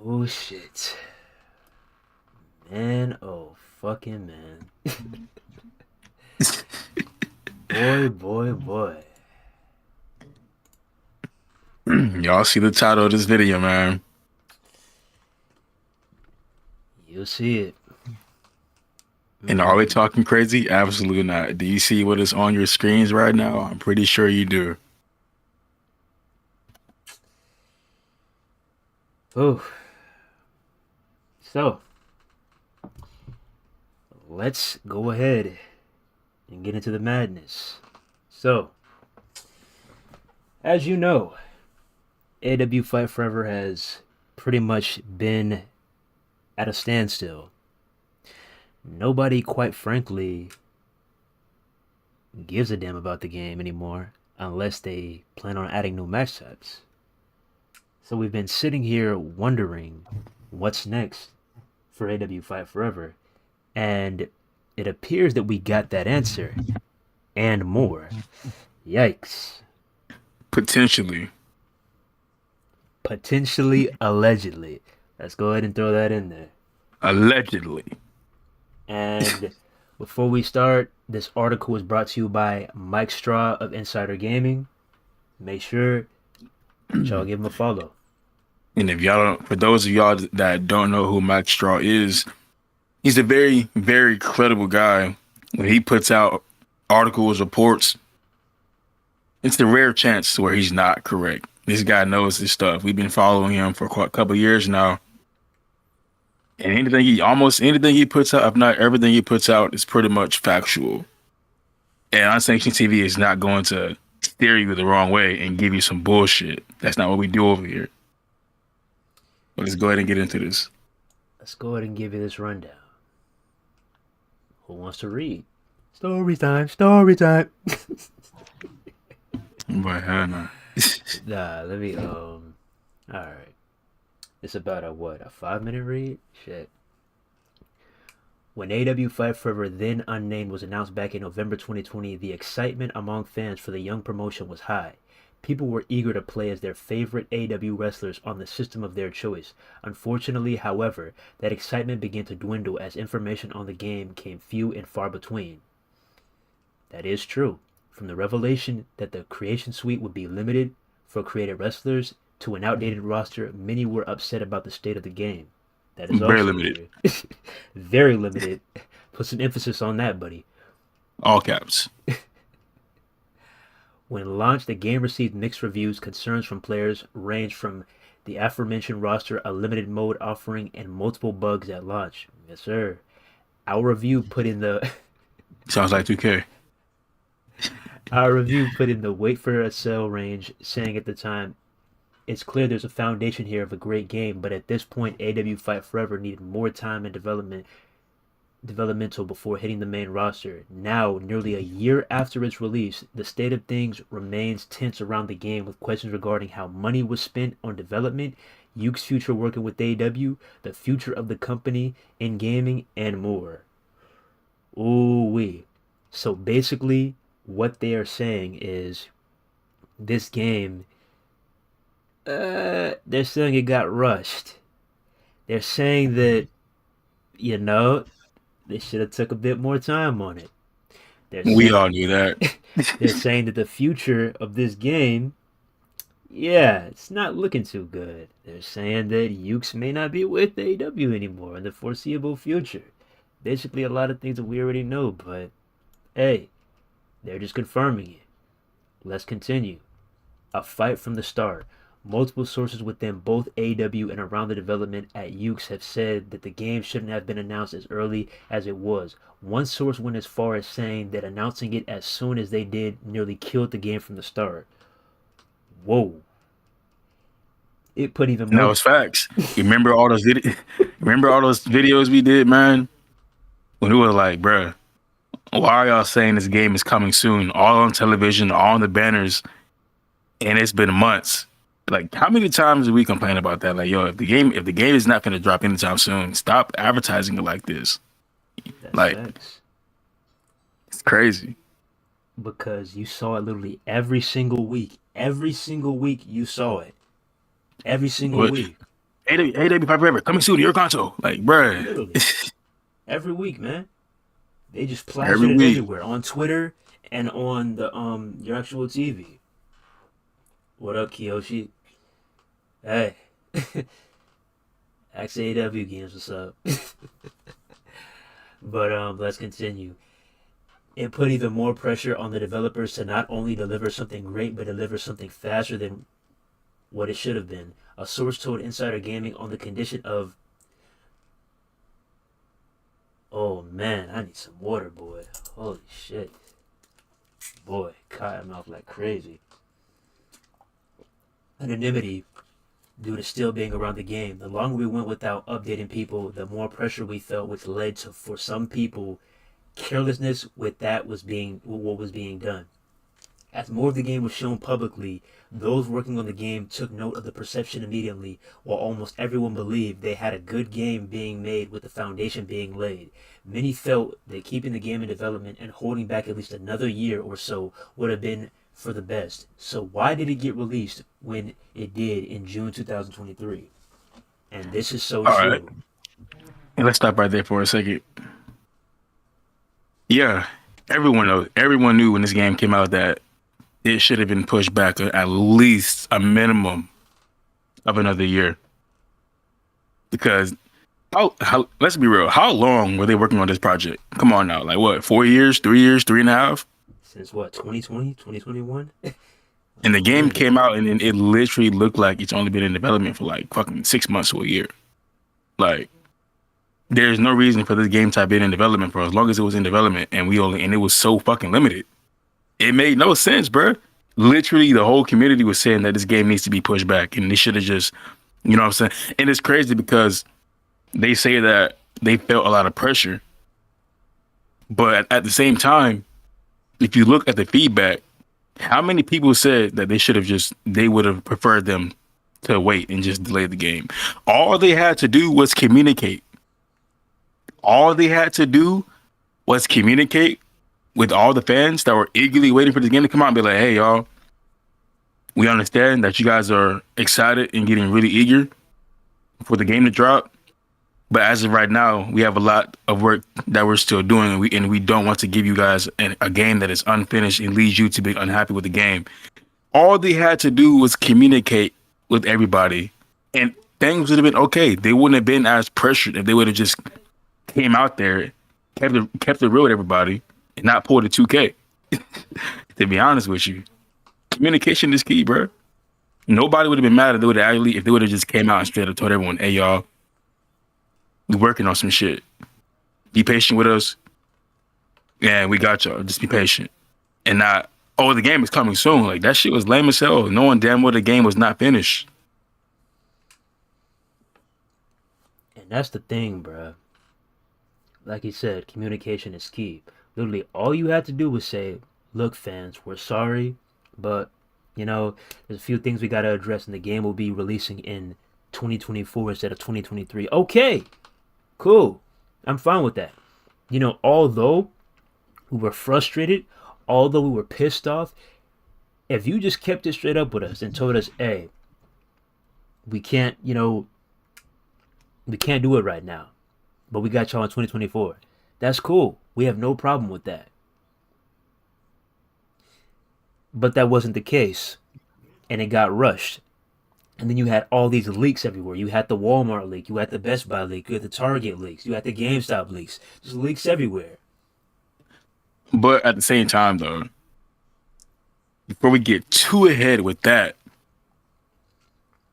Oh shit. Man, oh fucking man. Boy, boy, boy. Y'all see the title of this video, man. You'll see it. And are we Mm. talking crazy? Absolutely not. Do you see what is on your screens right now? I'm pretty sure you do. Oh. So, let's go ahead and get into the madness. So, as you know, AEW Fight Forever has pretty much been at a standstill. Nobody, quite frankly, gives a damn about the game anymore unless they plan on adding new match types. So we've been sitting here wondering what's next for AW Fight Forever, and it appears that we got that answer and more. Yikes. Potentially. Potentially, allegedly. Let's go ahead and throw that in there. Allegedly. And before we start, this article is brought to you by Mike Straw of Insider Gaming. Make sure that y'all give him a follow. And if y'all don't, for those of y'all that don't know who Mike Straw is, he's a very, very credible guy. When he puts out articles, reports, it's the rare chance where he's not correct. This guy knows his stuff. We've been following him for quite a couple of years now. And almost anything he puts out, if not everything he puts out, is pretty much factual. And unsanctioned TV is not going to steer you the wrong way and give you some bullshit. That's not what we do over here. But let's go ahead and get into this. Let's go ahead and give you this rundown. Who wants to read? Story time, story time. But hell no. Let me alright. It's about a what, a 5 minute read? Shit. When AW Fight Forever, then unnamed, was announced back in November 2020, the excitement among fans for the young promotion was high. People were eager to play as their favorite AW wrestlers on the system of their choice. Unfortunately, however, that excitement began to dwindle as information on the game came few and far between. That is true. From the revelation that the creation suite would be limited for created wrestlers to an outdated roster, many were upset about the state of the game. That is Very also limited. true. Very limited. Put some emphasis on that, buddy. All caps. When launched, the game received mixed reviews. Concerns from players ranged from the aforementioned roster, a limited mode offering, and multiple bugs at launch. Yes, sir. Our review put in the Sounds like 2K. our review put in the wait for a sale range, saying at the time, it's clear there's a foundation here of a great game, but at this point, AW Fight Forever needed more time and developmental before hitting the main roster. Now, nearly a year after its release, the state of things remains tense around the game with questions regarding how money was spent on development, Yukes' future working with AW, the future of the company in gaming, and more. Ooh wee. So basically, what they are saying is this game, they're saying it got rushed. They're saying that, you know, they should have took a bit more time on it. They're We saying all knew that. they're saying that the future of this game, yeah, it's not looking too good. They're saying that Yukes may not be with AEW anymore in the foreseeable future. Basically, a lot of things that we already know, but hey, they're just confirming it. Let's continue. A fight from the start. Multiple sources within both AEW and around the development at Yukes have said that the game shouldn't have been announced as early as it was. One source went as far as saying that announcing it as soon as they did nearly killed the game from the start. Whoa. It put even more. No, it's facts. You remember all those remember all those videos we did, man? When we were like, bruh, why are y'all saying this game is coming soon? All on television, all on the banners, and it's been months. Like, how many times do we complain about that? Like, yo, if the game is not gonna drop anytime soon, stop advertising it like this. That's Like, facts. it's crazy. Because you saw it literally every single week. Every single week you saw it. Every single What week. AEW Fight Forever coming soon to your console. Like, bruh, Literally every week, man. They just every plastered it week. everywhere on Twitter and on the your actual TV. What up, Kiyoshi? Hey, X AEW games, what's up? But let's continue. It put even more pressure on the developers to not only deliver something great, but deliver something faster than what it should have been. A source told Insider Gaming on the condition of, oh man, I need some water, boy. Holy shit. Boy, caught him off like crazy. Anonymity, due to still being around the game. The longer we went without updating people, the more pressure we felt, which led to, for some people, carelessness with what was being done. As more of the game was shown publicly, those working on the game took note of the perception immediately, while almost everyone believed they had a good game being made with the foundation being laid. Many felt that keeping the game in development and holding back at least another year or so would have been for the best. So why did it get released when it did in June 2023? And this is so All right. true. And let's stop right there for a second. Yeah, everyone knows. Everyone knew when this game came out that it should have been pushed back at least a minimum of another year. Because let's be real, how long were they working on this project? Come on now, like what, 4 years, 3 years, 3.5? Since what, 2020, 2021? And the game came out and it literally looked like it's only been in development for like fucking 6 months to a year. Like, there's no reason for this game to have been in development for as long as it was in development, and it was so fucking limited. It made no sense, bro. Literally, the whole community was saying that this game needs to be pushed back, and they should have just, you know what I'm saying? And it's crazy because they say that they felt a lot of pressure, but at the same time, if you look at the feedback, how many people said that they would have preferred them to wait and just delay the game? All they had to do was communicate. All they had to do was communicate with all the fans that were eagerly waiting for this game to come out and be like, hey, y'all, we understand that you guys are excited and getting really eager for the game to drop. But as of right now, we have a lot of work that we're still doing, and we don't want to give you guys a game that is unfinished and leads you to be unhappy with the game. All they had to do was communicate with everybody, and things would have been okay. They wouldn't have been as pressured if they would have just came out there, kept it real with everybody, and not pulled a 2K. To be honest with you, communication is key, bro. Nobody would have been mad if they would have just came out and straight up told everyone, hey, y'all, we're working on some shit. Be patient with us. Yeah, we got y'all. Just be patient. And not, oh, the game is coming soon. Like, that shit was lame as hell. Knowing damn well the game was not finished. And that's the thing, bruh. Like you said, communication is key. Literally, all you had to do was say, look, fans, we're sorry, but, you know, there's a few things we got to address, and the game will be releasing in 2024 instead of 2023. Okay, cool. I'm fine with that. You know, although we were frustrated, although we were pissed off, if you just kept it straight up with us and told us, hey, we can't, you know, we can't do it right now, but we got y'all in 2024. That's cool. We have no problem with that. But that wasn't the case. And it got rushed. And then you had all these leaks everywhere. You had the Walmart leak. You had the Best Buy leak. You had the Target leaks. You had the GameStop leaks. Just leaks everywhere. But at the same time, though, before we get too ahead with that,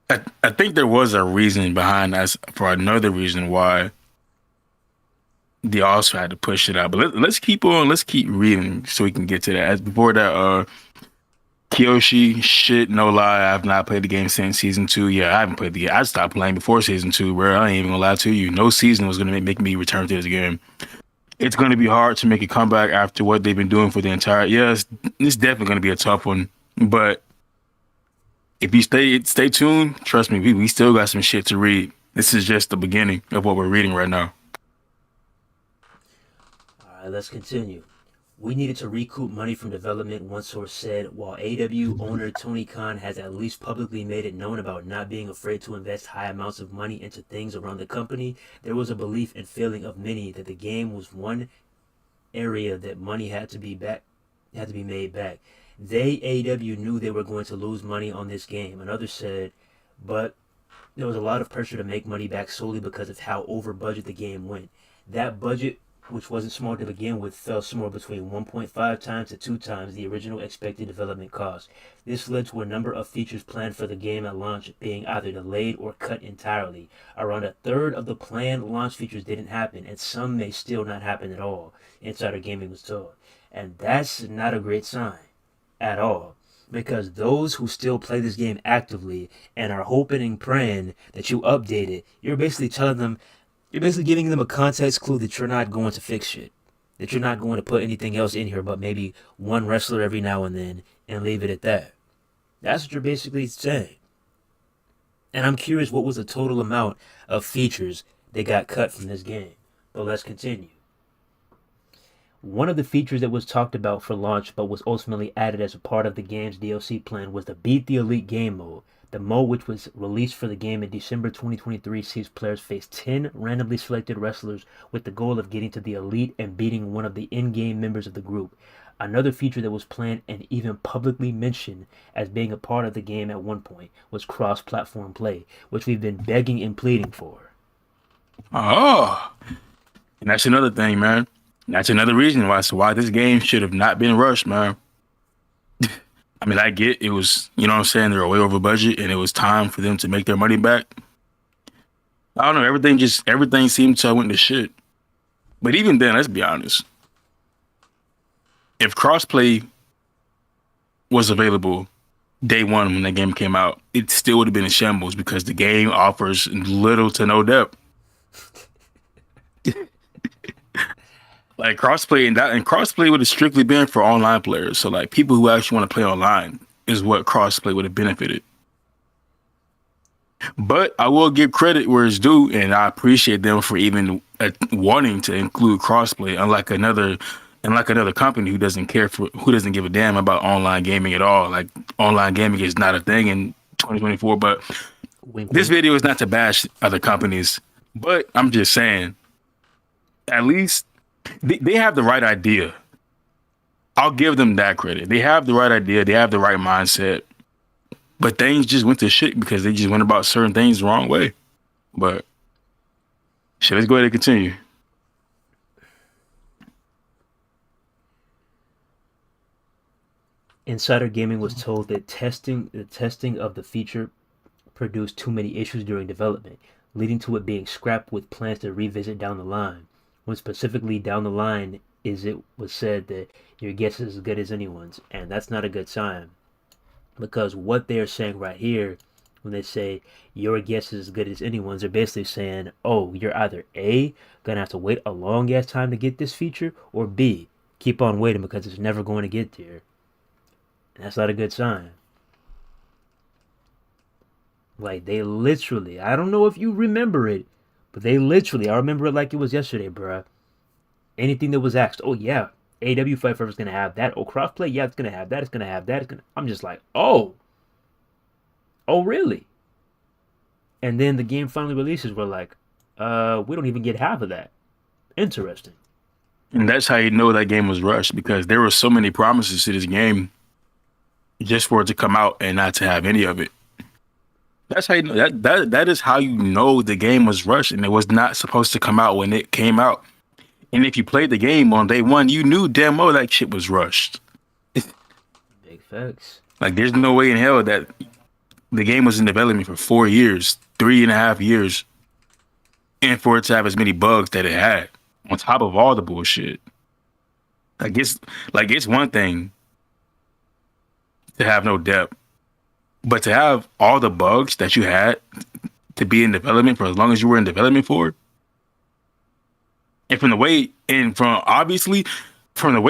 I think there was a reason behind us for another reason why they also had to push it out. But let's keep on. Let's keep reading so we can get to that. As before that, Kiyoshi, shit, no lie, I've not played the game since season 2. Yeah, I haven't played the game. I stopped playing before season 2, bro. I ain't even gonna lie to you. No season was gonna make me return to this game. It's gonna be hard to make a comeback after what they've been doing for the entire. Yes, it's definitely gonna be a tough one. But if you stay tuned, trust me, we still got some shit to read. This is just the beginning of what we're reading right now. All right, let's continue. We needed to recoup money from development, one source said, while AEW owner Tony Khan has at least publicly made it known about not being afraid to invest high amounts of money into things around the company. There was a belief and feeling of many that the game was one area that money had to be made back. They AEW knew they were going to lose money on this game. Another said, but there was a lot of pressure to make money back solely because of how over budget the game went. That budget, which wasn't small to begin with, fell somewhere between 1.5 times to 2 times the original expected development cost. This led to a number of features planned for the game at launch being either delayed or cut entirely. Around a third of the planned launch features didn't happen, and some may still not happen at all, Insider Gaming was told. And that's not a great sign at all. Because those who still play this game actively and are hoping and praying that you update it, you're basically giving them a context clue that you're not going to fix shit. That you're not going to put anything else in here but maybe one wrestler every now and then and leave it at that. That's what you're basically saying. And I'm curious what was the total amount of features that got cut from this game. But let's continue. One of the features that was talked about for launch but was ultimately added as a part of the game's DLC plan was the Beat the Elite game mode. The mode, which was released for the game in December 2023, sees players face 10 randomly selected wrestlers with the goal of getting to the Elite and beating one of the in-game members of the group. Another feature that was planned and even publicly mentioned as being a part of the game at one point was cross-platform play, which we've been begging and pleading for. Oh, and that's another thing, man. That's another reason why this game should have not been rushed, man. I mean, I get it was, you know what I'm saying, they're way over budget and it was time for them to make their money back. I don't know, everything seemed to have went to shit. But even then, let's be honest. If crossplay was available day one when the game came out, it still would have been in shambles because the game offers little to no depth. Like crossplay and crossplay would have strictly been for online players. So like people who actually want to play online is what crossplay would have benefited. But I will give credit where it's due, and I appreciate them for even wanting to include crossplay, unlike another company who doesn't give a damn about online gaming at all. Like online gaming is not a thing in 2024. But this video is not to bash other companies, but I'm just saying, at least they have the right idea. I'll give them that credit. They have the right idea. They have the right mindset. But things just went to shit because they just went about certain things the wrong way. But shit, let's go ahead and continue. Insider Gaming was told that the testing of the feature produced too many issues during development, leading to it being scrapped with plans to revisit down the line. When specifically down the line it was said that your guess is as good as anyone's, and that's not a good sign. Because what they're saying right here, when they say your guess is as good as anyone's, they're basically saying, oh, you're either A, gonna have to wait a long ass time to get this feature, or B, keep on waiting because it's never going to get there. And that's not a good sign. Like, they literally, I don't know if you remember it, but I remember it like it was yesterday, bruh. Anything that was asked, oh yeah, AEW Fight Forever is going to have that. Oh, crossplay, yeah, it's going to have that. It's going to have that. I'm just like, oh, really? And then the game finally releases. We're like, we don't even get half of that. Interesting. And that's how you know that game was rushed, because there were so many promises to this game just for it to come out and not to have any of it. That's how you know that is how you know the game was rushed and it was not supposed to come out when it came out. And if you played the game on day one, you knew damn well that shit was rushed. Big facts. Like, there's no way in hell that the game was in development for 4 years, 3.5 years, and for it to have as many bugs that it had on top of all the bullshit. It's one thing to have no depth, but to have all the bugs that you had to be in development for as long as you were in development for, and from the way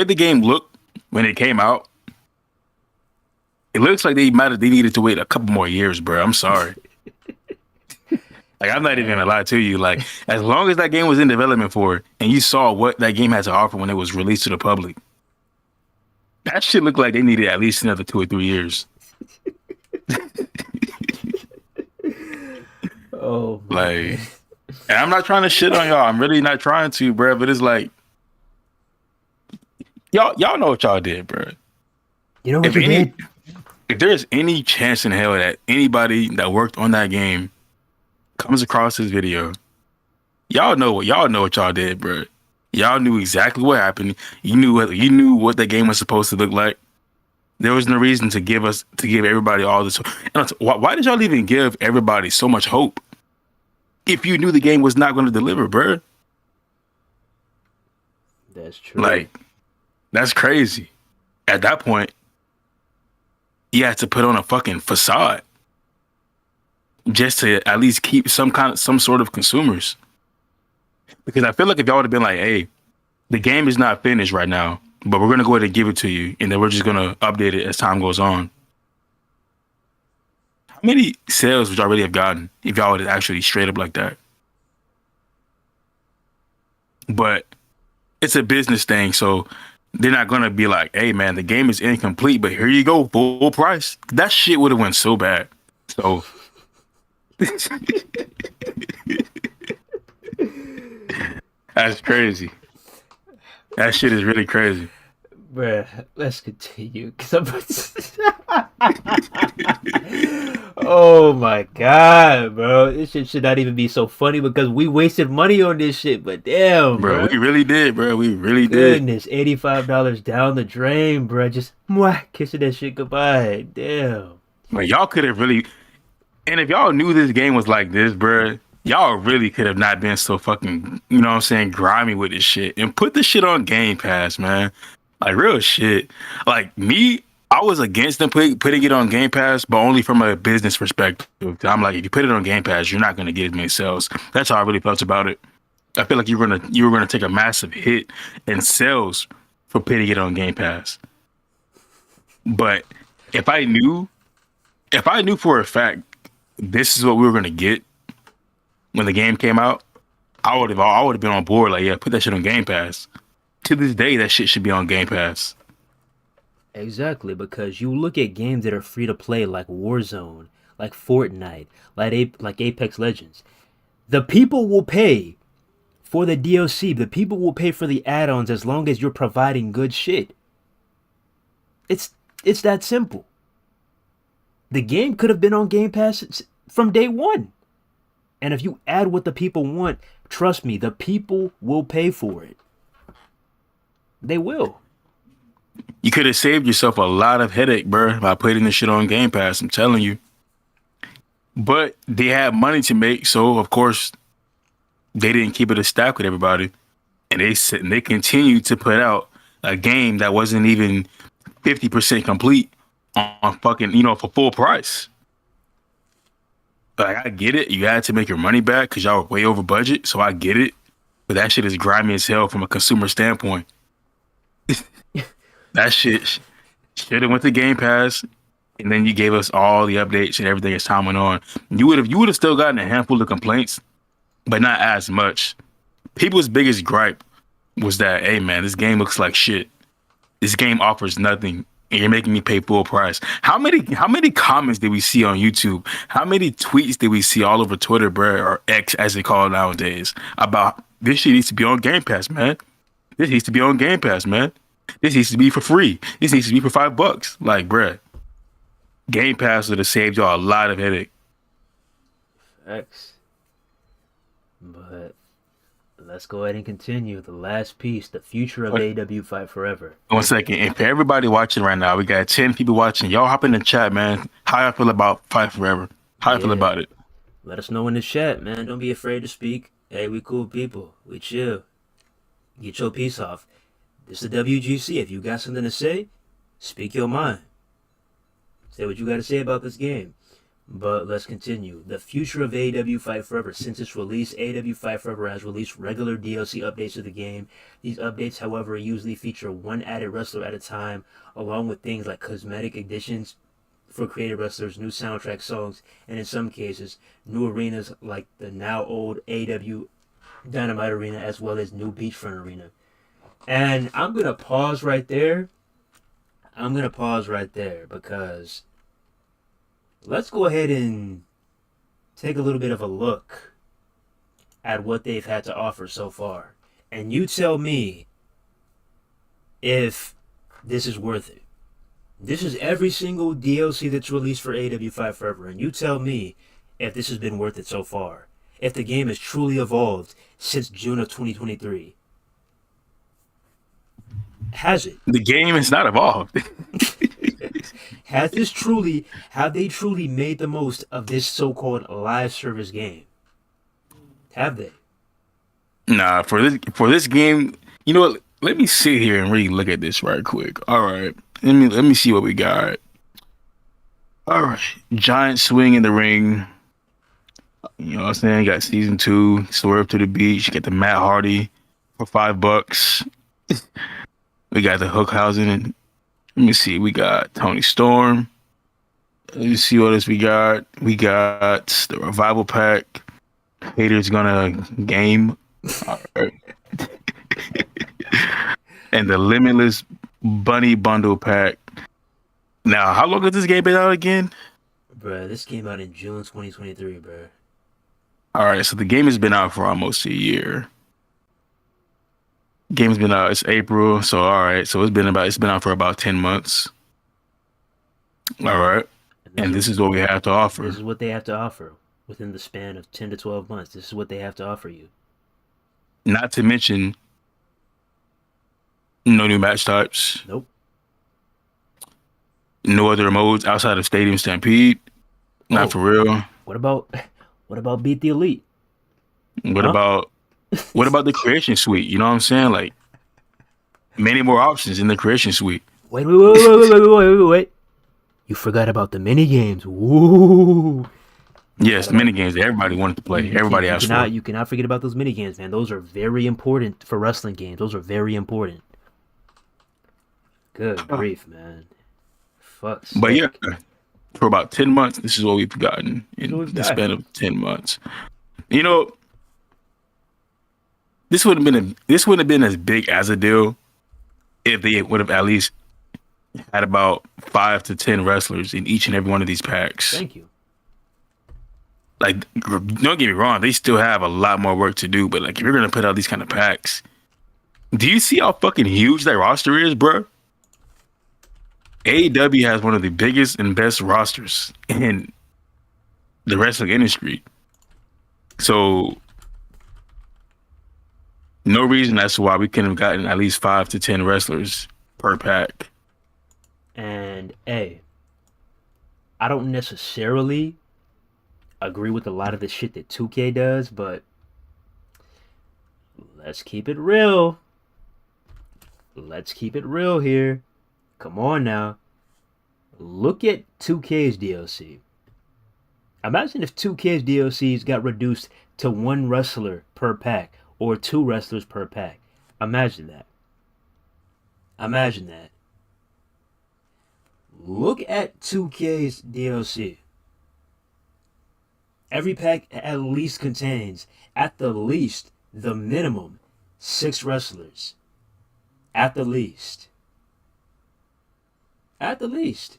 the game looked when it came out, it looks like they needed to wait a couple more years, bro. I'm sorry. Like, I'm not even gonna lie to you. Like, as long as that game was in development for, and you saw what that game had to offer when it was released to the public, That shit looked like they needed at least another 2 or 3 years. Oh man. Like, and I'm not trying to shit on y'all. I'm really not trying to, bro. But it's like, y'all know what y'all did, bro. You know what If you any, did? if there's any chance in hell that anybody that worked on that game comes across this video, y'all know what y'all did, bro. Y'all knew exactly what happened. You knew what the game was supposed to look like. There was no reason to give everybody all this. And why did y'all even give everybody so much hope if you knew the game was not going to deliver, bro? That's true. Like, that's crazy. At that point, you had to put on a fucking facade just to at least keep some sort of consumers. Because I feel like if y'all would have been like, hey, the game is not finished right now, but we're going to go ahead and give it to you, and then we're just going to update it as time goes on. How many sales would y'all really have gotten if y'all would have actually straight up like that? But it's a business thing, so they're not going to be like, hey, man, the game is incomplete, but here you go, full price. That shit would have went so bad. So... That's crazy. That shit is really crazy. Bruh, let's continue. Oh my god, bro. This shit should not even be so funny because we wasted money on this shit, but damn, bro. We really did, bro. We really Goodness, $85 down the drain, bro. Just kissing that shit goodbye. Damn. But y'all could have really... And if y'all knew this game was like this, bro, y'all really could have not been so fucking, you know what I'm saying, grimy with this shit. And put this shit on Game Pass, man. Like, real shit. Like, me, I was against them putting it on Game Pass, but only from a business perspective. I'm like, if you put it on Game Pass, you're not going to get as many sales. That's how I really felt about it. I feel like you were gonna take a massive hit in sales for putting it on Game Pass. But if I knew for a fact this is what we were gonna get when the game came out, I would have been on board. Like, yeah, put that shit on Game Pass. To this day, that shit should be on Game Pass. Exactly, because you look at games that are free to play, like Warzone, like Fortnite, like Apex Legends. The people will pay for the DLC. The people will pay for the add-ons as long as you're providing good shit. It's that simple. The game could have been on Game Pass from day one. And if you add what the people want, trust me, the people will pay for it. They will. You could have saved yourself a lot of headache, bro, by putting this shit on Game Pass. I'm telling you. But they had money to make, so of course they didn't keep it a stack with everybody, and they continued to put out a game that wasn't even 50% complete on fucking, for full price. Like, I get it. You had to make your money back because y'all were way over budget, so I get it. But that shit is grimy as hell from a consumer standpoint. That shit should have went to Game Pass, and then you gave us all the updates and everything as time went on. You would have still gotten a handful of complaints, but not as much. People's biggest gripe was that, hey man, this game looks like shit. This game offers nothing, and you're making me pay full price. How many comments did we see on YouTube? How many tweets did we see all over Twitter, bro, or X as they call it nowadays, about this shit needs to be on Game Pass, man? This needs to be on Game Pass, man. This needs to be for free. This needs to be for $5. Like, bruh, Game Pass would have saved y'all a lot of headache. X. But let's go ahead and continue. The last piece, the future of AEW Fight Forever. 1 second. And for everybody watching right now, we got 10 people watching. Y'all hop in the chat, man. How y'all feel about Fight Forever? How y'all feel about it? Let us know in the chat, man. Don't be afraid to speak. Hey, we cool people. We chill. Get your piece off. This is the WGC. If you got something to say, speak your mind. Say what you got to say about this game. But let's continue. The future of AEW Fight Forever. Since its release, AEW Fight Forever has released regular DLC updates to the game. These updates, however, usually feature one added wrestler at a time, along with things like cosmetic additions for created wrestlers, new soundtrack songs, and in some cases, new arenas like the now old AEW Dynamite Arena, as well as new Beachfront Arena. And I'm going to pause right there. I'm gonna pause right there because let's go ahead and take a little bit of a look at what they've had to offer so far. And you tell me if this is worth it. This is every single DLC that's released for AEW Fight Forever, and you tell me if this has been worth it so far. If the game has truly evolved since June of 2023. Has it? The game is not evolved. Have they truly made the most of this so-called live service game? Have they? Nah, for this game, you know what? Let me sit here and really look at this right quick. All right. Let me see what we got. All right. Giant swing in the ring. You know what I'm saying? You got season 2, Swerve to the Beach. You get the Matt Hardy for $5. We got the Hookhausen. And let me see. We got Tony Storm. Let me see what else we got. We got the Revival Pack. Haters Gonna Game. All right. And the Limitless Bunny Bundle Pack. Now, how long has this game been out again? Bruh, this came out in June 2023, bruh. All right, so the game has been out for almost a year. Game's been out. It's April, so all right. So it's been out for about 10 months. All right, and this is what we have to offer. This is what they have to offer within the span of 10 to 12 months. This is what they have to offer you. Not to mention, no new match types. Nope. No other modes outside of Stadium Stampede. Not for real. What about Beat the Elite? What about the Creation Suite? You know what I'm saying? Like, many more options in the Creation Suite. Wait. You forgot about the mini games. Woo! Yes, mini games that everybody wanted to play. Everybody asked for. You cannot forget about those mini games, man. Those are very important for wrestling games. Those are very important. Good grief, man. Fuck. But yeah, for about 10 months, this is what we've gotten in the span of 10 months. You know, this wouldn't have been as big as a deal if they would have at least had about 5 to 10 wrestlers in each and every one of these packs. Thank you. Like, don't get me wrong, they still have a lot more work to do, but like, if you're gonna put out these kind of packs, do you see how fucking huge that roster is, bro? AEW has one of the biggest and best rosters in the wrestling industry. So, no reason as to why we couldn't have gotten at least 5 to 10 wrestlers per pack. And hey, I don't necessarily agree with a lot of the shit that 2K does, but let's keep it real. Let's keep it real here. Come on now. Look at 2K's DLC. Imagine if 2K's DLCs got reduced to 1 wrestler per pack or 2 wrestlers per pack. Imagine that. Imagine that. Look at 2K's DLC. Every pack at least contains, at the least, the minimum, 6 wrestlers. At the least. At the least.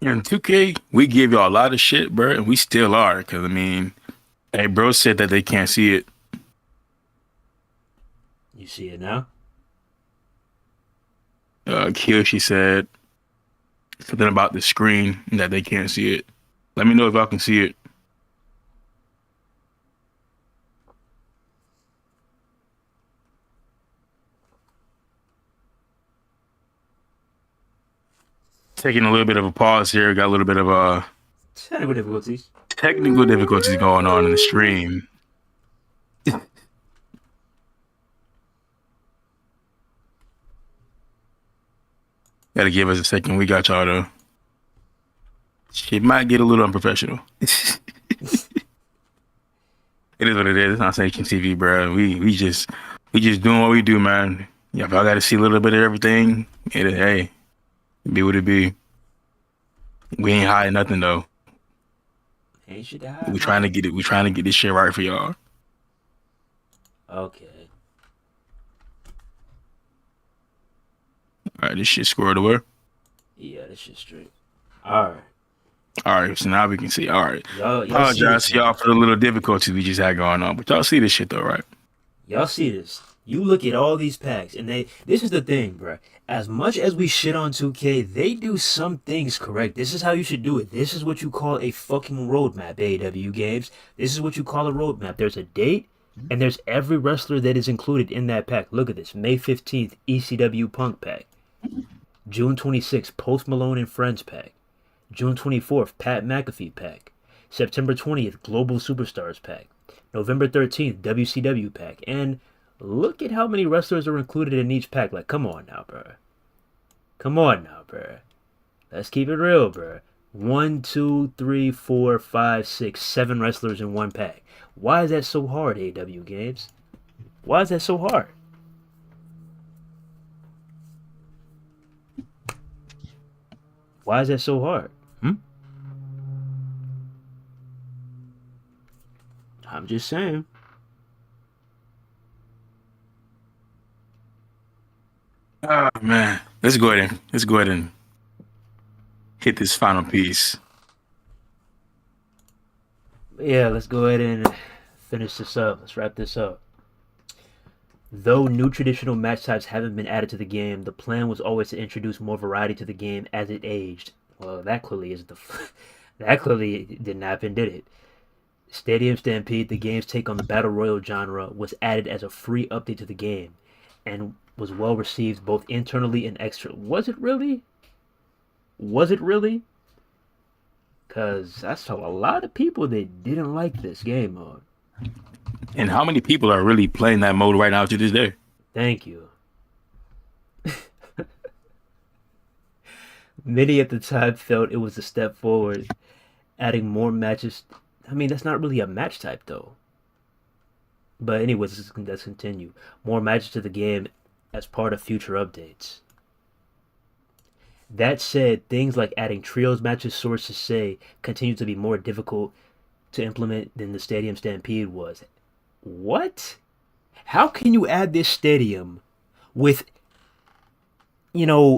In 2K, we give y'all a lot of shit, bro, and we still are. Because, I mean, hey, bro said that they can't see it. You see it now? Kiyoshi said something about the screen that they can't see it. Let me know if y'all can see it. Taking a little bit of a pause here. Got a little bit of technical difficulties. Technical difficulties going on in the stream. Gotta give us a second. We got y'all though. She might get a little unprofessional. It is what it is. It's not Sanction TV, bro. We just doing what we do, man. Yeah, if y'all gotta see a little bit of everything, hey, be what it be. We ain't hiding nothing though. Ain't shit to hide, We're trying man. to get it. We're trying to get this shit right for y'all. Okay. All right, this shit squared away. Yeah, this shit straight. All right. All right, so now we can see. All right. Y'all see Apologize this, to y'all man. for the little difficulties we just had going on, but y'all see this shit though, right? Y'all see this. You look at all these packs, and this is the thing, bro. As much as we shit on 2K, they do some things correct. This is how you should do it. This is what you call a fucking roadmap, AEW games. This is what you call a roadmap. There's a date, and there's every wrestler that is included in that pack. Look at this. May 15th, ECW Punk pack. June 26th, Post Malone and Friends pack. June 24th, Pat McAfee pack. September 20th, Global Superstars pack. November 13th, WCW pack. And look at how many wrestlers are included in each pack. Like, come on now, bro. Come on now, bro. Let's keep it real, bro. 1, 2, 3, 4, 5, 6, 7 wrestlers in one pack. Why is that so hard, AW Games? Why is that so hard? Why is that so hard? I'm just saying. Oh man, let's go ahead and hit this final piece. Yeah, let's go ahead and finish this up. Let's wrap this up. Though new traditional match types haven't been added to the game, the plan was always to introduce more variety to the game as it aged. Well, that clearly is that clearly didn't happen, did it? Stadium Stampede, the game's take on the Battle Royal genre, was added as a free update to the game and was well received both internally and externally. Was it really? Was it really? Because I saw a lot of people that didn't like this game mode. And how many people are really playing that mode right now to this day? Thank you. Many at the time felt it was a step forward, adding more matches. I mean, that's not really a match type, though. But anyways, let's continue. More matches to the game as part of future updates. That said, things like adding trios matches, sources say, continue to be more difficult to implement than the Stadium Stampede was. What? How can you add this stadium with,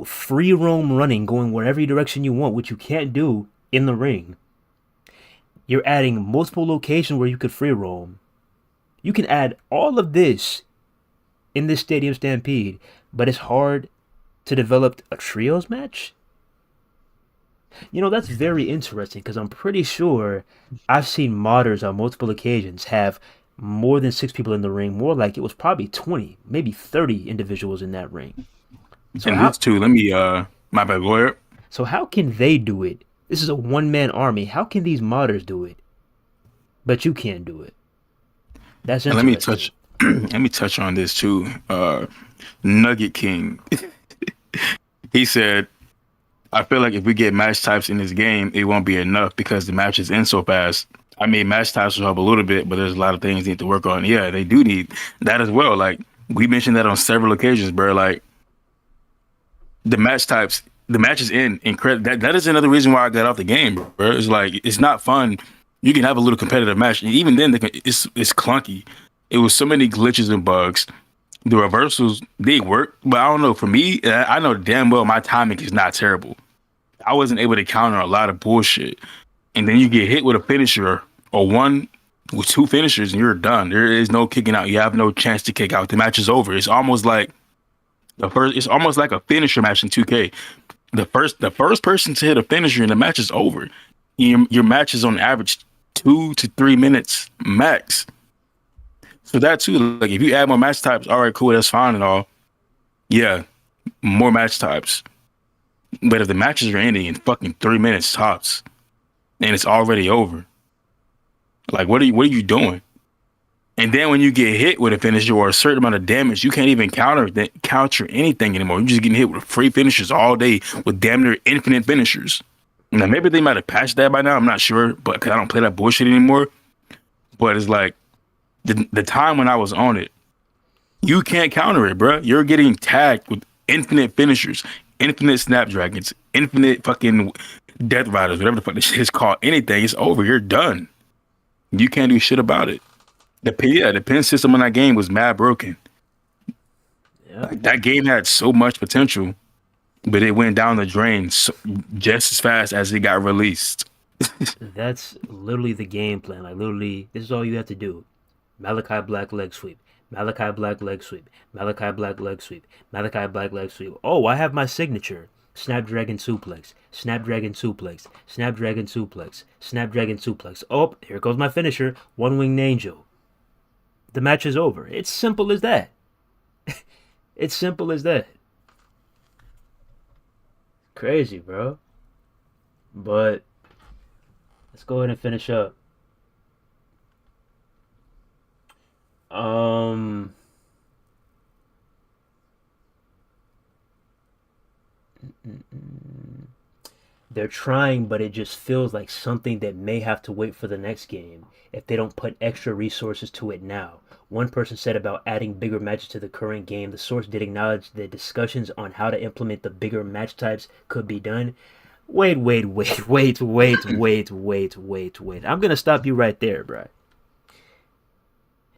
free roam running, going whatever direction you want, which you can't do in the ring? You're adding multiple locations where you could free roam. You can add all of this in this Stadium Stampede, but it's hard to develop a trios match? That's very interesting because I'm pretty sure I've seen modders on multiple occasions have more than 6 people in the ring. More like it was probably 20, maybe 30 individuals in that ring. So and this too, let me my bad, go ahead. So how can they do it? This is a one-man army. How can these modders do it? But you can't do it. That's interesting. Let me touch on this too. Nugget King. He said, I feel like if we get match types in this game, it won't be enough because the matches end so fast. I mean, match types will help a little bit, but there's a lot of things they need to work on. Yeah, they do need that as well. Like, we mentioned that on several occasions, bro. Like, the match types, the matches end incredible. That is another reason why I got off the game, bro. It's like, it's not fun. You can have a little competitive match, and even then, it's clunky. It was so many glitches and bugs. The reversals, they work, but I don't know. For me, I know damn well my timing is not terrible. I wasn't able to counter a lot of bullshit. And then you get hit with a finisher or one with 2 finishers and you're done. There is no kicking out. You have no chance to kick out. The match is over. It's almost like it's almost like a finisher match in 2K. The first person to hit a finisher and the match is over. Your match is on average 2 to 3 minutes max. So that too, like if you add more match types, all right, cool, that's fine and all. Yeah, more match types. But if the matches are ending in fucking 3 minutes tops, and it's already over, like what are you doing? And then when you get hit with a finisher or a certain amount of damage, you can't even counter anything anymore. You're just getting hit with free finishers all day with damn near infinite finishers. Now maybe they might have patched that by now. I'm not sure, but cause I don't play that bullshit anymore. But it's like the time when I was on it, you can't counter it, bro. You're getting tagged with infinite finishers, infinite snapdragons, infinite fucking Death Riders, whatever the fuck this shit is called, anything, it's over. You're done. You can't do shit about it. The pin system in that game was mad broken. Yeah. Like, that game had so much potential, but it went down the drain just as fast as it got released. That's literally the game plan. Like, literally, this is all you have to do. Malachi Black leg sweep. Malachi Black leg sweep. Malachi Black leg sweep. Malachi Black leg sweep. Oh, I have my signature. Snapdragon suplex. Snapdragon suplex. Snapdragon suplex. Snapdragon suplex. Oh, here goes my finisher. One winged angel. The match is over. It's simple as that. It's simple as that. Crazy, bro. But let's go ahead and finish up. Um, they're trying, but it just feels like something that may have to wait for the next game if they don't put extra resources to it now. One person said about adding bigger matches to the current game. The source did acknowledge that discussions on how to implement the bigger match types could be done. Wait. I'm gonna stop you right there, bro.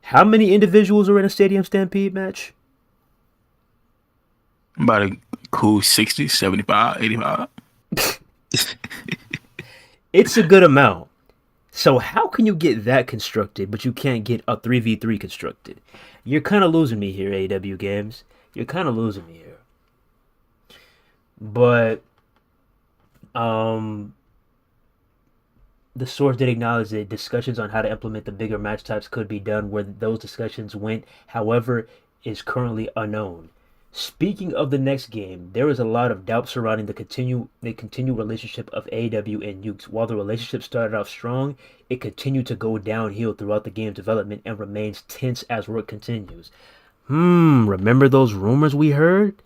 How many individuals are in a Stadium Stampede match? About a cool 60, 75, 85. It's a good amount. So how can you get that constructed, but you can't get a 3v3 constructed? You're kind of losing me here, AEW Games. You're kind of losing me here. But the source did acknowledge that discussions on how to implement the bigger match types could be done. Where those discussions went, however, is currently unknown. Speaking of the next game, there is a lot of doubt surrounding the continued relationship of AEW and Yukes. While the relationship started off strong, it continued to go downhill throughout the game's development and remains tense as work continues. Remember those rumors we heard?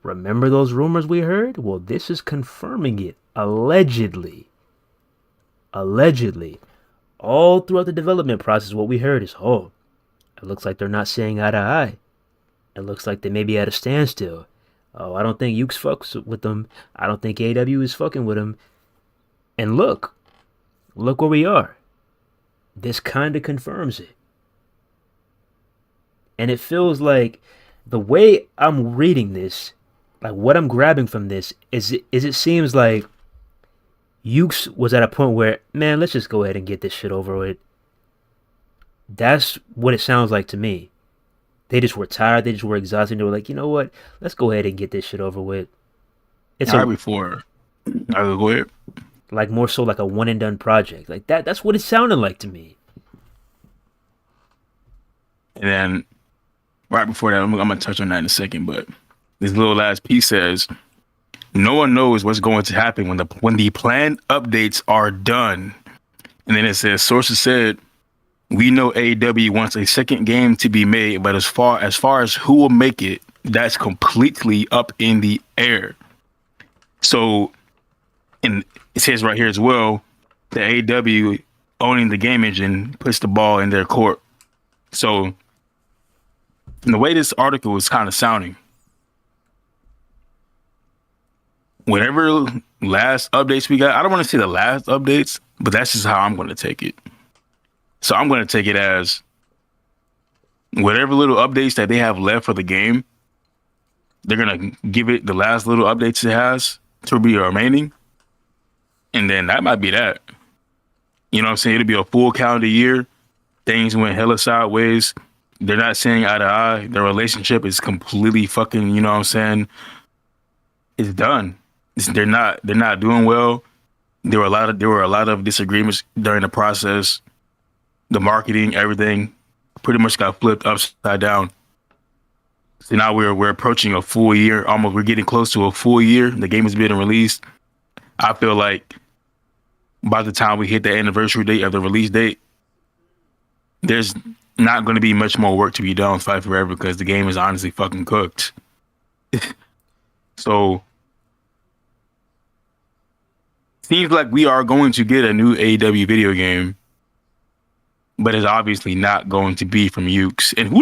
Well, this is confirming it. Allegedly. All throughout the development process, what we heard is, it looks like they're not seeing eye to eye. It looks like they may be at a standstill. Oh, I don't think Yukes fucks with them. I don't think AEW is fucking with them. And look where we are. This kind of confirms it. And it feels like the way I'm reading this, like what I'm grabbing from this, is it seems like Yukes was at a point where, man, let's just go ahead and get this shit over with. That's what it sounds like to me. They just were tired. They just were exhausted. They were like, you know what? Let's go ahead and get this shit over with. It's before I go ahead. Like more so like a one and done project. Like that. That's what it sounded like to me. And then right before that, I'm gonna touch on that in a second. But this little last piece says, no one knows what's going to happen when the planned updates are done. And then it says, sources said, we know AEW wants a second game to be made, but as far as who will make it, that's completely up in the air. So, and it says right here as well, that AEW owning the game engine puts the ball in their court. So, the way this article is kind of sounding, whatever last updates we got, I don't want to say the last updates, but that's just how I'm going to take it. So I'm going to take it as whatever little updates that they have left for the game, they're going to give it the last little updates it has to be remaining. And then that might be that. You know what I'm saying? It'll be a full calendar year. Things went hella sideways. They're not seeing eye to eye. Their relationship is completely fucking, you know what I'm saying? It's done. They're not doing well. There were a lot of disagreements during the process. The marketing, everything pretty much got flipped upside down. So now we're approaching a full year. Almost, we're getting close to a full year. The game is being released. I feel like by the time we hit the anniversary date of the release date, there's not going to be much more work to be done with Fight Forever because the game is honestly fucking cooked. So seems like we are going to get a new AEW video game, but it's obviously not going to be from Yukes. And who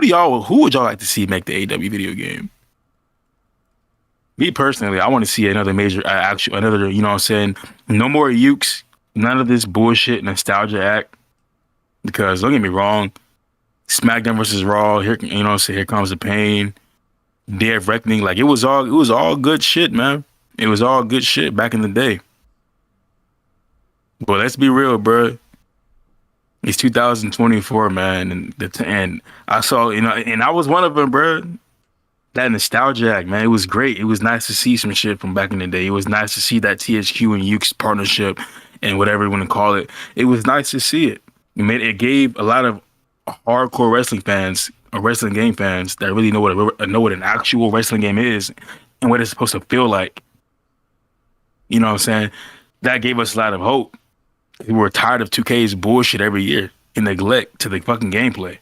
would y'all like to see make the AEW video game? Me personally, I want to see another major actual another. You know what I'm saying? No more Yukes. None of this bullshit nostalgia act. Because don't get me wrong, SmackDown versus Raw. Here, you know what I'm saying? Here comes the pain. Day of Reckoning. Like it was all good shit, man. It was all good shit back in the day. But let's be real, bro. It's 2024, man, and I saw, and I was one of them, bro. That nostalgia act, man, it was great. It was nice to see some shit from back in the day. It was nice to see that THQ and Yukes partnership and whatever you want to call it. It was nice to see it. It gave a lot of hardcore wrestling fans or wrestling game fans that really know what an actual wrestling game is and what it's supposed to feel like. You know what I'm saying? That gave us a lot of hope. We were tired of 2K's bullshit every year and neglect to the fucking gameplay.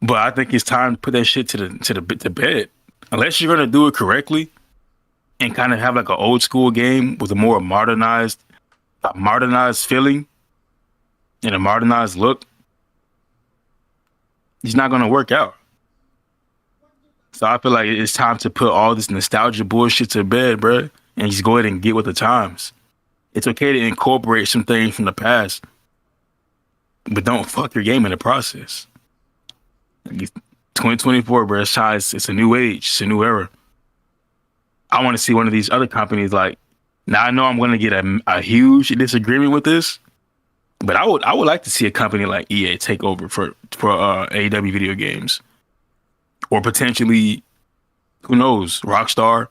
But I think it's time to put that shit to bed. Unless you're gonna do it correctly and kind of have like an old school game with a more modernized feeling and a modernized look, it's not gonna work out. So I feel like it's time to put all this nostalgia bullshit to bed, bro, and just go ahead and get with the times. It's okay to incorporate some things from the past, but don't fuck your game in the process. 2024, bro. It's a new age. It's a new era. I want to see one of these other companies. Like, now I know I'm going to get a huge disagreement with this, but I would like to see a company like EA take over for AEW video games, or potentially, who knows, Rockstar,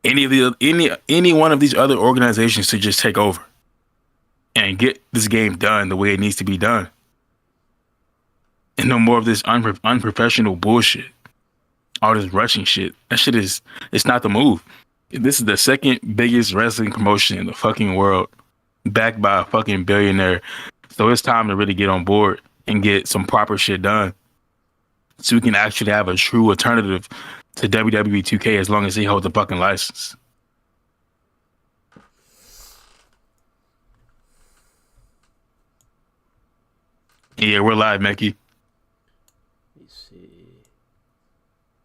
any one of these other organizations to just take over and get this game done the way it needs to be done. And no more of this unprofessional bullshit. All this rushing shit. That shit it's not the move. This is the second biggest wrestling promotion in the fucking world, backed by a fucking billionaire. So it's time to really get on board and get some proper shit done, so we can actually have a true alternative to WWE 2K as long as they hold the fucking license. Yeah, we're live, Mecky.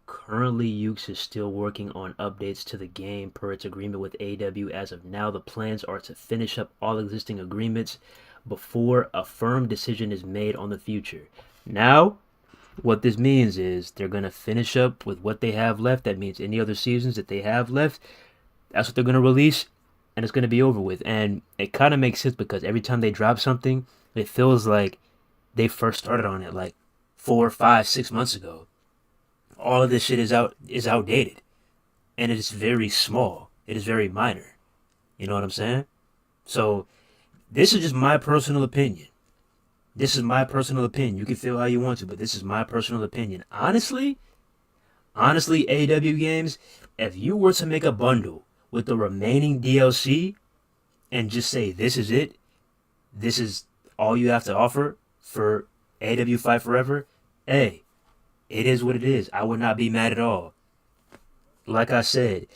Currently, Yukes is still working on updates to the game per its agreement with AEW. As of now, the plans are to finish up all existing agreements before a firm decision is made on the future. Now, what this means is they're going to finish up with what they have left. That means any other seasons that they have left, that's what they're going to release, and it's going to be over with. And it kind of makes sense because every time they drop something, it feels like they first started on it like 4, 5, 6 months ago. All of this shit is outdated, and it is very small. It is very minor. You know what I'm saying? So this is just my personal opinion. This is my personal opinion. You can feel how you want to, but this is my personal opinion. Honestly, AEW games, if you were to make a bundle with the remaining DLC and just say this is it, this is all you have to offer for AEW Fight Forever, hey, it is what it is. I would not be mad at all. Like I said,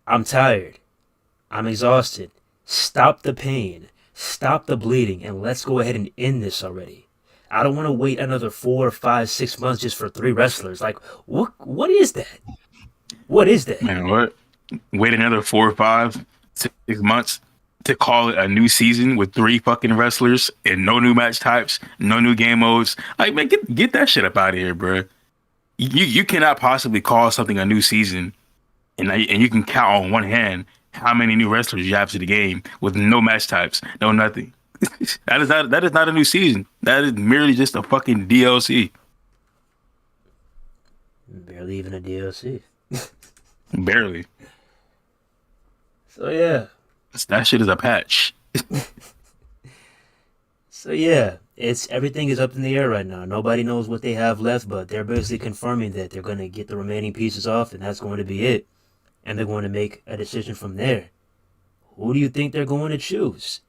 I'm tired. I'm exhausted. Stop the pain. Stop the bleeding, and let's go ahead and end this already. I don't want to wait another 4, 5, 6 months just for 3 wrestlers. Like, what is that? What is that? Man, what? Wait another 4 or 5, 6 months to call it a new season with 3 fucking wrestlers and no new match types, no new game modes. Like, man, get that shit up out of here, bro. You cannot possibly call something a new season, and you can count on one hand how many new wrestlers you have to the game with no match types, no nothing. That is not a new season. That is merely just a fucking DLC. Barely even a DLC. Barely. So yeah. That shit is a patch. So yeah, everything is up in the air right now. Nobody knows what they have left, but they're basically confirming that they're going to get the remaining pieces off, and that's going to be it. And they're going to make a decision from there. Who do you think they're going to choose?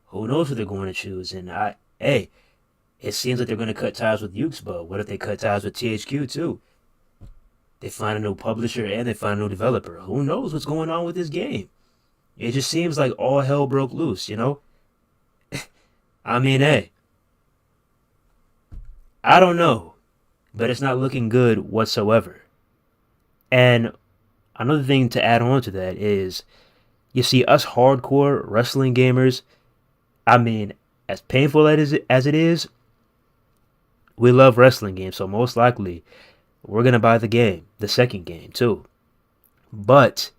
Who knows who they're going to choose? And it seems like they're going to cut ties with Yukes, but what if they cut ties with THQ too? They find a new publisher and they find a new developer. Who knows what's going on with this game? It just seems like all hell broke loose, you know? I mean, I don't know, but it's not looking good whatsoever. And another thing to add on to that is, you see, us hardcore wrestling gamers, I mean, as painful as it is, we love wrestling games, so most likely we're gonna buy the game, the second game too. But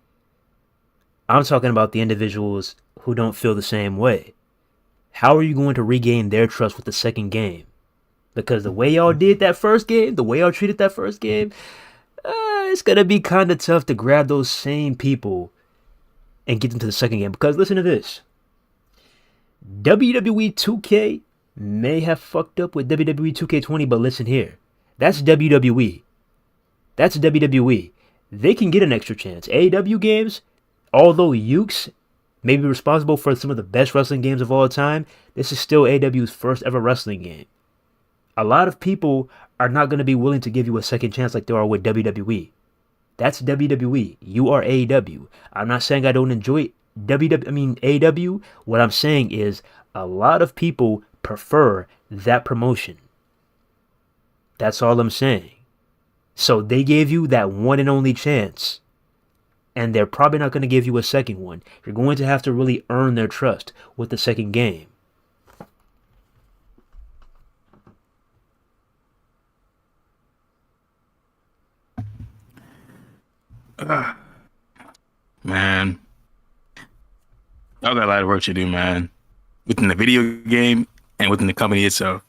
I'm talking about the individuals who don't feel the same way. How are you going to regain their trust with the second game? Because the way y'all did that first game, the way y'all treated that first game, it's gonna be kind of tough to grab those same people and get them to the second game. Because listen to this. WWE 2K may have fucked up with WWE 2K20, but listen here. That's WWE. That's WWE. They can get an extra chance. AEW games, although Yukes may be responsible for some of the best wrestling games of all time, this is still AEW's first ever wrestling game. A lot of people are not going to be willing to give you a second chance like they are with WWE. That's WWE. You are AEW. I'm not saying I don't enjoy AEW. What I'm saying is a lot of people prefer that promotion. That's all I'm saying. So they gave you that one and only chance. And they're probably not going to give you a second one. You're going to have to really earn their trust with the second game. Man, y'all got a lot of work to do, man. Within the video game and within the company itself.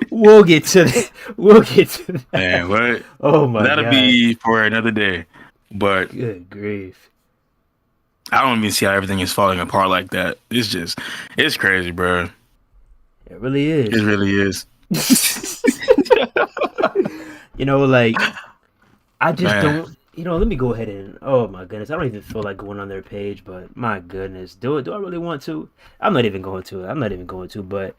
We'll get to that. We'll get to that. Man, what? Oh my That'll god. be for another day. But Good grief. I don't even see how everything is falling apart like that. It's crazy, bro. It really is. It really is. You know, like, I just Man. don't. You know, let me go ahead and. Oh my goodness, I don't even feel like going on their page, but my goodness, do I really want to? I'm not even going to. But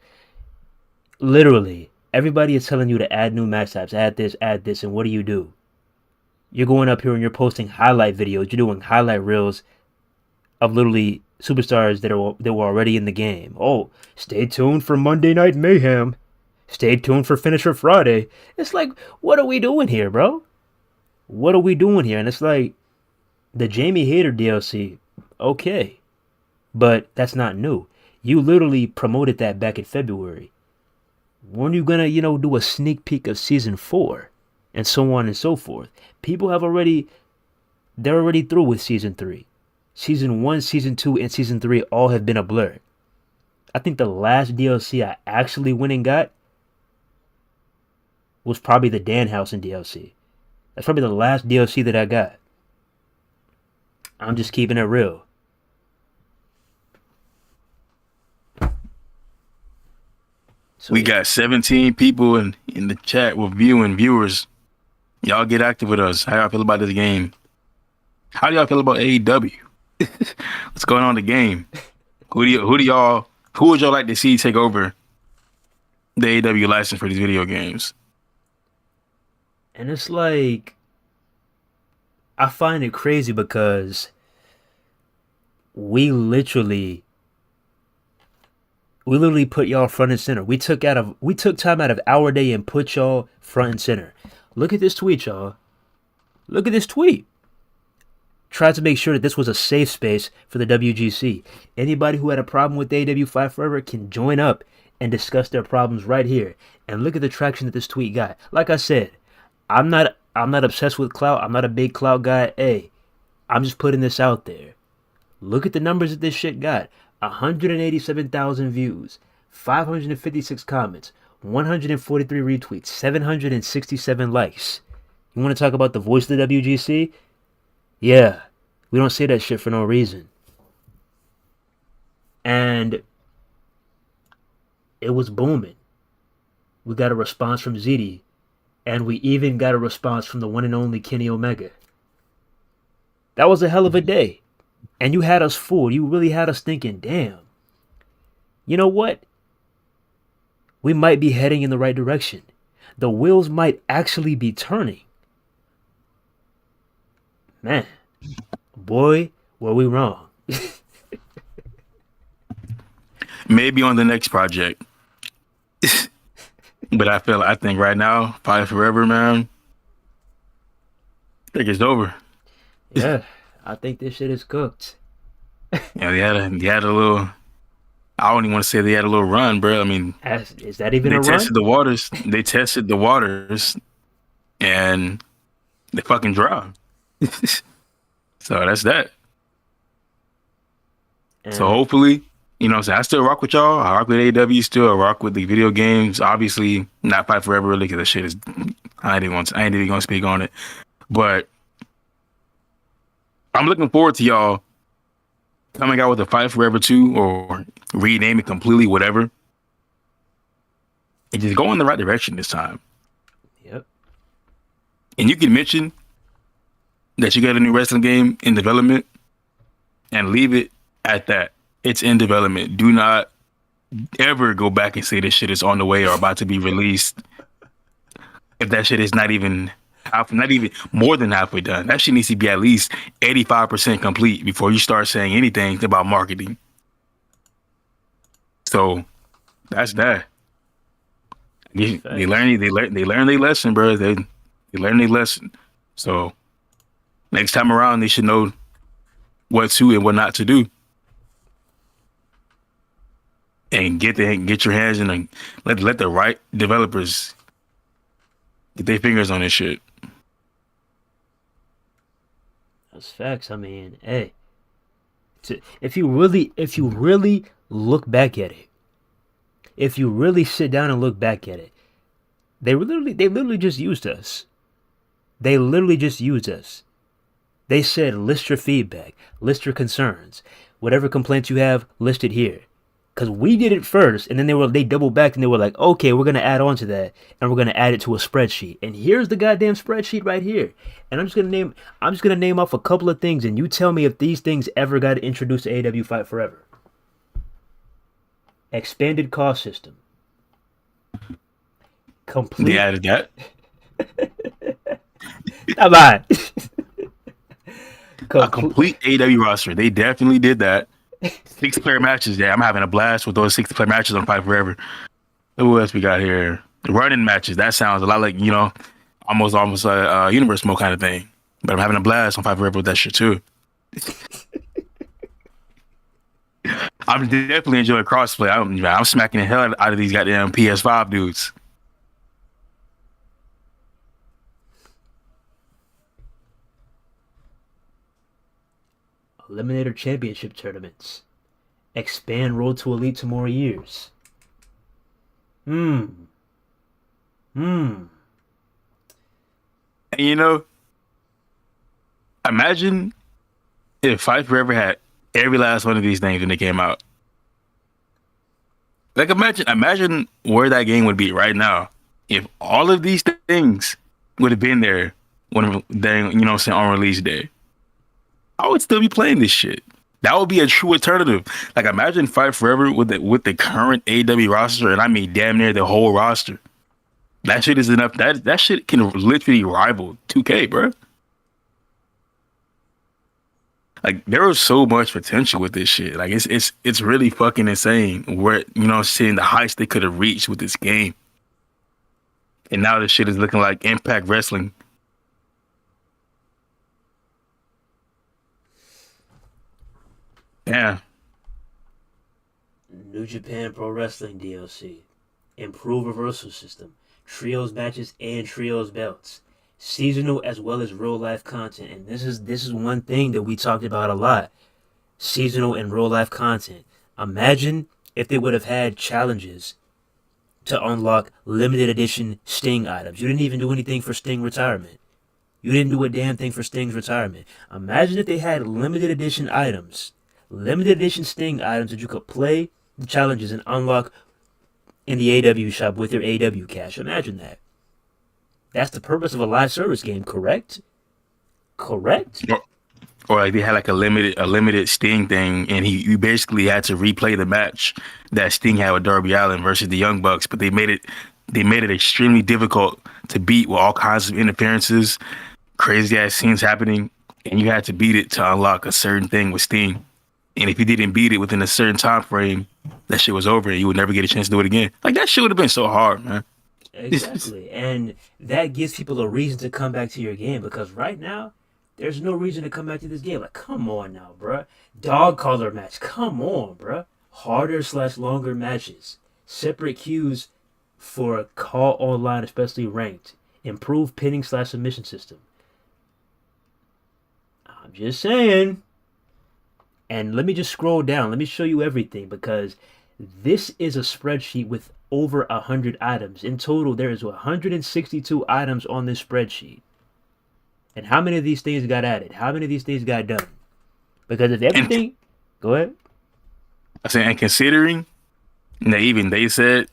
literally, everybody is telling you to add new match types, add this, and what do? You're going up here and you're posting highlight videos. You're doing highlight reels of literally superstars that were already in the game. Oh, stay tuned for Monday Night Mayhem. Stay tuned for Finisher Friday. It's like, what are we doing here, bro? What are we doing here? And it's like, the Jamie Hayter DLC, okay. But that's not new. You literally promoted that back in February. When are you gonna, do a sneak peek of season 4? And so on and so forth. People they're already through with season 3. Season 1, season 2, and season 3 all have been a blur. I think the last DLC I actually went and got was probably the Danhausen DLC. That's probably the last DLC that I got. I'm just keeping it real. So, We got 17 people in the chat with viewers. Y'all get active with us. How y'all feel about this game? How do y'all feel about AEW? What's going on in the game? Who would y'all like to see take over the AEW license for these video games? and it's like, I find it crazy because we literally put y'all front and center. We took time out of our day and put y'all front and center. Look at this tweet, y'all. Look at this tweet. Tried to make sure that this was a safe space for the WGC. Anybody who had a problem with AEW Fight Forever can join up and discuss their problems right here. And look at the traction that this tweet got. Like I said, I'm not obsessed with clout. I'm not a big clout guy. Hey, I'm just putting this out there. Look at the numbers that this shit got. 187,000 views, 556 comments, 143 retweets, 767 likes. You want to talk about the voice of the WGC? Yeah, we don't say that shit for no reason. And it was booming. We got a response from ZD, and we even got a response from the one and only Kenny Omega. That was a hell of a day. And you had us fooled. You really had us thinking, damn, you know what? We might be heading in the right direction. The wheels might actually be turning. Man, boy, were we wrong. Maybe on the next project. But I think right now, Fight Forever, man, think it's over. Yeah, I think this shit is cooked. Yeah, they had a little. I don't even want to say they had a little run, bro. I mean, Is that even they a run? tested the waters. They tested the waters, and they fucking drowned. So that's that. So And hopefully, you know what I'm saying? I still rock with y'all. I rock with AEW still. I rock with the video games. Obviously, not Fight Forever really because that shit is. I ain't even gonna speak on it. But I'm looking forward to y'all coming out with a Fight Forever 2 or rename it completely, whatever. And just go in the right direction this time. yep, And you can mention that you got a new wrestling game in development and leave it at that. It's in development. Do not ever go back and say this shit is on the way or about to be released. If that shit is not even more than halfway done. That shit needs to be at least 85% complete before you start saying anything about marketing. So that's that. They learn their lesson, bro. They learn their lesson. So next time around, they should know what to and what not to do. And get your hands in and let the right developers get their fingers on this shit. that's facts. I mean, hey, if you really look back at it, if you really sit down and look back at it, they literally just used us. They literally just used us. They said, list your feedback, list your concerns, whatever complaints you have, list it here. Because we did it first, and then they doubled back and they were like, okay, we're gonna add on to that, and we're gonna add it to a spreadsheet. And here's the goddamn spreadsheet right here. And I'm just gonna name off a couple of things, and you tell me if these things ever got introduced to AEW Fight Forever. Expanded cost system. They added that. Come on. A complete AEW roster. They definitely did that. 6-player matches. Yeah, I'm having a blast with those 6-player matches on Fight Forever. Who else we got here? Running matches. That sounds a lot like, almost a universe mode kind of thing. But I'm having a blast on Fight Forever with that shit too. I'm definitely enjoying crossplay. I'm smacking the hell out of these goddamn PS5 dudes. Eliminator Championship tournaments. Expand Road to Elite to more years. And imagine if Fight Forever had every last one of these things when they came out. Like imagine where that game would be right now if all of these things would have been there when they, on release day. I would still be playing this shit. That would be a true alternative. Like imagine Fight Forever with the current AEW roster, and I mean damn near the whole roster. That shit is enough. That shit can literally rival 2K, bro. Like there was so much potential with this shit. Like it's really fucking insane where seeing the heights they could have reached with this game. And now this shit is looking like Impact Wrestling. Yeah. New Japan Pro Wrestling DLC. Improved reversal system. Trios matches and trios belts. Seasonal as well as real life content. And this is one thing that we talked about a lot. Seasonal and real life content. Imagine if they would have had challenges to unlock limited edition Sting items. You didn't even do anything for Sting retirement. You didn't do a damn thing for Sting's retirement. Imagine if they had limited edition items. Limited edition Sting items that you could play the challenges and unlock in the AEW shop with your AEW cash. Imagine that. That's the purpose of a live service game, correct? Correct? Or like they had like a limited Sting thing, and you basically had to replay the match that Sting had with Darby Allin versus the Young Bucks, but they made it extremely difficult to beat with all kinds of interferences, crazy ass scenes happening, and you had to beat it to unlock a certain thing with Sting. And if you didn't beat it within a certain time frame, that shit was over and you would never get a chance to do it again. Like that shit would have been so hard, man. Exactly. And that gives people a reason to come back to your game because right now, there's no reason to come back to this game. Like, come on now, bruh. Dog collar match. Come on, bruh. Harder slash longer matches. Separate queues for call online, especially ranked. Improved pinning slash submission system. I'm just saying. And let me just scroll down. Let me show you everything because this is a spreadsheet with over 100 items. In total, there is 162 items on this spreadsheet. And how many of these things got added? How many of these things got done? Because if everything... And, go ahead. I said, and considering that even they said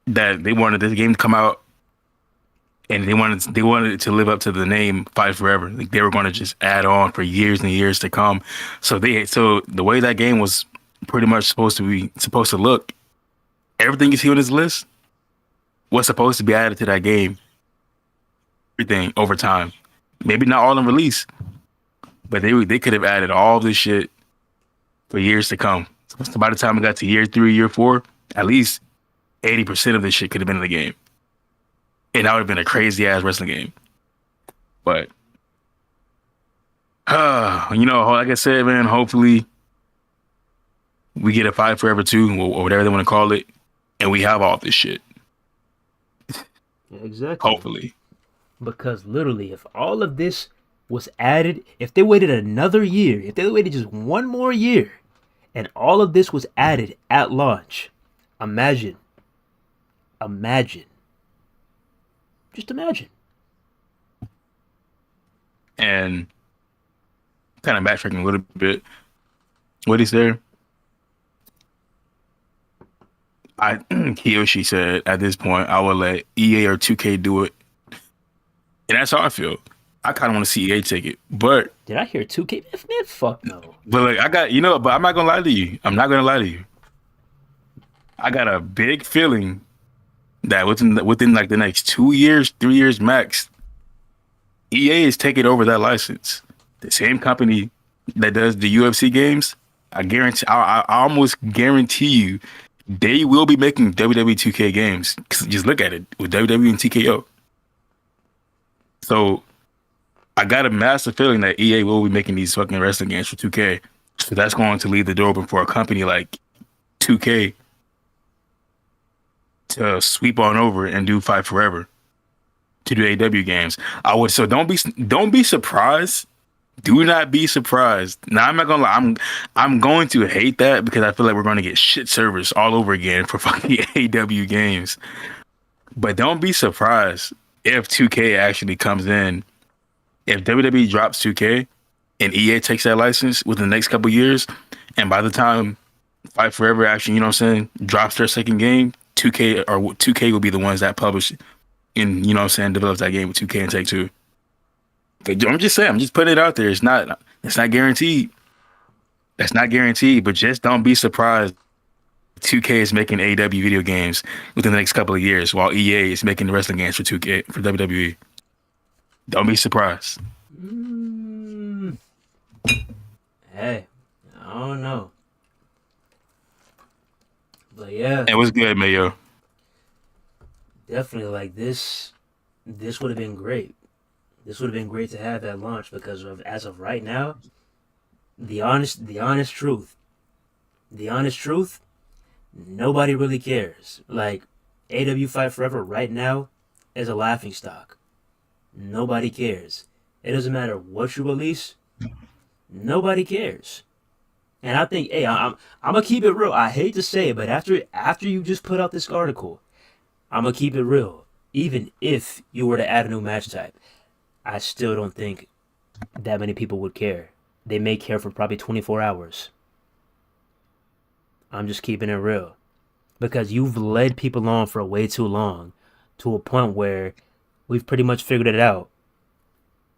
that they wanted this game to come out and they wanted it to live up to the name Fight Forever. Like they were going to just add on for years and years to come. So the way that game was pretty much supposed to look, everything you see on this list was supposed to be added to that game. Everything over time. Maybe not all in release, but they could have added all this shit for years to come. So by the time we got to year 3, year 4, at least 80% of this shit could have been in the game. And that would have been a crazy ass wrestling game. But like I said, man, hopefully we get a Fight Forever 2 or whatever they want to call it, and we have all this shit. Yeah, exactly. Hopefully. Because literally, if all of this was added, if they waited another year, if they waited just one more year, and all of this was added at launch, imagine. Just imagine. And kind of backtracking a little bit, what he said, Kiyoshi said, at this point, I would let EA or 2K do it. And that's how I feel. I kind of want to see EA take it. But did I hear 2K? Man, fuck no. But like, but I'm not going to lie to you. I got a big feeling that within like the next 2 years, 3 years max, EA is taking over that license. The same company that does the UFC games, I almost guarantee you, they will be making WWE 2K games. Just look at it with WWE and TKO. So I got a massive feeling that EA will be making these fucking wrestling games for 2K. So that's going to leave the door open for a company like 2K to sweep on over and do Fight Forever, to do AEW games. So don't be surprised. Do not be surprised. Now I'm not gonna lie, I'm going to hate that because I feel like we're going to get shit service all over again for fucking AEW games. But don't be surprised if 2K actually comes in. If WWE drops 2K and EA takes that license within the next couple of years, and by the time Fight Forever actually, drops their second game, 2K will be the ones that publish and, develop that game with 2K and Take-Two. I'm just saying, I'm just putting it out there. It's not guaranteed. That's not guaranteed, but just don't be surprised 2K is making AEW video games within the next couple of years while EA is making the wrestling games for 2K, for WWE. Don't be surprised. Hey, I don't know. But yeah. It was good, Mayo. Definitely, like this would have been great. This would have been great to have at launch because as of right now, the honest truth, nobody really cares. Like, AEW Fight Forever right now is a laughing stock. Nobody cares. It doesn't matter what you release. Nobody cares. And I think, hey, I'm gonna keep it real. I hate to say it, but after you just put out this article, I'm gonna keep it real. Even if you were to add a new match type, I still don't think that many people would care. They may care for probably 24 hours. I'm just keeping it real. Because you've led people on for way too long to a point where we've pretty much figured it out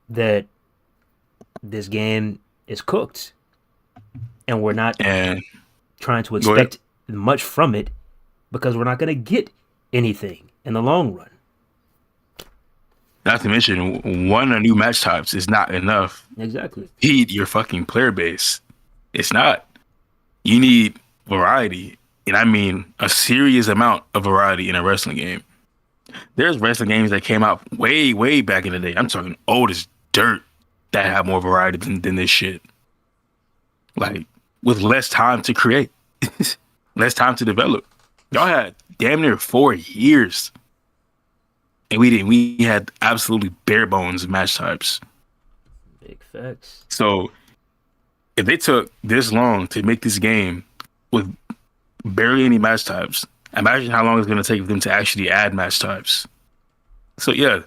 that this game is cooked. And we're not trying to expect much from it because we're not going to get anything in the long run. Not to mention, one of new match types is not enough. Exactly. Feed your fucking player base. It's not. You need variety. And I mean a serious amount of variety in a wrestling game. There's wrestling games that came out way, way back in the day. I'm talking old as dirt that have more variety than this shit. Like, with less time to create, less time to develop. Y'all had damn near 4 years. And we didn't. We had absolutely bare bones match types. Big facts. So if they took this long to make this game with barely any match types, imagine how long it's going to take them to actually add match types. So yeah,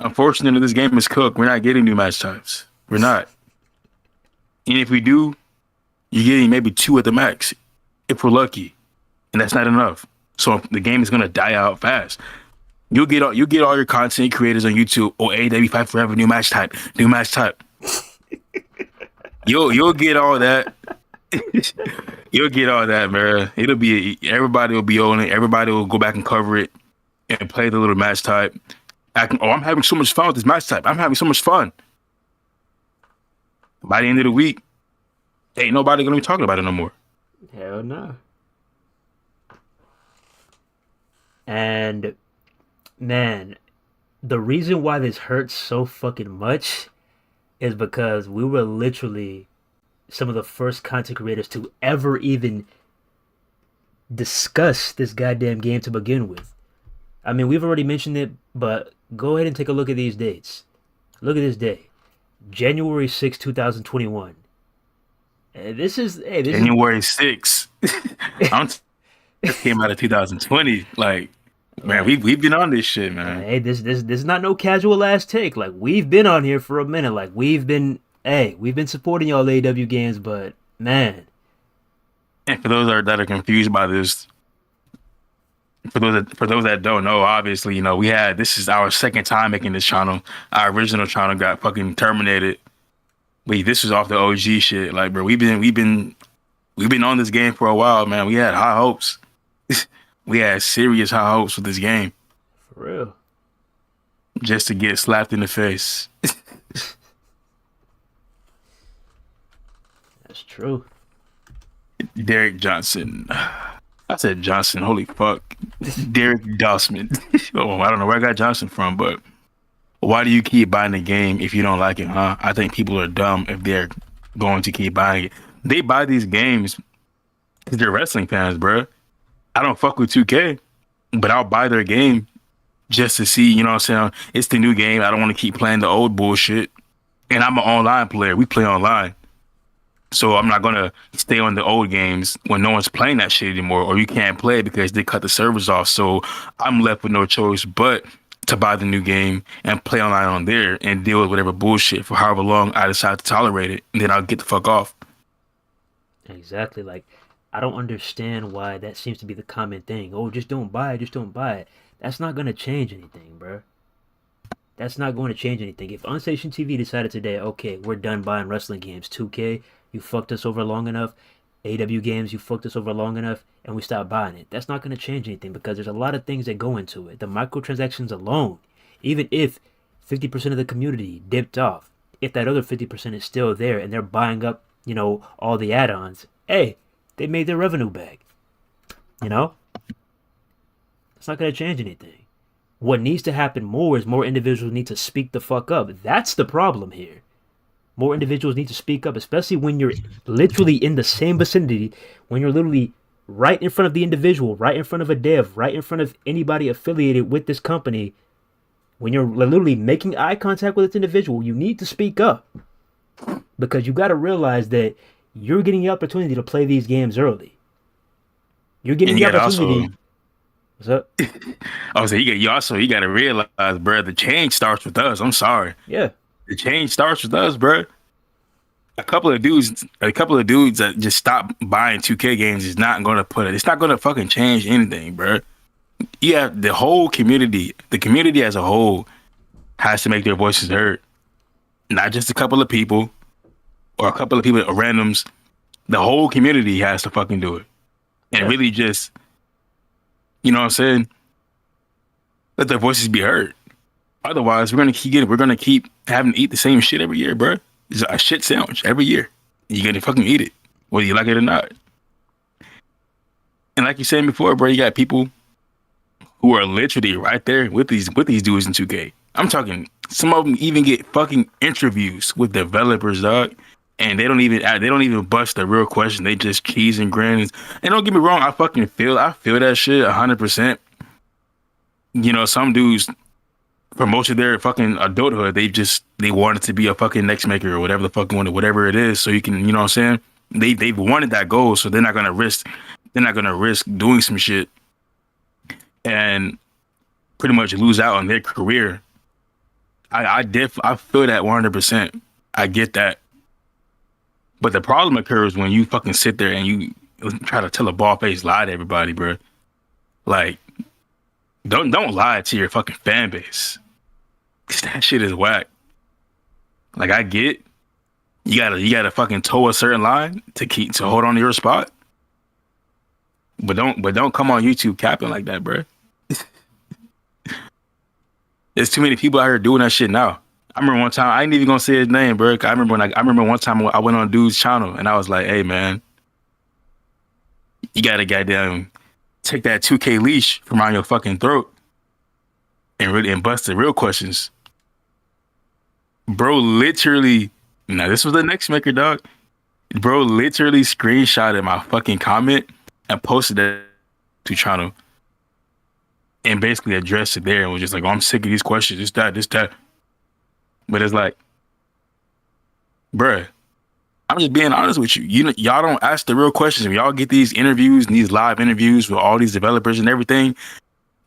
unfortunately, this game is cooked. We're not getting new match types. We're not. And if we do, you're getting maybe 2 at the max, if we're lucky, and that's not enough. So the game is going to die out fast. You'll get all your content creators on YouTube. Oh, AEW Fight Forever, new match type. You'll get all that. You'll get all that, man. It'll be everybody will be on it. Everybody will go back and cover it and play the little match type. I'm having so much fun with this match type. I'm having so much fun. By the end of the week, ain't nobody gonna be talking about it no more. Hell no. And man, the reason why this hurts so fucking much is because we were literally some of the first content creators to ever even discuss this goddamn game to begin with. I mean, we've already mentioned it, but go ahead and take a look at these dates. Look at this day. January 6, 2021. This is January 6th. This came out of 2020. Like, man, we've been on this shit, man. Hey, this is not no casual ass take. Like, we've been on here for a minute. Like, we've been supporting y'all AEW games, but man. And for those that are confused by this, for those that don't know, obviously, you know, this is our second time making this channel. Our original channel got fucking terminated. But this was off the OG shit. Like, bro, we've been on this game for a while, man. We had high hopes. We had serious high hopes with this game. For real. Just to get slapped in the face. That's true. Derek Johnson. I said Johnson. Holy fuck. Derek Dossman. Oh, I don't know where I got Johnson from, but why do you keep buying the game if you don't like it, huh? I think people are dumb if they're going to keep buying it. They buy these games because they're wrestling fans, bro. I don't fuck with 2K, but I'll buy their game just to see, you know what I'm saying? It's the new game. I don't want to keep playing the old bullshit. And I'm an online player. We play online. So I'm not going to stay on the old games when no one's playing that shit anymore, or you can't play it because they cut the servers off. So I'm left with no choice but to buy the new game and play online on there and deal with whatever bullshit for however long I decide to tolerate it. And then I'll get the fuck off. Exactly. Like, I don't understand why that seems to be the common thing. Oh, just don't buy it. Just don't buy it. That's not going to change anything, bro. That's not going to change anything. If Unstation TV decided today, okay, we're done buying wrestling games. 2K, you fucked us over long enough. AW games, you fucked us over long enough, and we stopped buying it. That's not going to change anything because there's a lot of things that go into it. The microtransactions alone, even if 50% of the community dipped off, if that other 50% is still there and they're buying up, you know, all the add-ons, hey, they made their revenue back. You know? It's not going to change anything. What needs to happen more is more individuals need to speak the fuck up. That's the problem here. More individuals need to speak up, especially when you're literally in the same vicinity, when you're literally right in front of the individual, right in front of a dev, right in front of anybody affiliated with this company. When you're literally making eye contact with this individual, you need to speak up. Because you got to realize that you're getting the opportunity to play these games early. You're getting the opportunity. What's up? I was saying, you got to realize, bro, the change starts with us. I'm sorry. Yeah. The change starts with us, bro. A couple of dudes that just stop buying 2K games is not going to it's not going to fucking change anything, bro. Yeah, the whole community, the community as a whole has to make their voices heard. Not just a couple of people or a couple of people, randoms. The whole community has to fucking do it. And really just, you know what I'm saying? Let their voices be heard. Otherwise, we're gonna keep having to eat the same shit every year, bro. It's a shit sandwich every year. You're gonna fucking eat it, whether you like it or not. And like you said before, bro, you got people who are literally right there with these dudes in 2K. I'm talking, some of them even get fucking interviews with developers, dog, and they don't even bust the real question. They just cheese and grins. And don't get me wrong, I feel that shit 100%. You know, some dudes, for most of their fucking adulthood, they wanted to be a fucking next maker or whatever the fuck whatever it is. So you can, you know what I'm saying? They've wanted that goal, so they're not gonna risk doing some shit and pretty much lose out on their career. I feel that 100%. I get that. But the problem occurs when you fucking sit there and you try to tell a bald-faced lie to everybody, bro. Like, don't lie to your fucking fan base. Cause that shit is whack. Like, I get you gotta fucking toe a certain line to hold on to your spot. But don't come on YouTube capping like that, bro. There's too many people out here doing that shit now. I remember one time, I ain't even gonna say his name, bro. I remember one time I went on dude's channel and I was like, hey man, you gotta goddamn take that 2K leash from around your fucking throat and bust the real questions. Bro literally, now this was the next maker, dog. Bro literally screenshotted my fucking comment and posted that to channel and basically addressed it there and was just like, oh, I'm sick of these questions, this, that. But it's like, bruh, I'm just being honest with you. Y'all don't ask the real questions. When y'all get these interviews and these live interviews with all these developers and everything,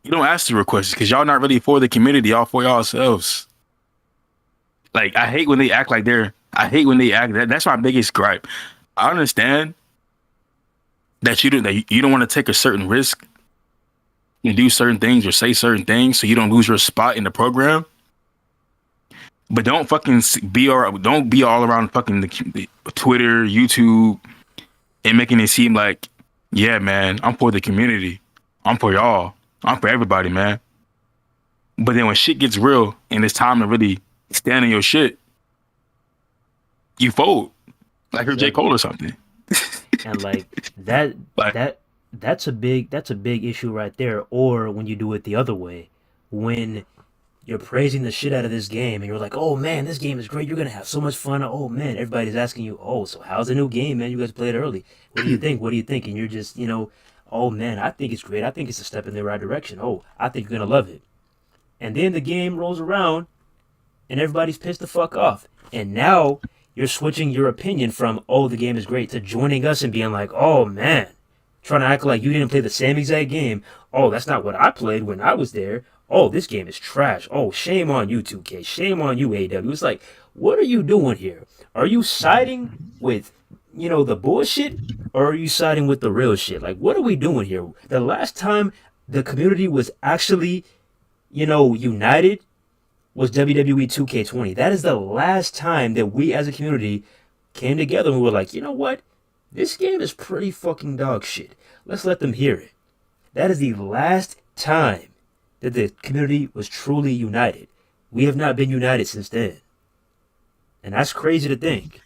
you don't ask the real questions because y'all not really for the community, y'all for yourselves. Like, I hate when they act that's my biggest gripe. I understand that you don't want to take a certain risk and do certain things or say certain things so you don't lose your spot in the program. But don't fucking be all around fucking the Twitter, YouTube, and making it seem like, yeah, man, I'm for the community. I'm for y'all. I'm for everybody, man. But then when shit gets real and it's time to really stand on your shit, you fold. Like you're J. Cole or something. And like that, that's a big issue right there. Or when you do it the other way, when you're praising the shit out of this game and you're like, oh man, this game is great, you're gonna have so much fun. Oh man, everybody's asking you, oh, so how's the new game, man? You guys played early. What do you think? And you're just, oh man, I think it's great. I think it's a step in the right direction. Oh, I think you're gonna love it. And then the game rolls around and everybody's pissed the fuck off. And now you're switching your opinion from, oh, the game is great, to joining us and being like, oh man, trying to act like you didn't play the same exact game. Oh, that's not what I played when I was there. Oh, this game is trash. Oh, shame on you, 2K. Shame on you, AEW. It's like, what are you doing here? Are you siding with, the bullshit? Or are you siding with the real shit? Like, what are we doing here? The last time the community was actually, united was WWE 2K20. That is the last time that we as a community came together and we were like, you know what? This game is pretty fucking dog shit. Let's let them hear it. That is the last time that the community was truly united. We have not been united since then. And that's crazy to think.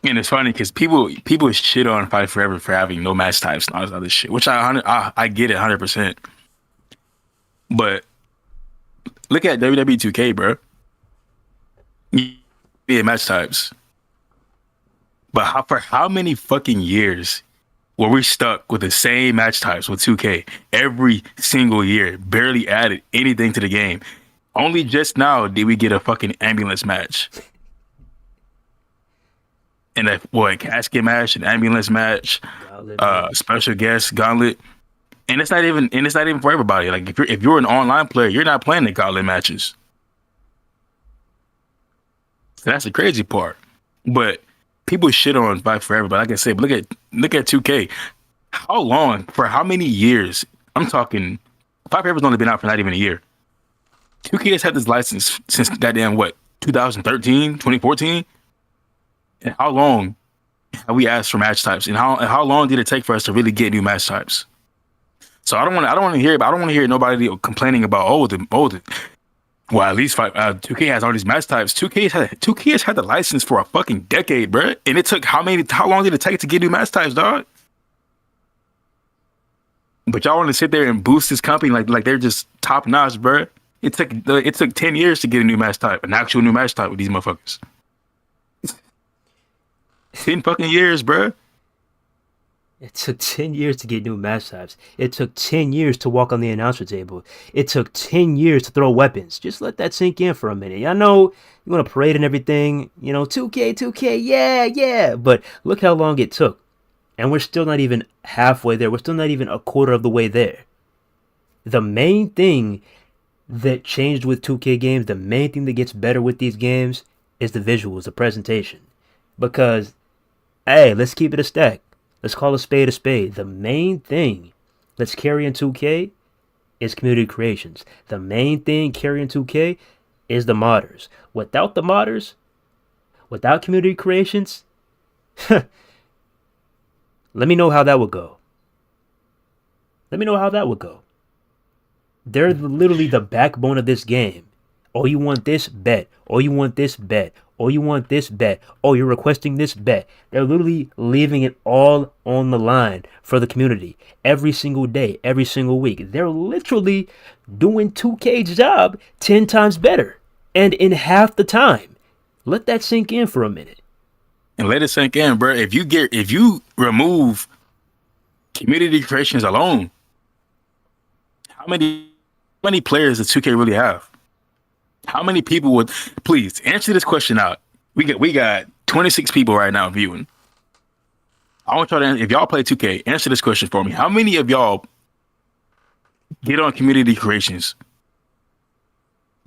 And it's funny because people shit on Fight Forever for having no match types and all this other shit, which I get it 100%. But look at WWE 2K, bro. Yeah, match types. But for how many fucking years were we stuck with the same match types with 2K every single year, barely added anything to the game? Only just now did we get a fucking ambulance match. And a casket match, an ambulance match, special guest, gauntlet. And it's not even for everybody. Like if you're an online player, you're not playing the gauntlet matches. So that's the crazy part. But people shit on Fight Forever, but like I said, look at 2K. How long, for how many years? I'm talking, Fight Forever's only been out for not even a year. 2K has had this license since goddamn 2013, 2014? And how long have we asked for match types? And how long did it take for us to really get new match types? So I don't want to hear nobody complaining about at least 2K has all these match types. 2K has had the license for a fucking decade, bro. And it took how long did it take to get new match types, dog? But y'all want to sit there and boost this company like they're just top notch, bro. It took 10 years to get a new match type, an actual new match type with these motherfuckers. 10 fucking years, bro. It took 10 years to get new match types. It took 10 years to walk on the announcer table. It took 10 years to throw weapons. Just let that sink in for a minute. I know you want to parade and everything. 2K, yeah. But look how long it took. And we're still not even halfway there. We're still not even a quarter of the way there. The main thing that changed with 2K games, the main thing that gets better with these games is the visuals, the presentation. Because, hey, let's keep it a stack. Let's call a spade a spade. The main thing that's carrying 2K is community creations. The main thing carrying 2K is the modders. Without the modders, without community creations, let me know how that would go. They're literally the backbone of this game. Oh, you want this? Bet. Oh, you want this? Bet. Oh, you want this? Bet. Oh, you're requesting this? Bet. They're literally leaving it all on the line for the community every single day, every single week. They're literally doing 2K's job 10 times better and in half the time. Let that sink in for a minute. And let it sink in, bro. If you remove community creations alone, how many players does 2K really have? How many people would please answer this question out? We got 26 people right now viewing. I want y'all to, if y'all play 2K, answer this question for me. How many of y'all get on community creations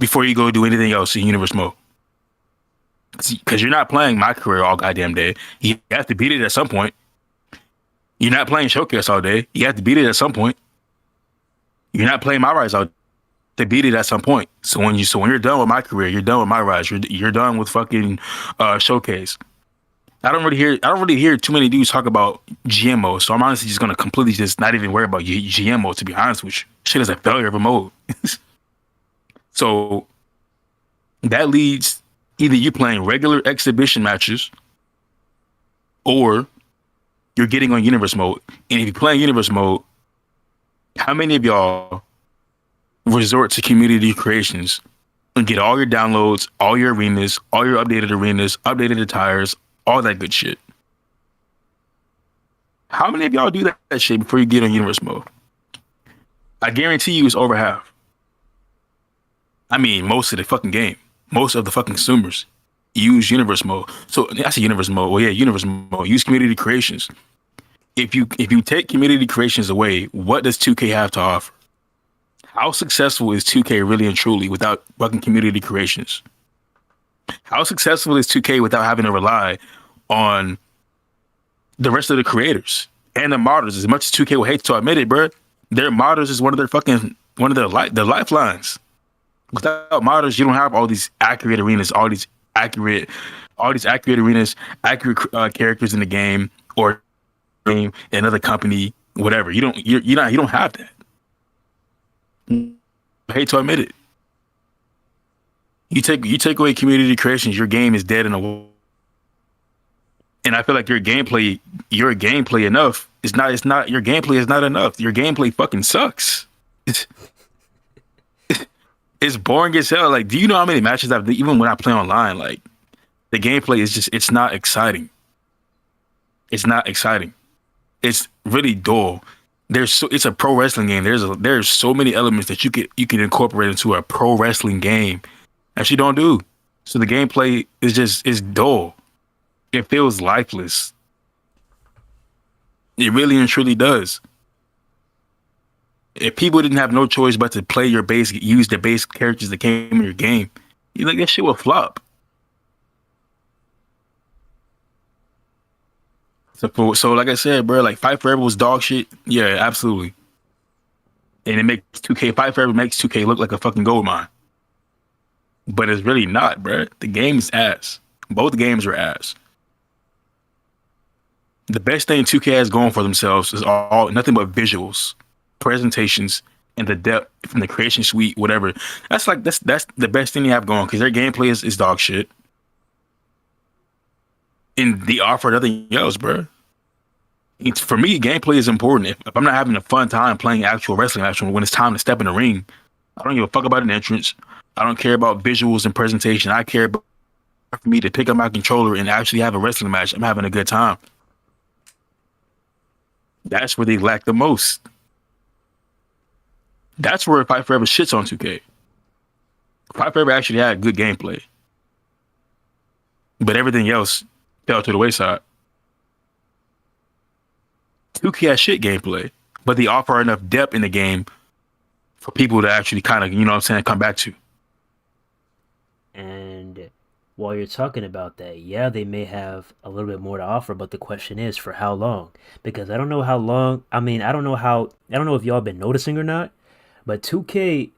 before you go do anything else in universe mode? Because you're not playing my career all goddamn day. You have to beat it at some point. You're not playing showcase all day. You have to beat it at some point. You're not playing my rise all day. To beat it at some point. So when you're done with my career, you're done with my rise. You're done with fucking showcase. I don't really hear too many dudes talk about GMO. So I'm honestly just gonna completely just not even worry about GMO. To be honest with you, shit is a failure of a mode. So that leads either you playing regular exhibition matches, or you're getting on universe mode. And if you're playing universe mode, how many of y'all resort to community creations and get all your downloads, all your arenas, all your updated attires, all that good shit? How many of y'all do that shit before you get on universe mode? I guarantee you it's over half. I mean, most of the fucking game, most of the fucking consumers use universe mode. So I say universe mode. Well, yeah, universe mode. Use community creations. If you take community creations away, what does 2K have to offer? How successful is 2K really and truly without fucking community creations? How successful is 2K without having to rely on the rest of the creators and the modders? As much as 2K will hate to admit it, bro, their modders is one of their lifelines. Without modders, you don't have all these accurate arenas, all these accurate arenas, accurate characters in the game or game, another company, whatever. You don't have that. I hate to admit it. You take away community creations, your game is dead in a way. And I feel like your gameplay enough. It's not your gameplay is not enough. Your gameplay fucking sucks. It's boring as hell. Like, do you know how many matches even when I play online, like the gameplay is just it's not exciting. It's not exciting. It's really dull. It's a pro wrestling game. There's so many elements that you can incorporate into a pro wrestling game that you don't do. So the gameplay is dull. It feels lifeless. It really and truly does. If people didn't have no choice but to use the base characters that came in your game, you like that shit will flop. So like I said, bro, like Fight Forever was dog shit. Yeah, absolutely. And it makes 2K Fight Forever makes 2K look like a fucking gold mine. But it's really not, bro. The game is ass. Both games are ass. The best thing 2K has going for themselves is nothing but visuals, presentations, and the depth from the creation suite, whatever. That's the best thing they have going, because their gameplay is dog shit. And they offer nothing else, bro. For me, gameplay is important. If I'm not having a fun time playing actual wrestling action, when it's time to step in the ring, I don't give a fuck about an entrance. I don't care about visuals and presentation. I care about for me to pick up my controller and actually have a wrestling match. I'm having a good time. That's where they lack the most. That's where Fight Forever shits on 2K. Fight Forever actually had good gameplay, but everything else fell to the wayside. 2K has shit gameplay, but they offer enough depth in the game for people to actually kind of, you know what I'm saying, come back to. And while you're talking about that, yeah, they may have a little bit more to offer, but the question is for how long? Because I don't know how long. I mean, I don't know if y'all been noticing or not, but 2K,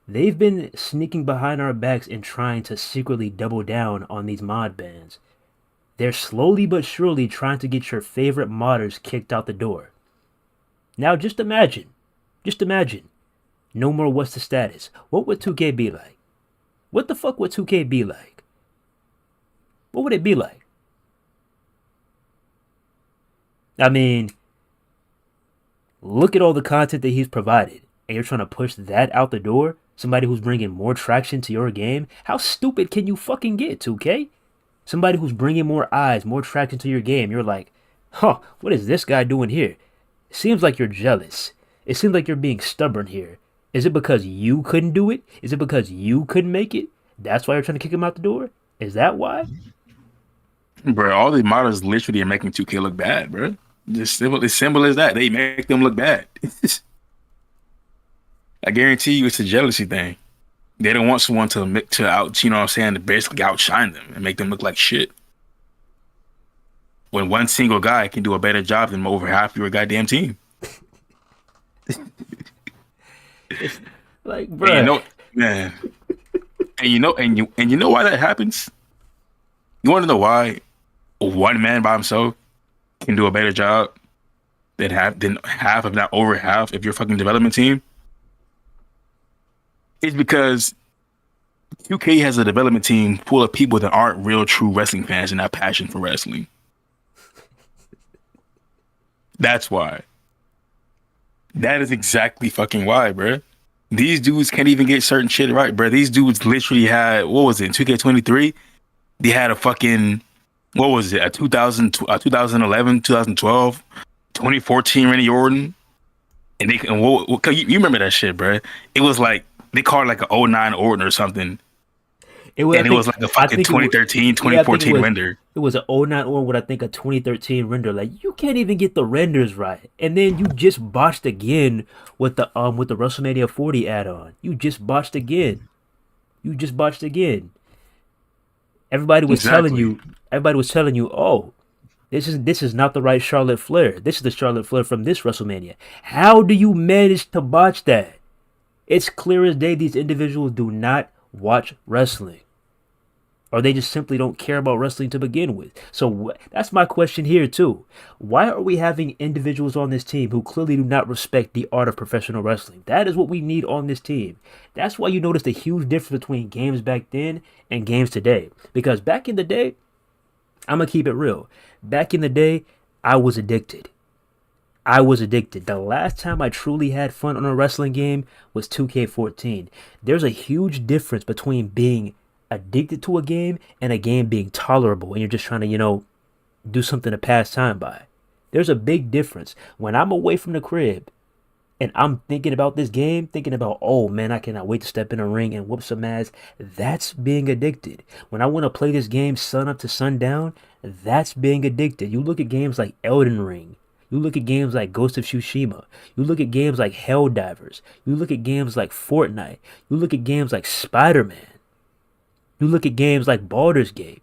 they've been sneaking behind our backs and trying to secretly double down on these mod bans. They're slowly but surely trying to get your favorite modders kicked out the door. Now just imagine, no more what's the status. What would 2K be like? What the fuck would 2K be like? What would it be like? I mean, look at all the content that he's provided, and you're trying to push that out the door? Somebody who's bringing more traction to your game? How stupid can you fucking get, 2K? Somebody who's bringing more eyes, more traction to your game. You're like, huh, what is this guy doing here? It seems like you're jealous. It seems like you're being stubborn here. Is it because you couldn't do it? Is it because you couldn't make it? That's why you're trying to kick him out the door? Is that why? Bro, all the modders literally are making 2K look bad, bro. Just simple, as simple as that. They make them look bad. I guarantee you it's a jealousy thing. They don't want someone to out, you know what I'm saying, to basically outshine them and make them look like shit. When one single guy can do a better job than over half your goddamn team. It's like, bro. And you know, man. And you know why that happens? You want to know why one man by himself can do a better job than half, if not over half, of your fucking development team? It's because 2K has a development team full of people that aren't real true wrestling fans and have passion for wrestling. That's why. That is exactly fucking why, bro. These dudes can't even get certain shit right, bro. These dudes literally had, what was it, in 2K23? They had a fucking, what was it, a 2011, 2012, 2014 Randy Orton. And you remember that shit, bro. It was like, they called it like an '09 Orton or something. It was like a fucking 2013, 2014 render. It was an '09 Orton with, I think, a 2013 render. Like, you can't even get the renders right. And then you just botched again with the WrestleMania 40 add-on. You just botched again. Everybody was telling you, oh, this is not the right Charlotte Flair. This is the Charlotte Flair from this WrestleMania. How do you manage to botch that? It's clear as day these individuals do not watch wrestling. Or they just simply don't care about wrestling to begin with. So that's my question here too. Why are we having individuals on this team who clearly do not respect the art of professional wrestling? That is what we need on this team. That's why you notice the huge difference between games back then and games today. Because back in the day, I'm going to keep it real. Back in the day, I was addicted. The last time I truly had fun on a wrestling game was 2K14. There's a huge difference between being addicted to a game and a game being tolerable and you're just trying to, do something to pass time by. There's a big difference. When I'm away from the crib and I'm thinking about this game, thinking about, oh man, I cannot wait to step in a ring and whoop some ass, that's being addicted. When I want to play this game sun up to sundown, that's being addicted. You look at games like Elden Ring. You look at games like Ghost of Tsushima. You look at games like Helldivers. You look at games like Fortnite. You look at games like Spider-Man. You look at games like Baldur's Gate.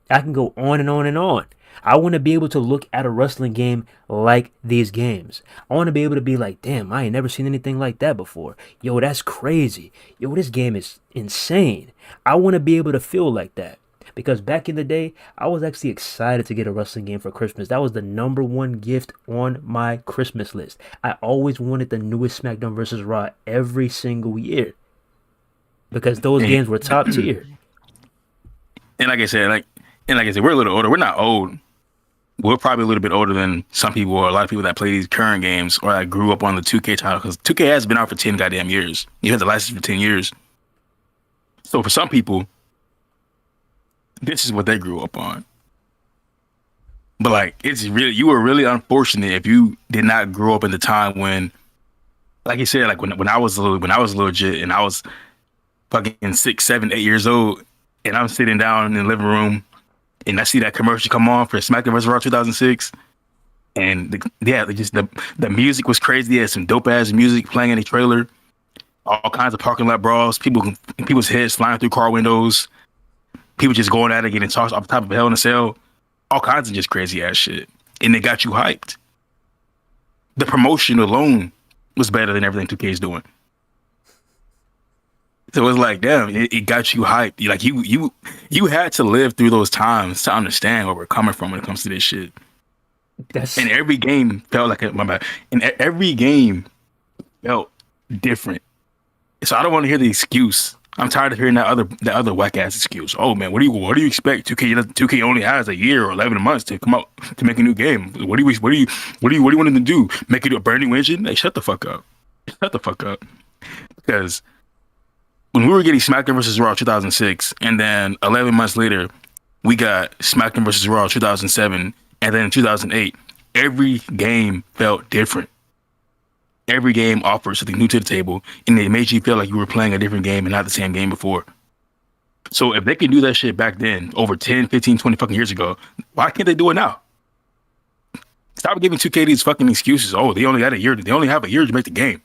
I can go on and on and on. I want to be able to look at a wrestling game like these games. I want to be able to be like, damn, I ain't never seen anything like that before. Yo, that's crazy. Yo, this game is insane. I want to be able to feel like that. Because back in the day, I was actually excited to get a wrestling game for Christmas. That was the number one gift on my Christmas list. I always wanted the newest SmackDown vs. Raw every single year. Because those games were top tier. And like I said, we're a little older. We're not old. we're probably a little bit older than some people or a lot of people that play these current games or that grew up on the 2K title because 2K has been out for 10 goddamn years. You had the license for 10 years. So for some people, this is what they grew up on. But like, it's really, you were really unfortunate if you did not grow up in the time when, like you said, like when I was a little jit and I was fucking 6, 7, 8 years old, and I'm sitting down in the living room and I see that commercial come on for SmackDown vs. Raw 2006. And the music was crazy. They had some dope ass music playing in the trailer. All kinds of parking lot brawls. People's heads flying through car windows. People just going at it, getting tossed off the top of Hell in a Cell. All kinds of just crazy ass shit. And they got you hyped. The promotion alone was better than everything 2K is doing. So it was like, damn, it got you hyped. You had to live through those times to understand where we're coming from when it comes to this shit. And every game felt like my bad. And every game felt different. So I don't want to hear the excuse. I'm tired of hearing that other whack ass excuse. Oh man, what do you expect? 2K only has a year or 11 months to come out to make a new game. What do you want them to do? Make it a brand new engine? Hey, shut the fuck up. Shut the fuck up. Because when we were getting SmackDown vs. Raw 2006, and then 11 months later, we got SmackDown vs. Raw 2007, and then in 2008, every game felt different. Every game offered something new to the table, and it made you feel like you were playing a different game and not the same game before. So if they can do that shit back then, over 10, 15, 20 fucking years ago, why can't they do it now? Stop giving 2K these fucking excuses. Oh, they only had a year. They only have a year to make the game.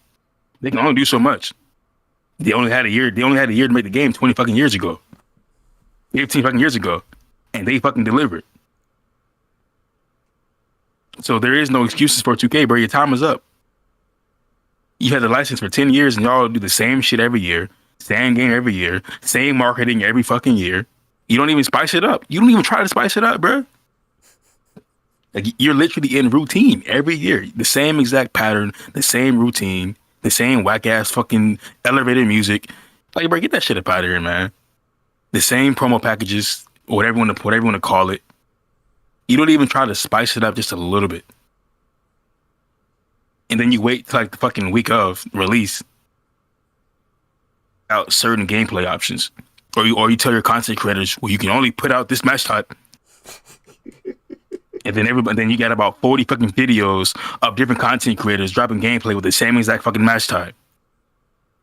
They can only do so much. They only had a year. They only had a year to make the game 20 fucking years ago. 15 fucking years ago. And they fucking delivered. So there is no excuses for 2K, bro. Your time is up. You had the license for 10 years and y'all do the same shit every year. Same game every year. Same marketing every fucking year. You don't even spice it up. You don't even try to spice it up, bro. Like, you're literally in routine every year. The same exact pattern, the same routine, the same whack ass fucking elevated music. Like, bro, get that shit up out of here, man. The same promo packages, or whatever you want to call it. You don't even try to spice it up just a little bit. And then you wait till like the fucking week of release out certain gameplay options. Or you tell your content creators, well, you can only put out this match type. And then you got about 40 fucking videos of different content creators dropping gameplay with the same exact fucking match type.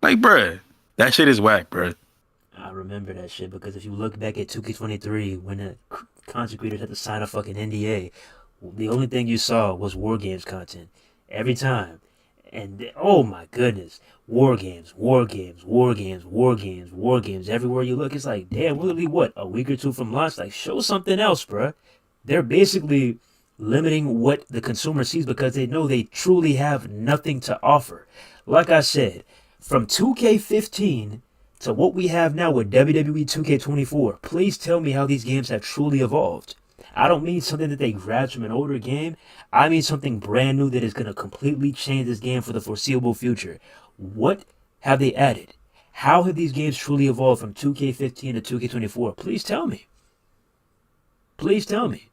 Like, bruh, that shit is whack, bruh. I remember that shit because if you look back at 2K23, when the content creators had to sign a fucking NDA, the only thing you saw was War Games content. Every time. And oh my goodness. War games. Everywhere you look, it's like, damn, we'll be what? A week or two from launch? Like, show something else, bruh. They're basically limiting what the consumer sees because they know they truly have nothing to offer. Like I said, from 2K15 to what we have now with WWE 2K24, please tell me how these games have truly evolved. I don't mean something that they grabbed from an older game. I mean something brand new that is going to completely change this game for the foreseeable future. What have they added? How have these games truly evolved from 2K15 to 2K24? Please tell me. Please tell me.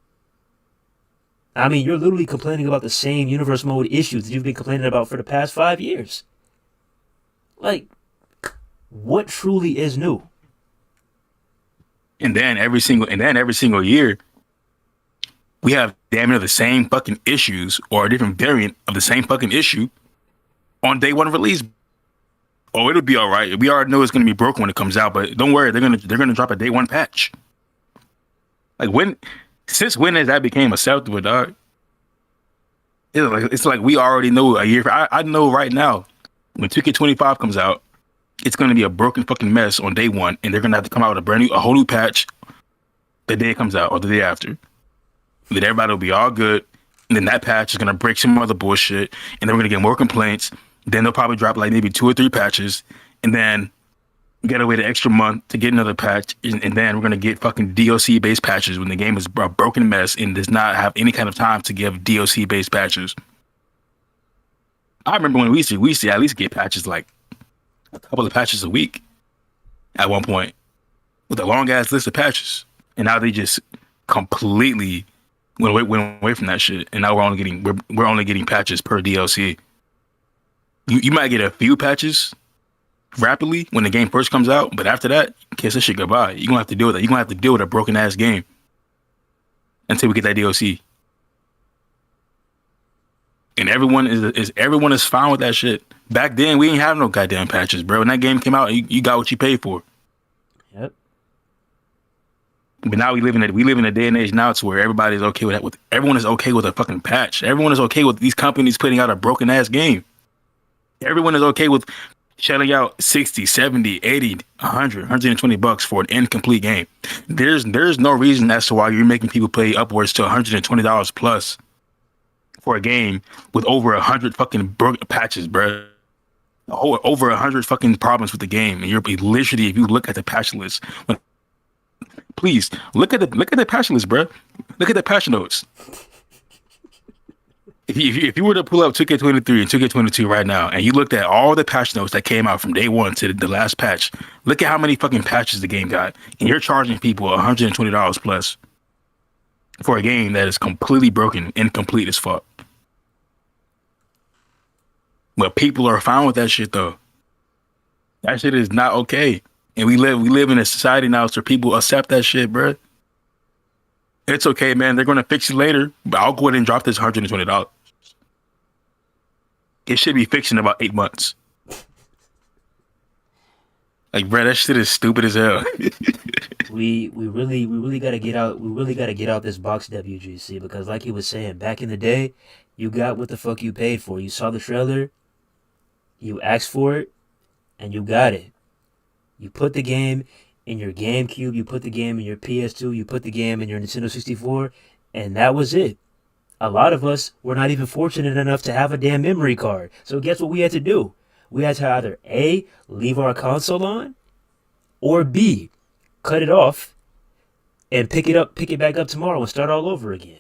I mean, you're literally complaining about the same universe mode issues that you've been complaining about for the past 5 years. Like, what truly is new? And then every single year, we have damn near the same fucking issues or a different variant of the same fucking issue on day one release. Oh, it'll be all right. We already know it's gonna be broken when it comes out, but don't worry, they're gonna drop a day one patch. Like, since when has that became acceptable, dog? It's like we already know a year. I know right now when 2K25 comes out, it's gonna be a broken fucking mess on day one, and they're gonna have to come out with a whole new patch the day it comes out or the day after. Then everybody will be all good, and then that patch is gonna break some other bullshit, and then we're gonna get more complaints. Then they'll probably drop like maybe 2 or 3 patches, and then get away the extra month to get another patch, and then we're gonna get fucking DLC based patches when the game is a broken mess and does not have any kind of time to give DLC based patches. I remember when we used to at least get patches, like a couple of patches a week at one point with a long ass list of patches, and now they just completely Went away from that shit, and now we're only getting patches per DLC. You might get a few patches rapidly when the game first comes out, but after that, kiss this shit goodbye. You're gonna have to deal with that. You're gonna have to deal with a broken ass game until we get that DLC. And everyone is fine with that shit. Back then, we ain't have no goddamn patches, bro. When that game came out, you got what you paid for. Yep. But now we live in a day and age now to where everybody's okay with that. Everyone is okay with a fucking patch. Everyone is okay with these companies putting out a broken ass game. Everyone is okay with shelling out 60, 70, 80, 100, 120 bucks for an incomplete game. There's no reason as to why you're making people pay upwards to $120 plus for a game with over 100 fucking patches, bro. Over 100 fucking problems with the game, and you're literally, if you look at the patch list, please look at the patch list, bro. Look at the patch notes. If you were to pull up 2K23 and 2K22 right now, and you looked at all the patch notes that came out from day one to the last patch, look at how many fucking patches the game got, and you're charging people $120 plus for a game that is completely broken, incomplete as fuck. But people are fine with that shit though. That shit is not okay. And we live in a society now where people accept that shit, bro. It's okay, man. They're gonna fix it later, but I'll go ahead and drop this $120. It should be fixed in about 8 months. Like, bro, that shit is stupid as hell. we really gotta get out. We really gotta get out this box WGC, because, like he was saying, back in the day, you got what the fuck you paid for. You saw the trailer, you asked for it, and you got it. You put the game in your GameCube, you put the game in your PS2, you put the game in your Nintendo 64, and that was it. A lot of us were not even fortunate enough to have a damn memory card. So guess what we had to do? We had to either A, leave our console on, or B, cut it off and pick it back up tomorrow and start all over again.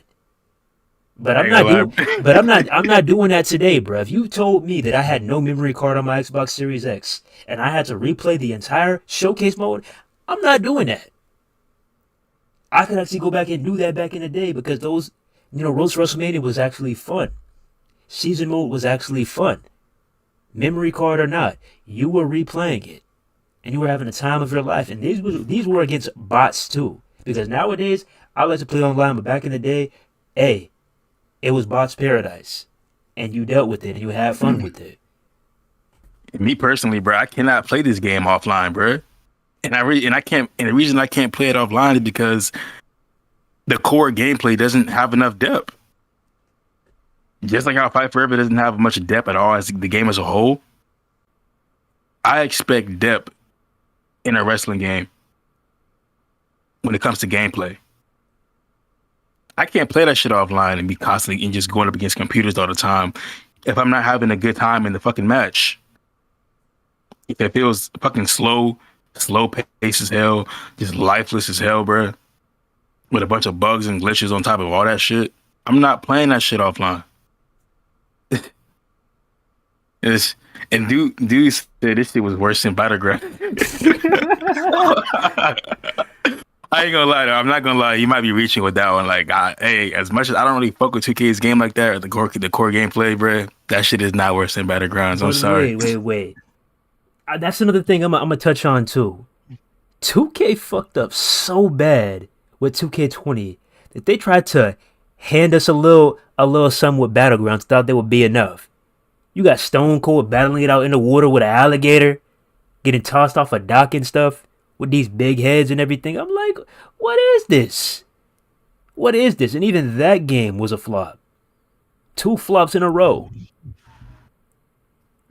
But I'm not doing that today, bro. If you told me that I had no memory card on my Xbox Series X and I had to replay the entire showcase mode, I'm not doing that. I could actually go back and do that back in the day, because those, Road to WrestleMania was actually fun. Season mode was actually fun. Memory card or not, you were replaying it, and you were having the time of your life. And these were against bots too, because nowadays I like to play online, but back in the day, hey, it was bots paradise, and you dealt with it and you had fun with it. Me personally, bro, I cannot play this game offline, bro. And I can't. And the reason I can't play it offline is because the core gameplay doesn't have enough depth. Just like how Fight Forever doesn't have much depth at all as the game as a whole, I expect depth in a wrestling game when it comes to gameplay. I can't play that shit offline and be constantly and just going up against computers all the time if I'm not having a good time in the fucking match. If it feels fucking slow pace as hell, just lifeless as hell, bro, with a bunch of bugs and glitches on top of all that shit, I'm not playing that shit offline. And dude said this shit was worse than Battleground. I ain't gonna lie though. I'm not gonna lie. You might be reaching with that one. Like, hey, as much as I don't really fuck with 2K's game like that, or the core gameplay, bro, that shit is not worse than Battlegrounds. I'm sorry. Wait. That's another thing I'm gonna touch on too. 2K fucked up so bad with 2K20 that they tried to hand us a little something with Battlegrounds. Thought they would be enough. You got Stone Cold battling it out in the water with an alligator, getting tossed off a dock and stuff, with these big heads and everything. I'm like, what is this? What is this? And even that game was a flop. 2 flops in a row.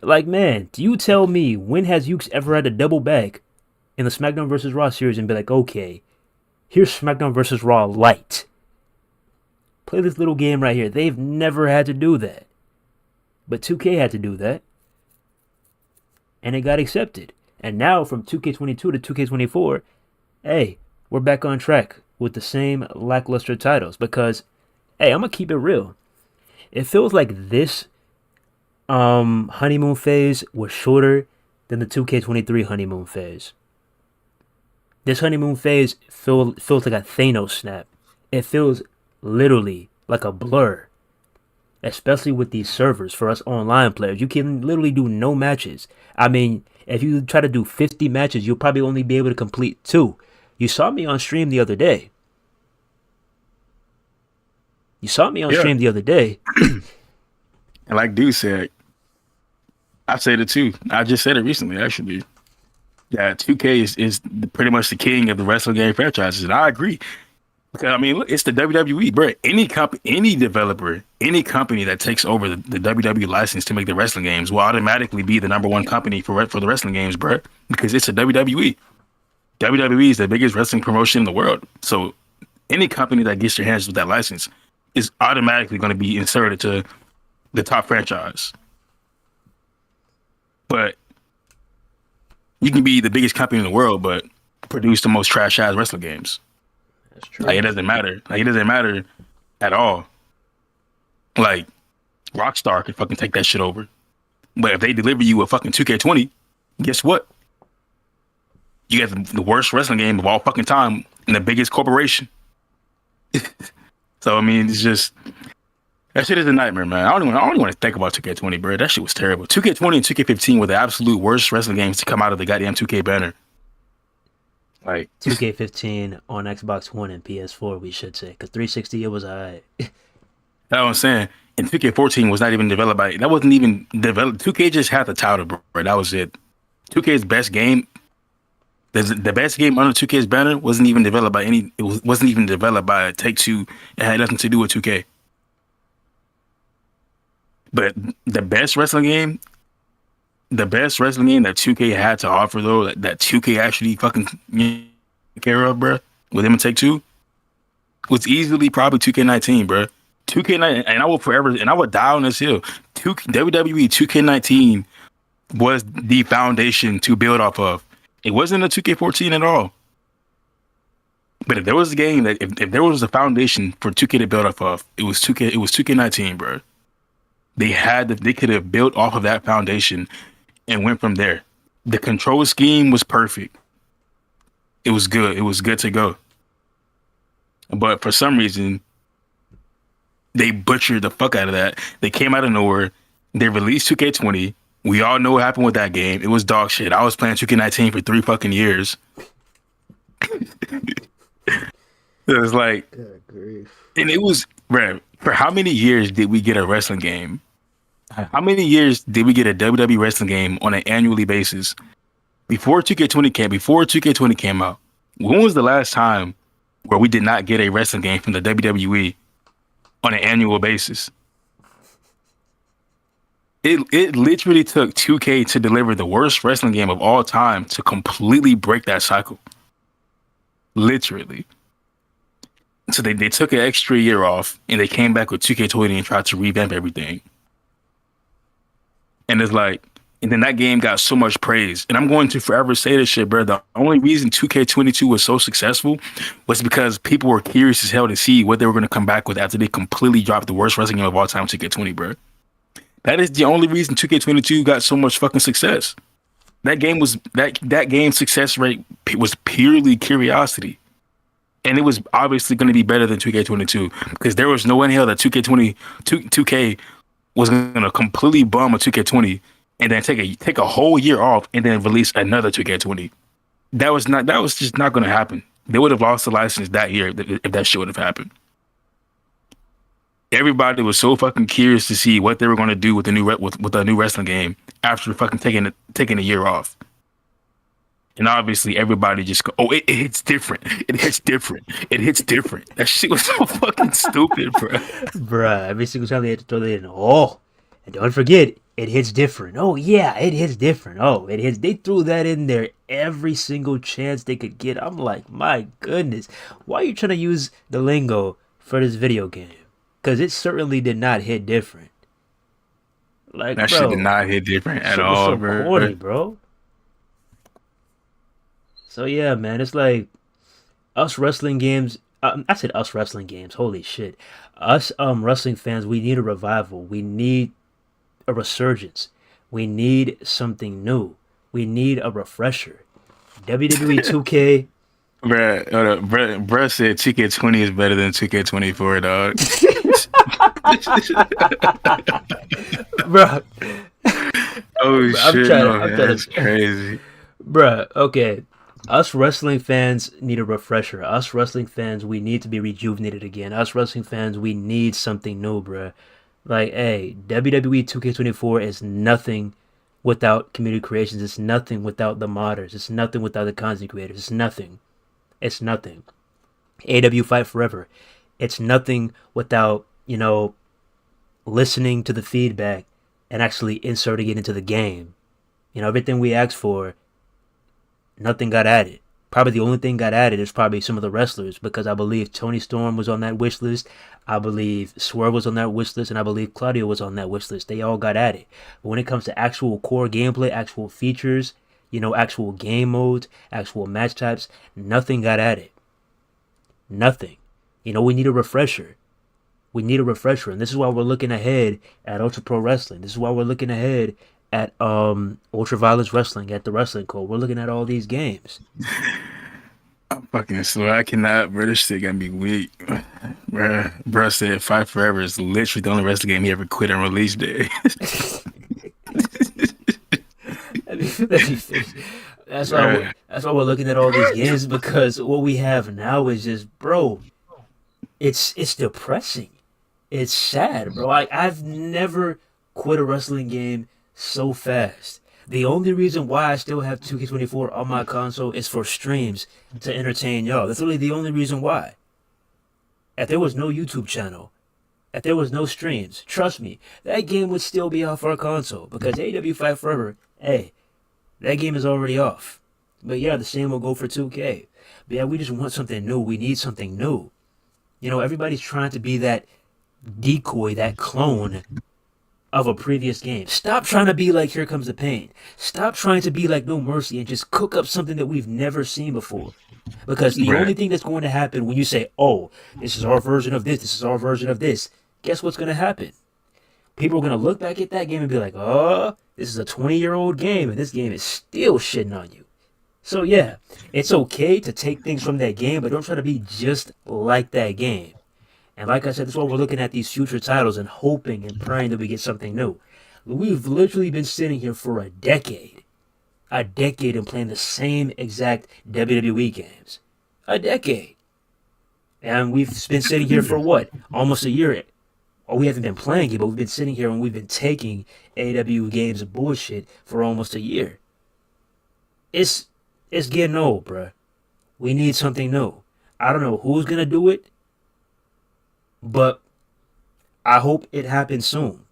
Like, man, do you tell me, when has Yukes ever had to double back in the SmackDown vs. Raw series and be like, okay, here's SmackDown vs. Raw Light. Play this little game right here. They've never had to do that. But 2K had to do that. And it got accepted. And now from 2K22 to 2K24, hey, we're back on track with the same lackluster titles. Because, hey, I'm going to keep it real. It feels like this honeymoon phase was shorter than the 2K23 honeymoon phase. This honeymoon phase feels like a Thanos snap. It feels literally like a blur, especially with these servers for us online players. You can literally do no matches. I mean, if you try to do 50 matches, you'll probably only be able to complete 2. You saw me on stream the other day. You saw me on Yeah. stream the other day. And like dude said, I said it too. I just said it recently, actually. Yeah, 2K is pretty much the king of the wrestling game franchises, and I agree. Because I mean, look, it's the WWE, bro. Any developer, any company that takes over the WWE license to make the wrestling games will automatically be the number one company for the wrestling games, bro. Because it's a WWE. WWE is the biggest wrestling promotion in the world. So any company that gets their hands with that license is automatically going to be inserted to the top franchise. But you can be the biggest company in the world, but produce the most trash ass wrestling games. That's true. Like it doesn't matter. Like it doesn't matter at all. Like Rockstar could fucking take that shit over. But if they deliver you a fucking 2K20, guess what? You got the worst wrestling game of all fucking time and the biggest corporation. So I mean, it's just that shit is a nightmare, man. I don't even want to think about 2K20, bro. That shit was terrible. 2K20 and 2K15 were the absolute worst wrestling games to come out of the goddamn 2K banner. Like 2K15 on Xbox One and PS4, we should say, because 360 it was alright. that's what I'm saying. And 2K14 was not even developed by. That wasn't even developed. 2K just had the title, bro. That was it. 2K's best game. The best game under 2K's banner wasn't even developed by any. It wasn't even developed by Take-Two. It had nothing to do with 2K. But the best wrestling game that 2K had to offer, though, that 2K actually fucking care of, bro, with them and Take-Two, was easily probably 2K19, bro. 2K19, and I will forever, and I would die on this hill. WWE 2K19 was the foundation to build off of. It wasn't a 2K14 at all. But if there was a game that, if there was a foundation for 2K to build off of, it was 2K. It was 2K19, bro. They could have built off of that foundation and went from there. The control scheme was perfect. It was good. It was good to go. But for some reason, they butchered the fuck out of that. They came out of nowhere. They released 2K20. We all know what happened with that game. It was dog shit. I was playing 2K19 for 3 fucking years. It was like, Good grief. and it was, bro, for how many years did we get a wrestling game? How many years did we get a WWE wrestling game on an annually basis? Before 2K20 came out, when was the last time where we did not get a wrestling game from the WWE on an annual basis? It literally took 2K to deliver the worst wrestling game of all time to completely break that cycle. Literally. So they took an extra year off and they came back with 2K20 and tried to revamp everything. And it's like, and then that game got so much praise. And I'm going to forever say this shit, bro. The only reason 2K22 was so successful was because people were curious as hell to see what they were going to come back with after they completely dropped the worst wrestling game of all time, 2K20, bro. That is the only reason 2K22 got so much fucking success. That game's success rate was purely curiosity. And it was obviously going to be better than 2K22 because there was no way in hell that 2K was going to completely bum a 2K20 and then take a whole year off and then release another 2K20. That was just not going to happen. They would have lost the license that year if that shit would have happened. Everybody was so fucking curious to see what they were going to do with the new wrestling game after fucking taking a year off. And obviously everybody just go, oh, it hits different. It hits different. It hits different. That shit was so fucking stupid, bro. Bruh, every single time they had to throw that in, oh, and don't forget, it hits different. Oh, yeah, it hits different. Oh, it hits. They threw that in there every single chance they could get. I'm like, my goodness, why are you trying to use the lingo for this video game? Because it certainly did not hit different. Like, That bro, shit did not hit different at shit all, was so bro. corny, bro. So yeah, man, it's like us wrestling games. I said us wrestling games. Holy shit, us wrestling fans. We need a revival. We need a resurgence. We need something new. We need a refresher. WWE 2K Bruh said 2K20 is better than 2K24, dog. Bro, Oh shit, no, I'm trying that's to, crazy. bruh, okay. Us wrestling fans need a refresher. Us wrestling fans, we need to be rejuvenated again. Us wrestling fans, we need something new, bruh. Like, hey, WWE 2K24 is nothing without community creations. It's nothing without the modders. It's nothing without the content creators. It's nothing. It's nothing. AEW Fight Forever. It's nothing without, listening to the feedback and actually inserting it into the game. Everything we asked for, nothing got added. Probably the only thing got added is probably some of the wrestlers because I believe Tony Storm was on that wish list. I believe Swerve was on that wish list, and I believe Claudio was on that wish list. They all got added. But when it comes to actual core gameplay, actual features, actual game modes, actual match types, nothing got added. Nothing. We need a refresher. We need a refresher, and this is why we're looking ahead at Ultra Pro Wrestling. This is why we're looking ahead at Ultraviolence Wrestling, at the Wrestling Code. We're looking at all these games. I'm fucking slow. I cannot, bro. This shit got me weak. Bruh said Fight Forever is literally the only wrestling game he ever quit on release day. That's why we're looking at all these games because what we have now is just, bro, it's depressing. It's sad, bro. I've never quit a wrestling game so fast. The only reason why I still have 2K24 on my console is for streams to entertain y'all. That's really the only reason why. If there was no YouTube channel, if there was no streams, trust me, that game would still be off our console because AEW Fight Forever, hey, that game is already off. But yeah, the same will go for 2K. But yeah, we just want something new. We need something new. Everybody's trying to be that decoy, that clone of a previous game. Stop trying to be like Here Comes the Pain. Stop trying to be like No Mercy and just cook up something that we've never seen before. Because the only thing that's going to happen when you say, oh, this is our version of this is our version of this, guess what's going to happen? People are going to look back at that game and be like, oh, this is a 20-year-old game and this game is still shitting on you. So yeah, it's okay to take things from that game, but don't try to be just like that game. And like I said, that's why we're looking at these future titles and hoping and praying that we get something new. We've literally been sitting here for a decade and playing the same exact WWE games. A decade. And we've been sitting here for what? Almost a year. Or we haven't been playing it, but we've been sitting here and we've been taking AEW games of bullshit for almost a year. It's getting old, bruh. We need something new. I don't know who's going to do it, but I hope it happens soon.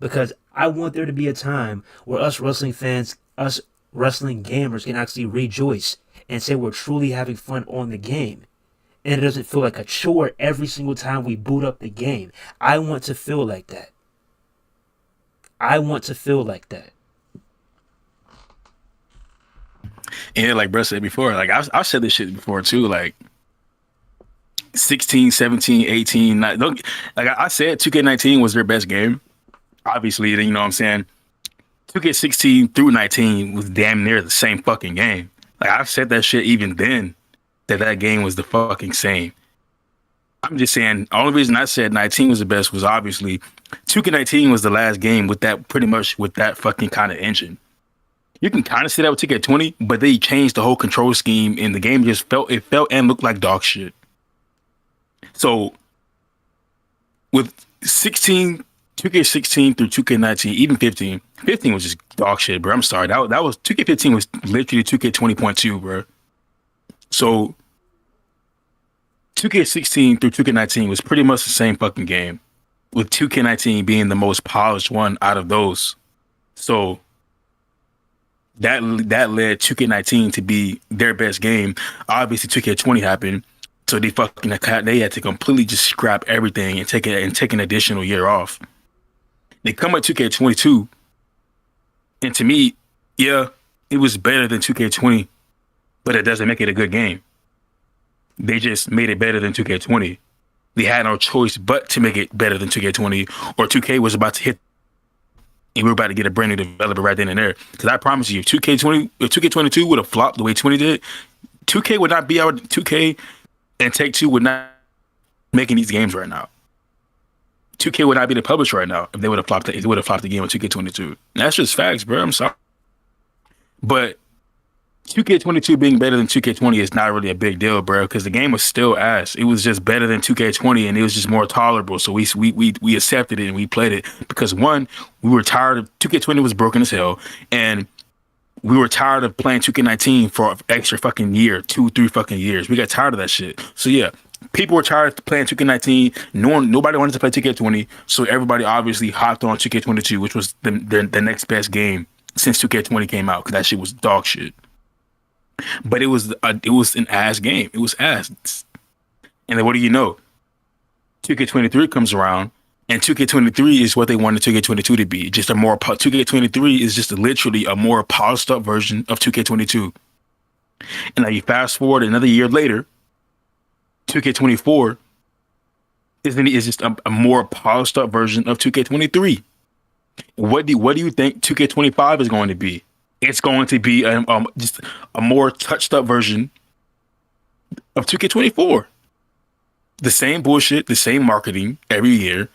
Because I want there to be a time where us wrestling fans, us wrestling gamers can actually rejoice and say we're truly having fun on the game. And it doesn't feel like a chore every single time we boot up the game. I want to feel like that. I want to feel like that. And like Bruh said before, like I've said this shit before too, like 16, 17, 18. I said 2K19 was their best game. Obviously, you know what I'm saying? 2K16 through 19 was damn near the same fucking game. Like I've said that shit even then, that game was the fucking same. I'm just saying, the only reason I said 19 was the best was obviously 2K19 was the last game with that, pretty much with that fucking kind of engine. You can kind of see that with 2K20, but they changed the whole control scheme and the game just felt and looked like dog shit. So with 2K16 through 2K19, even 15 was just dog shit, bro. I'm sorry. That was 2K15 was literally 2K20.2, bro. So 2K16 through 2K19 was pretty much the same fucking game, with 2K19 being the most polished one out of those. So that led 2K19 to be their best game. Obviously, 2K20 happened, so they had to completely just scrap everything and take an additional year off. They come at 2K22, and to me, yeah, it was better than 2K20, but it doesn't make it a good game. They just made it better than 2K20. They had no choice but to make it better than 2K20, or 2K was about to hit, and we were about to get a brand new developer right then and there. Because I promise you, if 2K22 would have flopped the way 20 did, 2K would not be out. 2K and Take-Two would not making these games right now. 2K would not be the publisher right now if they would have flopped. If they would have flopped the game with 2K22. And that's just facts, bro. I'm sorry, but 2K22 being better than 2K20 is not really a big deal, bro, because the game was still ass. It was just better than 2K20, and it was just more tolerable. So we accepted it and we played it because one, we were tired of 2K20 was broken as hell, and we were tired of playing 2K19 for an extra fucking year, 2-3 fucking years. We got tired of that shit. So yeah, people were tired of playing 2K19. Nobody wanted to play 2K20, so everybody obviously hopped on 2K22, which was the next best game since 2K20 came out because that shit was dog shit. But it was an ass game. It was ass. And then what do you know? 2K23 comes around, and 2K23 is what they wanted 2K22 to be. 2K23 is just literally a more polished up version of 2K22. And now you fast forward another year later, 2K24 is just a more polished up version of 2K23. What do you think 2K25 is going to be? It's going to be just a more touched up version of 2K24. The same bullshit, the same marketing every year.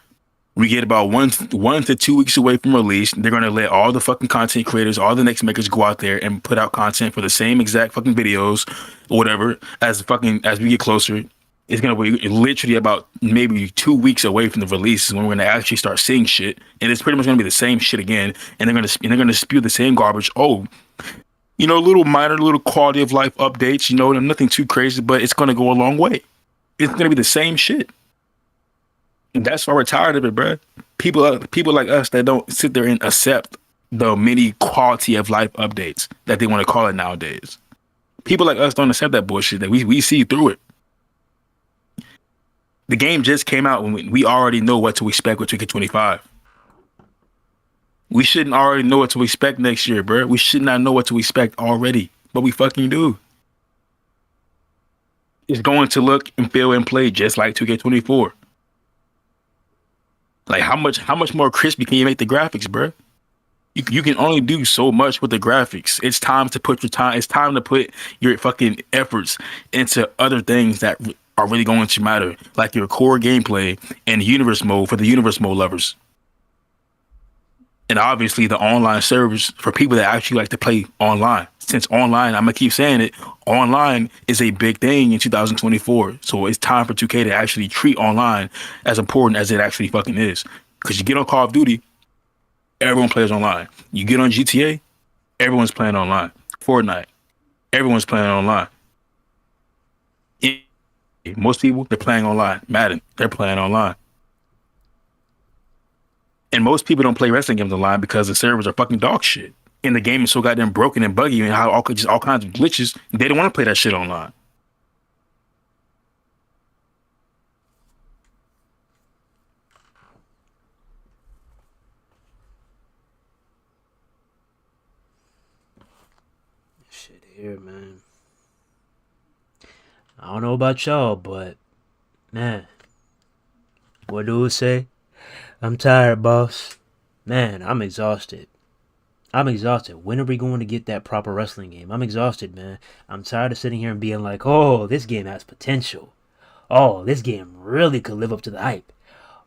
We get about one to 2 weeks away from release. They're going to let all the fucking content creators, all the next makers go out there and put out content for the same exact fucking videos or whatever as we get closer. It's going to be literally about maybe 2 weeks away from the release is when we're going to actually start seeing shit. And it's pretty much going to be the same shit again. And they're going to spew the same garbage. Oh, little quality of life updates, nothing too crazy, but it's going to go a long way. It's going to be the same shit. And that's why we're tired of it, bro. People like us that don't sit there and accept the many quality of life updates that they want to call it nowadays. People like us don't accept that bullshit that we see through it. The game just came out when we already know what to expect with 2K25. We shouldn't already know what to expect next year, bro. We should not know what to expect already, but we fucking do. It's going to look and feel and play just like 2K24. Like how much more crispy can you make the graphics, bro? You can only do so much with the graphics. It's time to put your fucking efforts into other things that are really going to matter, like your core gameplay and universe mode for the universe mode lovers. And obviously the online servers for people that actually like to play online. Since online, I'm going to keep saying it, online is a big thing in 2024. So it's time for 2K to actually treat online as important as it actually fucking is. Because you get on Call of Duty, everyone plays online. You get on GTA, everyone's playing online. Fortnite, everyone's playing online. Most people, they're playing online. Madden, they're playing online. And most people don't play wrestling games online because the servers are fucking dog shit. And the game is so goddamn broken and buggy and how all kinds of glitches, they don't want to play that shit online. Shit here, man. I don't know about y'all, but man, what do it say? I'm tired, boss. Man, I'm exhausted. When are we going to get that proper wrestling game? I'm exhausted, man. I'm tired of sitting here and being like, oh, this game has potential. Oh, this game really could live up to the hype.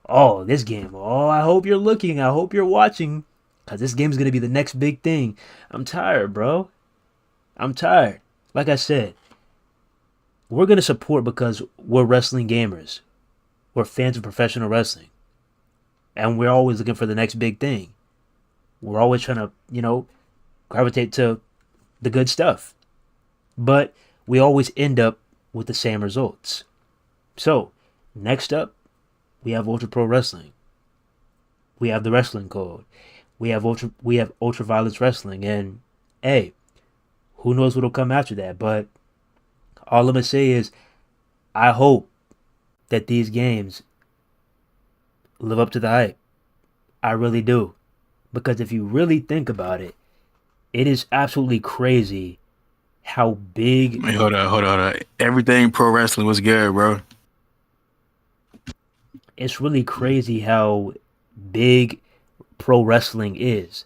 Oh, this game. Oh, I hope you're looking. I hope you're watching. Because this game's going to be the next big thing. I'm tired, bro. I'm tired. Like I said, we're going to support because we're wrestling gamers. We're fans of professional wrestling. And we're always looking for the next big thing. We're always trying to, gravitate to the good stuff. But we always end up with the same results. So, next up, we have Ultra Pro Wrestling. We have the Wrestling Code. We have Ultraviolence Wrestling. And, hey, who knows what'll come after that. But all I'm going to say is, I hope that these games live up to the hype. I really do. Because if you really think about it, it is absolutely crazy how big... Wait, hold on. Everything pro wrestling was good, bro. It's really crazy how big pro wrestling is.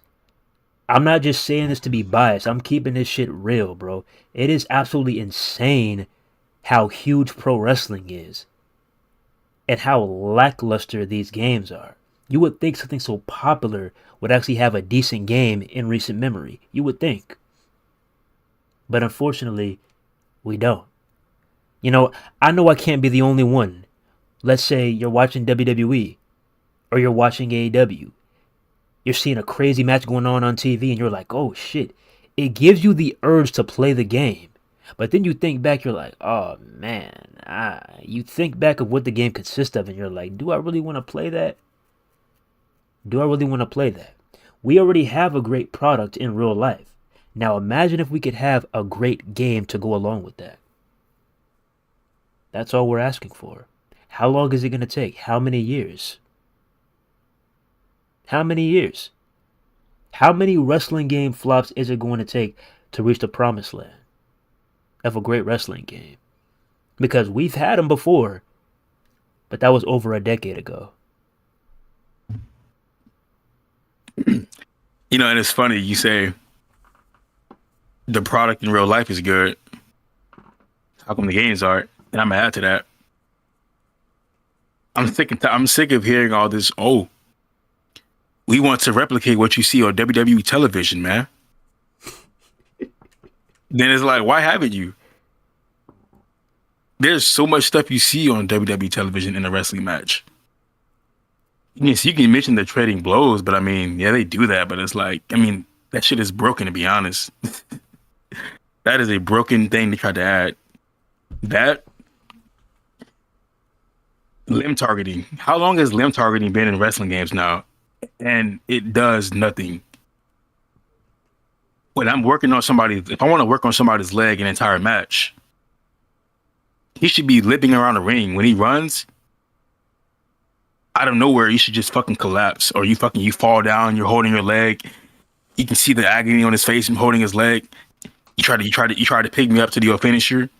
I'm not just saying this to be biased. I'm keeping this shit real, bro. It is absolutely insane how huge pro wrestling is and how lackluster these games are. You would think something so popular would actually have a decent game in recent memory. You would think. But unfortunately, we don't. You know, I know I can't be the only one. Let's say you're watching WWE or you're watching AEW. You're seeing a crazy match going on TV and you're like, oh shit. It gives you the urge to play the game. But then you think back, you're like, oh man. You think back of what the game consists of and you're like, do I really want to play that? Do I really want to play that? We already have a great product in real life. Now imagine if we could have a great game to go along with that. That's all we're asking for. How long is it going to take? How many years? How many years? How many wrestling game flops is it going to take to reach the promised land of a great wrestling game? Because we've had them before, but that was over a decade ago. You know, and it's funny, you say the product in real life is good. How come the games aren't? And I'm gonna add to that. I'm sick of hearing all this. Oh, we want to replicate what you see on WWE television, man. Then it's like, why haven't you? There's so much stuff you see on WWE television in a wrestling match. Yes, you can mention the trading blows, but I mean, yeah, they do that, but it's like, I mean, that shit is broken, to be honest. That is a broken thing to try to add. That limb targeting. How long has limb targeting been in wrestling games now? And it does nothing. When I'm working on somebody, if I want to work on somebody's leg an entire match, he should be limping around the ring. When he runs, out of nowhere, you should just fucking collapse, or you fall down. You're holding your leg. You can see the agony on his face from holding his leg. You try to pick me up to do a finisher.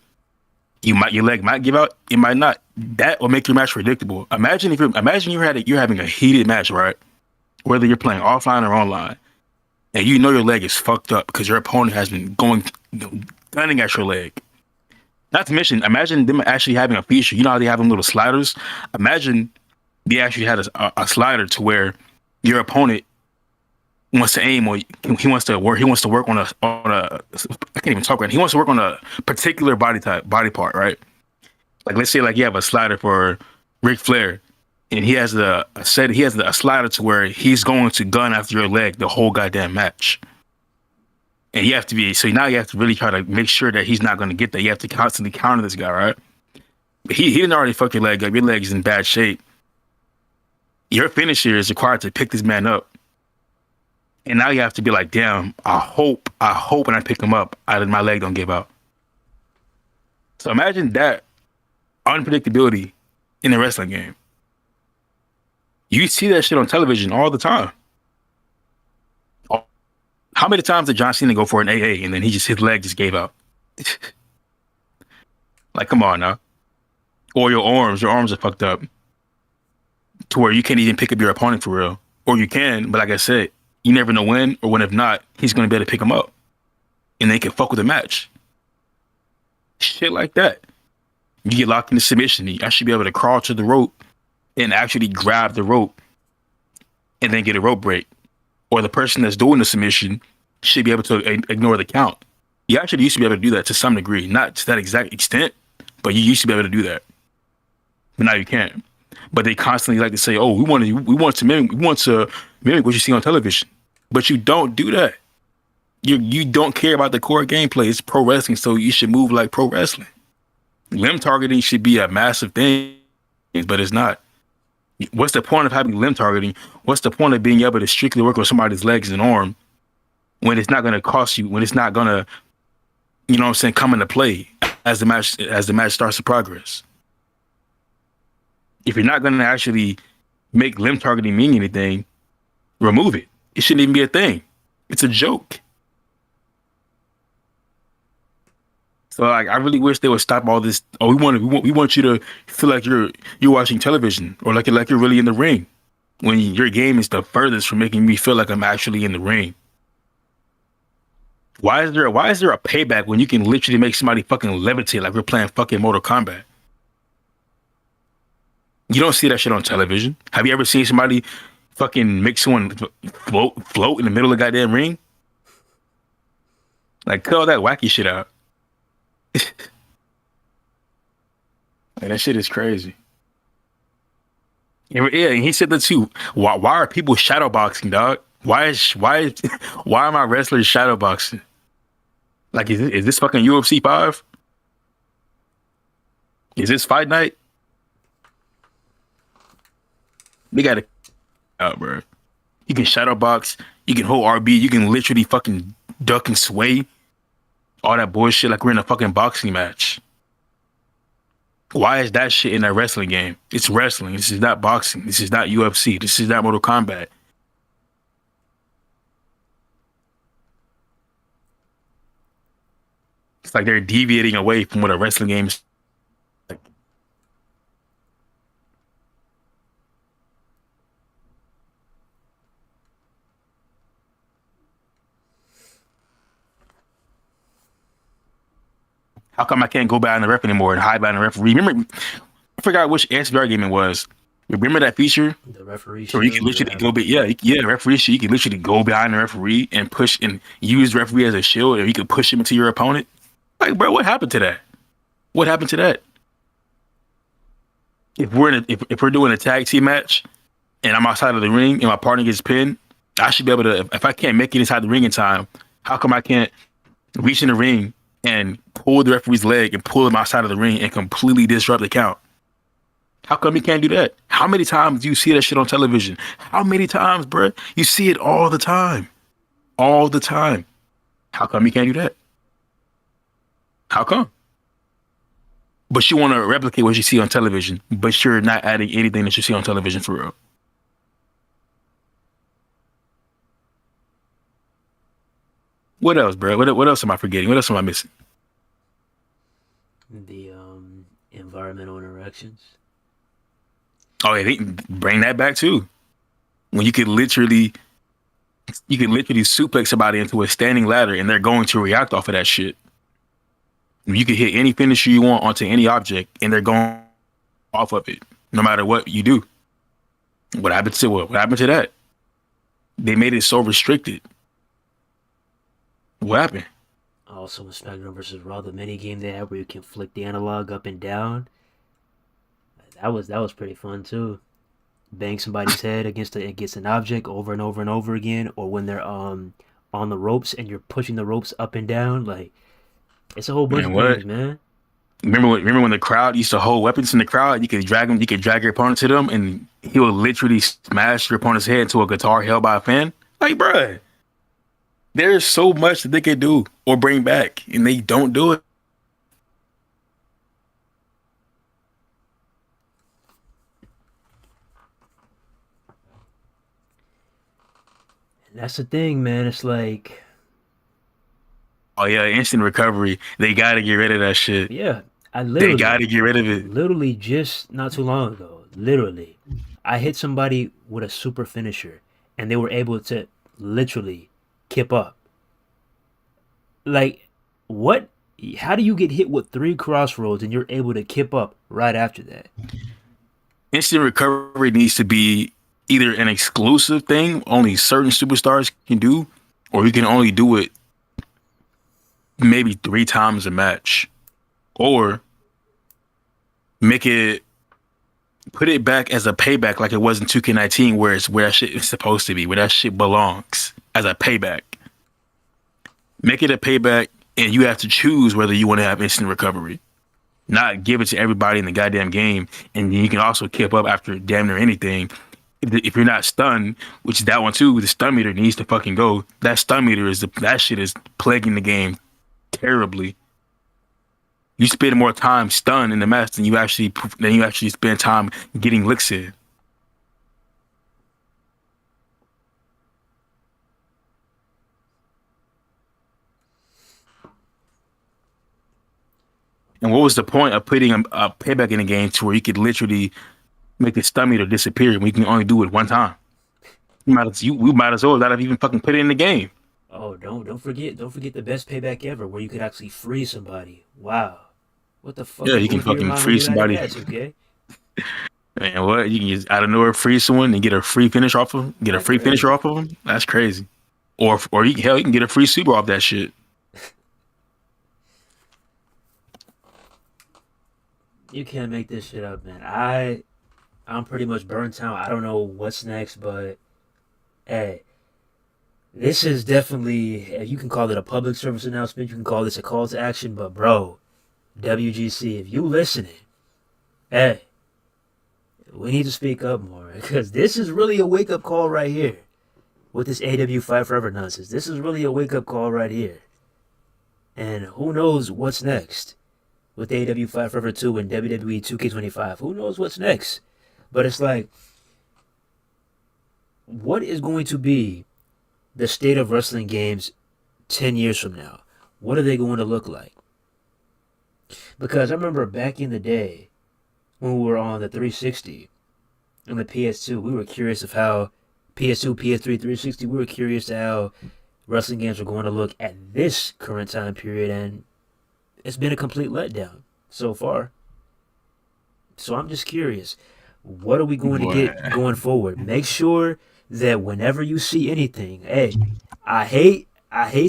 Your leg might give out. It might not. That will make your match predictable. Imagine you're having a heated match, right? Whether you're playing offline or online, and you know your leg is fucked up because your opponent has been gunning at your leg. Not to mention, imagine them actually having a feature. You know how they have them little sliders? Imagine they actually had a slider to where your opponent wants to aim, or he wants to work on a I can't even talk right. He wants to work on a particular body part, right? Like, let's say like you have a slider for Ric Flair, and he has a slider to where he's going to gun after your leg the whole goddamn match. And you have to now you have to really try to make sure that he's not going to get that. You have to constantly counter this guy, right? But he didn't already fuck your leg up. Your leg is in bad shape. Your finisher is required to pick this man up. And now you have to be like, damn, I hope when I pick him up, my leg don't give out. So imagine that unpredictability in a wrestling game. You see that shit on television all the time. How many times did John Cena go for an AA and then his leg just gave out? Like, come on now. Or your arms are fucked up to where you can't even pick up your opponent for real. Or you can, but like I said, you never know when, or when if not, he's going to be able to pick him up. And they can fuck with the match. Shit like that. You get locked in the submission. I should be able to crawl to the rope and actually grab the rope and then get a rope break. Or the person that's doing the submission should be able to ignore the count. You actually used to be able to do that to some degree. Not to that exact extent, but you used to be able to do that. But now you can't. But they constantly like to say, "Oh, we want to mimic what you see on television." But you don't do that. You don't care about the core gameplay. It's pro wrestling, so you should move like pro wrestling. Limb targeting should be a massive thing, but it's not. What's the point of having limb targeting? What's the point of being able to strictly work on somebody's legs and arm when it's not going to cost you? When it's not going to, you know what I'm saying, come into play as the match starts to progress. If you're not going to actually make limb targeting mean anything, remove it. It shouldn't even be a thing. It's a joke. So like, I really wish they would stop all this. Oh, we want you to feel like you're watching television, or like you're really in the ring, when your game is the furthest from making me feel like I'm actually in the ring. Why is there a payback when you can literally make somebody fucking levitate like we're playing fucking Mortal Kombat? You don't see that shit on television. Have you ever seen somebody fucking make someone float in the middle of the goddamn ring? Like, cut all that wacky shit out. Man, that shit is crazy. Yeah, and he said that too. Why are people shadowboxing, dog? Why are my wrestlers shadowboxing? Like, is this fucking UFC 5? Is this Fight Night? They got to out, bro. You can shadowbox. You can hold RB. You can literally fucking duck and sway. All that bullshit like we're in a fucking boxing match. Why is that shit in a wrestling game? It's wrestling. This is not boxing. This is not UFC. This is not Mortal Kombat. It's like they're deviating away from what a wrestling game is. Like, how come I can't go behind the ref anymore and hide behind the referee? Remember, I forgot which SBR game it was. Remember that feature? The referee where you can literally go, referee shit. You can literally go behind the referee and push and use the referee as a shield, or you can push him into your opponent. Like, bro, what happened to that? What happened to that? If we're doing a tag team match and I'm outside of the ring and my partner gets pinned, I should be able to. If I can't make it inside the ring in time, how come I can't reach in the ring and pull the referee's leg and pull him outside of the ring and completely disrupt the count? How come you can't do that? How many times do you see that shit on television? How many times, bro? You see it all the time. All the time. How come you can't do that? How come? But you want to replicate what you see on television, but you're not adding anything that you see on television for real. What else, bro? What else am I forgetting? What else am I missing? The environmental interactions. Oh, yeah, they bring that back too. When you could literally suplex somebody into a standing ladder and they're going to react off of that shit. You can hit any finisher you want onto any object and they're going off of it, no matter what you do. What happened to that? They made it so restricted. What happened? Also, in SmackDown vs. Raw, the mini game they had where you can flick the analog up and down. That was pretty fun too. Bang somebody's head against an object over and over and over again, or when they're on the ropes and you're pushing the ropes up and down. Like, it's a whole bunch of things, man. Remember when the crowd used to hold weapons in the crowd? You could drag your opponent to them, and he will literally smash your opponent's head into a guitar held by a fan. Like, bruh, there's so much that they could do or bring back, and they don't do it. And that's the thing, man. It's like, oh yeah, instant recovery. They gotta get rid of that shit. yeah, They gotta get rid of it. literally just not too long ago, I hit somebody with a super finisher, and they were able to literally kip up. Like, what? How do you get hit with 3 crossroads and you're able to kip up right after that? Instant recovery needs to be either an exclusive thing only certain superstars can do, or you can only do it maybe 3 times a match, or put it back as a payback like it was in 2K19, where that shit is supposed to be, where that shit belongs, as a payback. Make it a payback, and you have to choose whether you want to have instant recovery. Not give it to everybody in the goddamn game, and you can also keep up after damn near anything. If you're not stunned, which is that one too, the stun meter needs to fucking go. That stun meter that shit is plaguing the game terribly. You spend more time stunned in the match than you actually spend time getting licks in. And what was the point of putting a payback in the game to where you could literally make the stun meter disappear when you can only do it one time? We might as well not have even fucking put it in the game. Oh, don't forget the best payback ever, where you could actually free somebody. Wow, what the fuck Yeah, was you can going through your fucking mind when free you added somebody. that, 2K? And what you can just out of nowhere free someone and get a free finish off of them. Get a That free finisher crazy. off of them. That's crazy. Or you can hell you can get a free super off that shit. You can't make this shit up, man. I'm pretty much burnt out. I don't know what's next, but hey, this is definitely, you can call it a public service announcement. You can call this a call to action, but bro, WGC, if you listening, hey, we need to speak up more because this is really a wake up call right here with this AW Fight Forever nonsense. This is really a wake up call right here. And who knows what's next with AW Fight Forever 2 and WWE 2K25. Who knows what's next? But it's like, what is going to be the state of wrestling games 10 years from now? What are they going to look like? Because I remember back in the day when we were on the 360 and the PS2, we were curious of how PS2, PS3, 360, we were curious to how wrestling games were going to look at this current time period, and it's been a complete letdown so far. So I'm just curious, what are we going to Boy. get going forward? Make sure that whenever you see anything, hey, I hate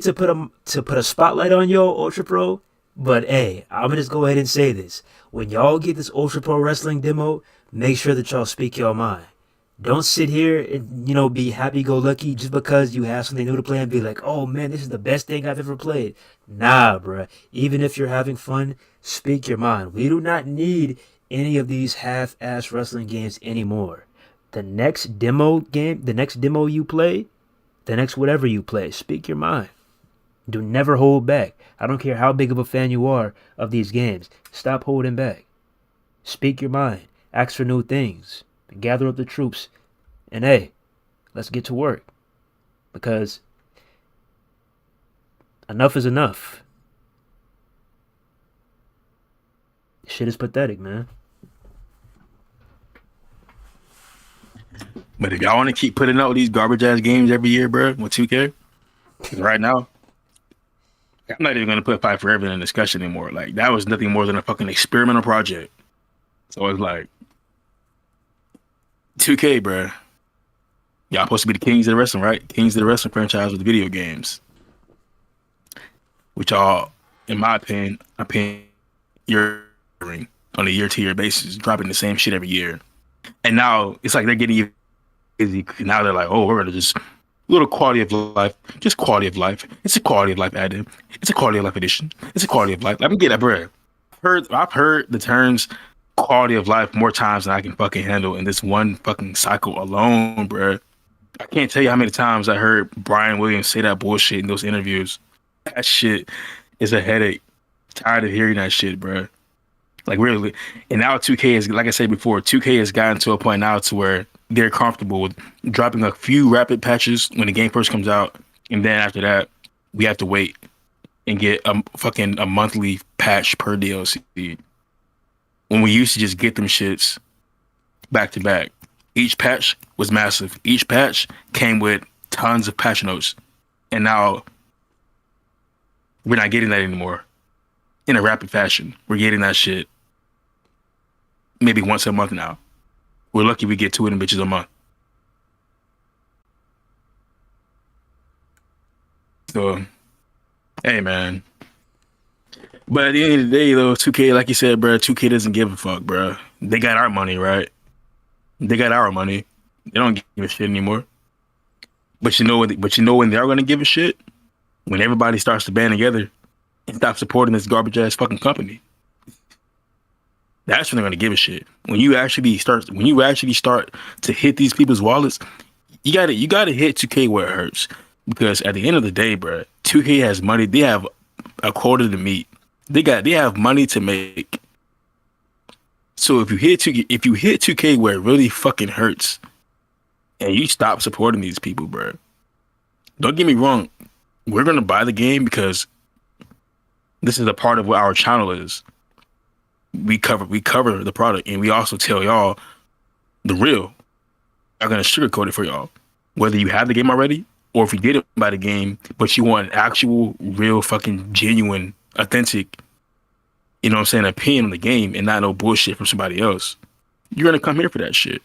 to put a spotlight on yo Ultra Pro, but hey, I'm gonna just go ahead and say this: when y'all get this Ultra Pro Wrestling demo, make sure that y'all speak your mind. Don't sit here and be happy-go-lucky just because you have something new to play and be like, "Oh man, this is the best thing I've ever played." Nah, bruh. Even if you're having fun, speak your mind. We do not need any of these half-ass wrestling games anymore. The next demo you play, the next whatever you play, speak your mind. Do never hold back. I don't care how big of a fan you are of these games. Stop holding back. Speak your mind. Ask for new things. Gather up the troops. And hey, let's get to work. Because enough is enough. Shit is pathetic, man. But if y'all want to keep putting out these garbage ass games every year, bro, with 2K, right now, I'm not even gonna put Fight Forever in a discussion anymore. Like that was nothing more than a fucking experimental project. So it's like 2K, bro. Y'all supposed to be the kings of the wrestling, right? Kings of the wrestling franchise with the video games, which y'all, in my opinion, you're on a year-to-year basis, dropping the same shit every year. And now it's like they're getting easy. Now they're like, oh, we're gonna just little quality of life, just quality of life. It's a quality of life added. It's a quality of life addition. It's a quality of life. Let me get that, bro. I've heard the terms quality of life more times than I can fucking handle in this one fucking cycle alone, bro. I can't tell you how many times I heard Brian Williams say that bullshit in those interviews. That shit is a headache. Tired of hearing that shit, bro. Like really. And now 2K is, like I said before, 2K has gotten to a point now to where they're comfortable with dropping a few rapid patches when the game first comes out, and then after that, we have to wait and get a monthly patch per DLC. When we used to just get them shits back to back. Each patch was massive. Each patch came with tons of patch notes. And now we're not getting that anymore in a rapid fashion. We're getting that shit maybe once a month now. We're lucky we get two of them bitches a month. So, hey, man. But at the end of the day, though, 2K, like you said, bro, 2K doesn't give a fuck, bro. They got our money, right? They got our money. They don't give a shit anymore. But you know what? But you know when they're gonna give a shit? When everybody starts to band together and stop supporting this garbage ass fucking company. That's when they're gonna give a shit. When you actually start to hit these people's wallets, you gotta hit 2K where it hurts. Because at the end of the day, bro, 2K has money. They have a quota to meet. They have money to make. So if you hit 2K where it really fucking hurts, and you stop supporting these people, bro. Don't get me wrong. We're gonna buy the game because this is a part of what our channel is. We cover the product, and we also tell y'all the real. I'm gonna sugarcoat it for y'all. Whether you have the game already or if you didn't buy the game, but you want an actual, real, fucking, genuine, authentic, you know what I'm saying, opinion on the game and not no bullshit from somebody else, you're gonna come here for that shit.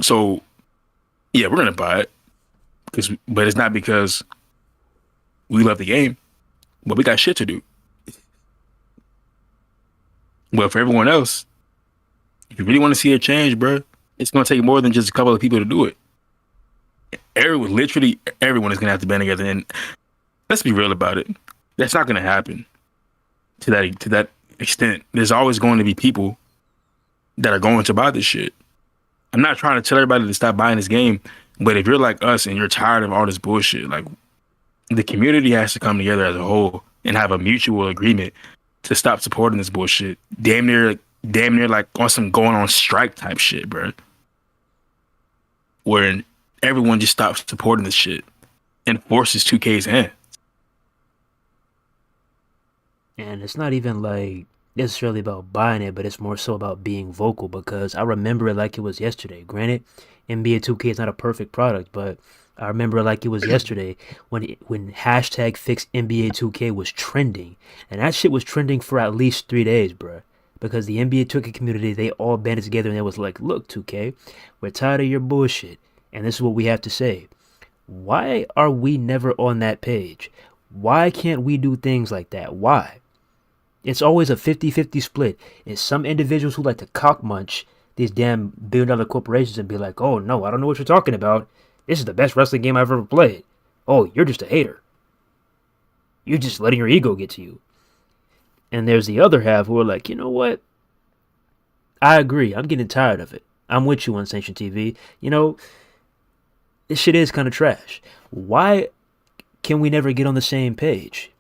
So yeah, we're gonna buy it, but it's not because we love the game, but we got shit to do. Well, for everyone else, if you really want to see a change, bro, it's gonna take more than just a couple of people to do it. Literally everyone is gonna have to band together, and let's be real about it. That's not gonna happen to that extent. There's always going to be people that are going to buy this shit. I'm not trying to tell everybody to stop buying this game, but if you're like us and you're tired of all this bullshit, like, the community has to come together as a whole and have a mutual agreement to stop supporting this bullshit. Damn near like on some going on strike type shit, bro. Where everyone just stops supporting this shit and forces 2K's hand. And it's not even like necessarily about buying it, but it's more so about being vocal, because I remember it like it was yesterday. Granted, NBA 2K is not a perfect product, but I remember it like it was yesterday when hashtag fix NBA 2K was trending. And that shit was trending for at least 3 days, bruh. Because the NBA 2K community, they all banded together and it was like, look, 2K, we're tired of your bullshit. And this is what we have to say. Why are we never on that page? Why can't we do things like that? Why? It's always a 50-50 split. It's some individuals who like to cock munch these damn billion-dollar corporations and be like, oh, no, I don't know what you're talking about. This is the best wrestling game I've ever played. Oh, you're just a hater. You're just letting your ego get to you. And there's the other half who are like, you know what? I agree. I'm getting tired of it. I'm with you, Unsanctioned TV. You know, this shit is kind of trash. Why can we never get on the same page?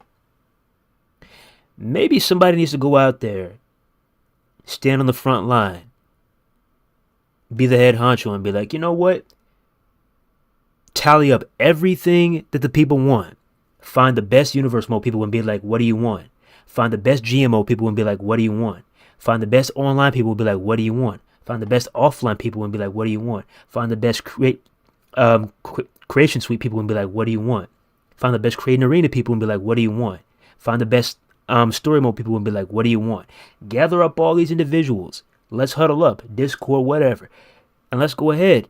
Maybe somebody needs to go out there, stand on the front line, be the head honcho and be like, you know what? Tally up everything that the people want. Find the best universe mode people and be like, what do you want? Find the best GMO people and be like, what do you want? Find the best online people and be like, what do you want? Find the best offline people and be like, what do you want? Find the best creation suite people and be like, what do you want? Find the best creating arena people and be like, what do you want? Find the best story mode people and be like, what do you want? Gather up all these individuals. Let's huddle up, Discord, whatever. And let's go ahead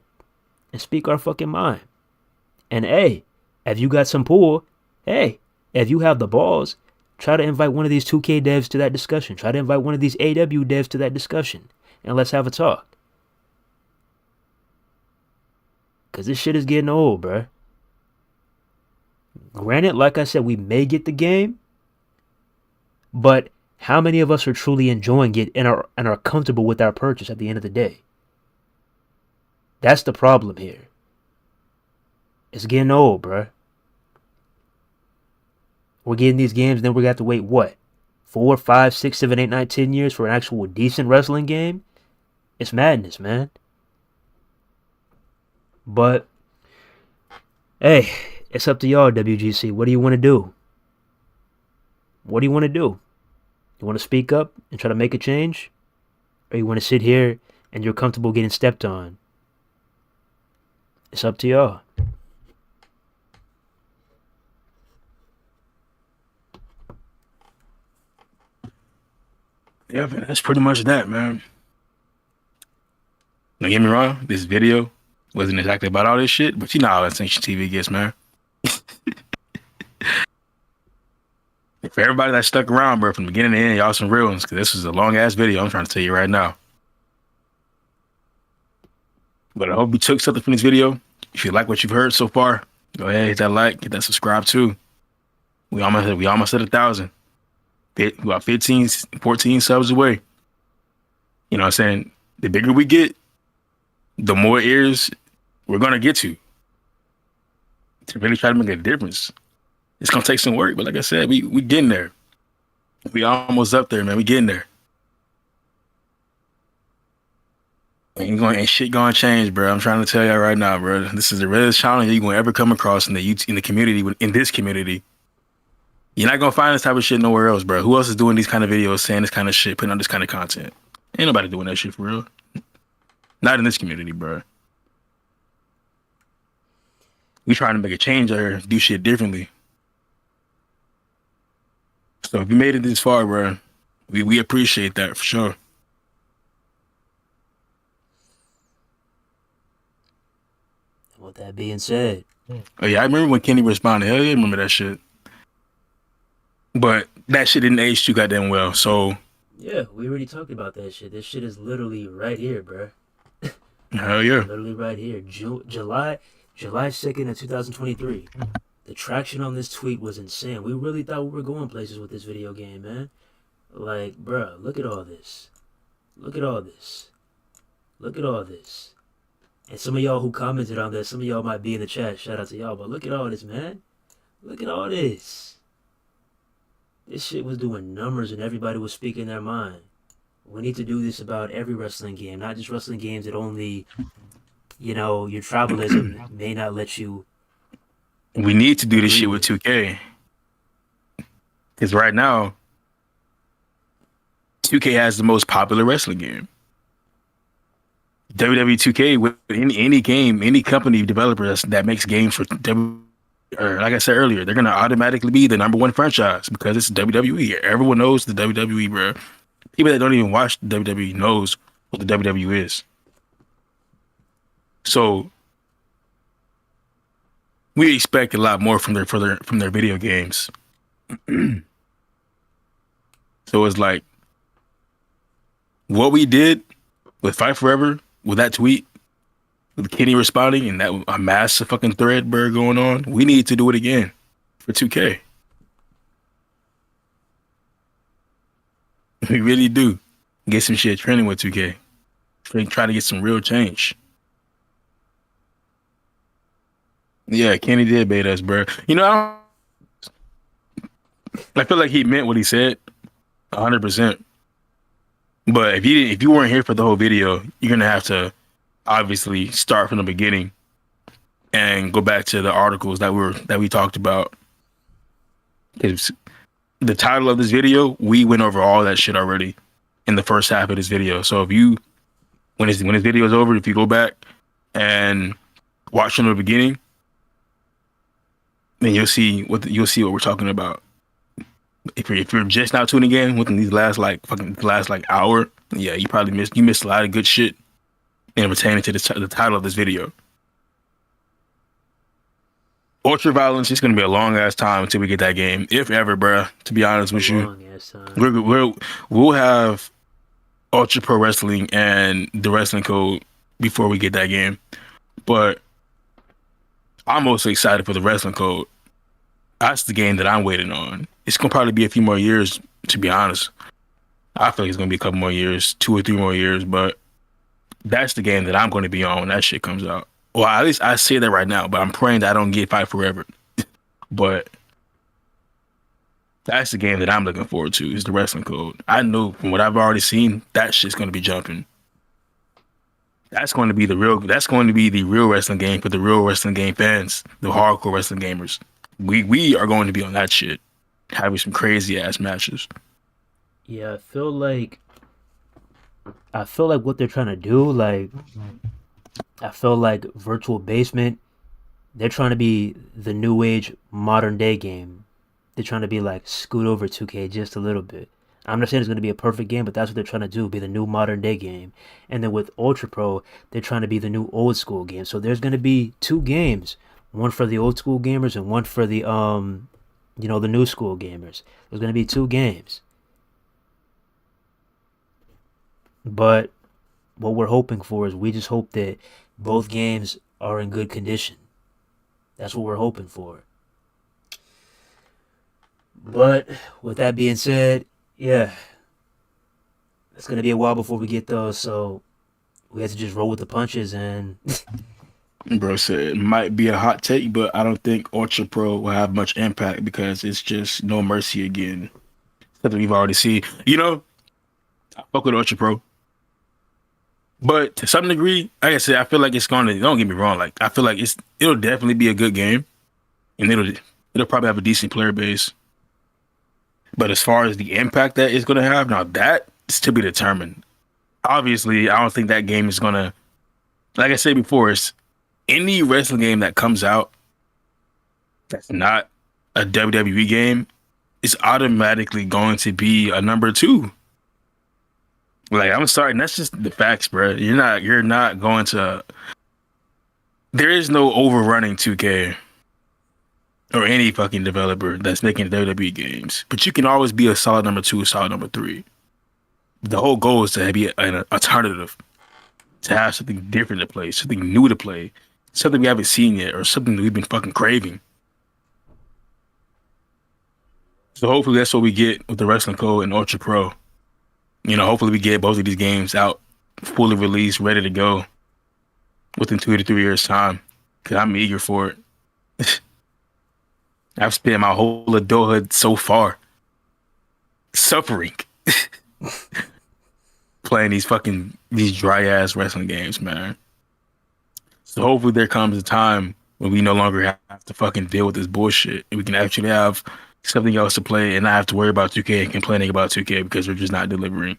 and speak our fucking mind. And hey, if you got some pull, hey, if you have the balls, try to invite one of these 2K devs to that discussion. Try to invite one of these AEW devs to that discussion. And let's have a talk. Because this shit is getting old, bruh. Granted, like I said, we may get the game. But how many of us are truly enjoying it and are comfortable with our purchase at the end of the day? That's the problem here. It's getting old, bruh. We're getting these games, and then we're going to have to wait, what? 4, 5, 6, 7, 8, 9, 10 years for an actual decent wrestling game? It's madness, man. But, hey, it's up to y'all, WGC. What do you want to do? What do you want to do? You want to speak up and try to make a change? Or you want to sit here and you're comfortable getting stepped on? It's up to y'all. Yeah, man, that's pretty much that, man. Don't get me wrong, this video wasn't exactly about all this shit, but you know how Unsanctioned TV gets, man. For everybody that stuck around, bro, from the beginning to end, y'all some real ones, because this is a long-ass video, I'm trying to tell you right now. But I hope you took something from this video. If you like what you've heard so far, go ahead, hit that like, hit that subscribe too. We almost hit 1,000. About 15, 14 subs away. You know what I'm saying? The bigger we get, the more ears we're going to get to really try to make a difference. It's going to take some work, but like I said, we getting there. We almost up there, man. We getting there. Ain't shit gonna change, bro. I'm trying to tell y'all right now, bro. This is the realest challenge you're gonna ever come across in the community, in this community. You're not gonna find this type of shit nowhere else, bro. Who else is doing these kind of videos, saying this kind of shit, putting out this kind of content? Ain't nobody doing that shit for real. Not in this community, bro. We trying to make a change or do shit differently. So if you made it this far, bro, we appreciate that for sure. With that being said, Oh yeah, I remember when Kenny responded. Hell yeah, I remember that shit. But that shit didn't age too goddamn well. So yeah, we already talked about that shit. This shit is literally right here, bro. hell yeah. Literally right here. July 2nd of 2023. The traction on this tweet was insane. We really thought we were going places with this video game, man. Like, bro, look at all this. Look at all this. Look at all this. And some of y'all who commented on this, some of y'all might be in the chat. Shout out to y'all. But look at all this, man. Look at all this. This shit was doing numbers and everybody was speaking their mind. We need to do this about every wrestling game, not just wrestling games that only, your tribalism may not let you. We need to do this shit with 2K. Because right now, 2K has the most popular wrestling game. WWE 2K, with any game, any company developer that makes games for or like I said earlier, they're gonna automatically be the number one franchise because it's WWE. Everyone knows the WWE, bro. People that don't even watch the WWE knows what the WWE is. So we expect a lot more from their video games. So it's like what we did with Fight Forever, with that tweet, with Kenny responding, and that a massive fucking thread bird going on. We need to do it again for 2K. We really do. Get some shit trending with 2K. Try to get some real change. Yeah, Kenny did bait us, bro. I feel like he meant what he said, 100%. But if you weren't here for the whole video, you're gonna have to obviously start from the beginning and go back to the articles that we talked about. Because the title of this video, we went over all that shit already in the first half of this video. So when this video is over, if you go back and watch from the beginning, then you'll see what we're talking about. If you're just now tuning in within these last hour, yeah, you missed a lot of good shit and pertaining to the title of this video. Ultra Violence is going to be a long ass time until we get that game, if ever, bruh. To be honest with you, we'll have Ultra Pro Wrestling and the Wrestling Code before we get that game. But I'm mostly excited for the Wrestling Code. That's the game that I'm waiting on. It's going to probably be a few more years, to be honest. I feel like it's going to be a couple more years, 2 or 3 more years, but that's the game that I'm going to be on when that shit comes out. Well, at least I say that right now, but I'm praying that I don't get Fight Forever. But that's the game that I'm looking forward to, is the Wrestling Code. I know from what I've already seen, that shit's going to be jumping. That's going to be the real wrestling game for the real wrestling game fans, the hardcore wrestling gamers. We are going to be on that shit, having some crazy ass matches. Yeah, I feel like what they're trying to do, I feel like Virtual Basement, they're trying to be the new age modern day game. They're trying to be like scoot over 2K just a little bit. I'm not saying it's going to be a perfect game, but that's what they're trying to do, be the new modern day game. And then with Ultra Pro, they're trying to be the new old school game. So there's going to be 2 games, one for the old school gamers and one for the the new school gamers. There's going to be 2 games. But what we're hoping for is we just hope that both games are in good condition. That's what we're hoping for. But with that being said, yeah, it's going to be a while before we get those, so we have to just roll with the punches. And Bro said it might be a hot take, but I don't think Ultra Pro will have much impact because it's just No Mercy again. Something we've already seen. I fuck with Ultra Pro. But to some degree, like I said, I feel like it's going to, don't get me wrong, like I feel like it'll definitely be a good game, and it'll probably have a decent player base. But as far as the impact that it's going to have, now that is to be determined. Obviously, I don't think that game is going to, like I said before, it's any wrestling game that comes out that's not a WWE game is automatically going to be a number 2. Like, I'm sorry, and that's just the facts, bro. You're not going to. There is no overrunning 2K or any fucking developer that's making WWE games, but you can always be a solid number 2, a solid number 3. The whole goal is to be an alternative, to have something different to play, something new to play, something we haven't seen yet, or something that we've been fucking craving. So hopefully that's what we get with the Wrestling Code and Ultra Pro. You know, hopefully we get both of these games out, fully released, ready to go within 2 to 3 years' time. Because I'm eager for it. I've spent my whole adulthood so far suffering playing these dry ass wrestling games, man. So hopefully there comes a time when we no longer have to fucking deal with this bullshit and we can actually have something else to play and not have to worry about 2K and complaining about 2K because they're just not delivering.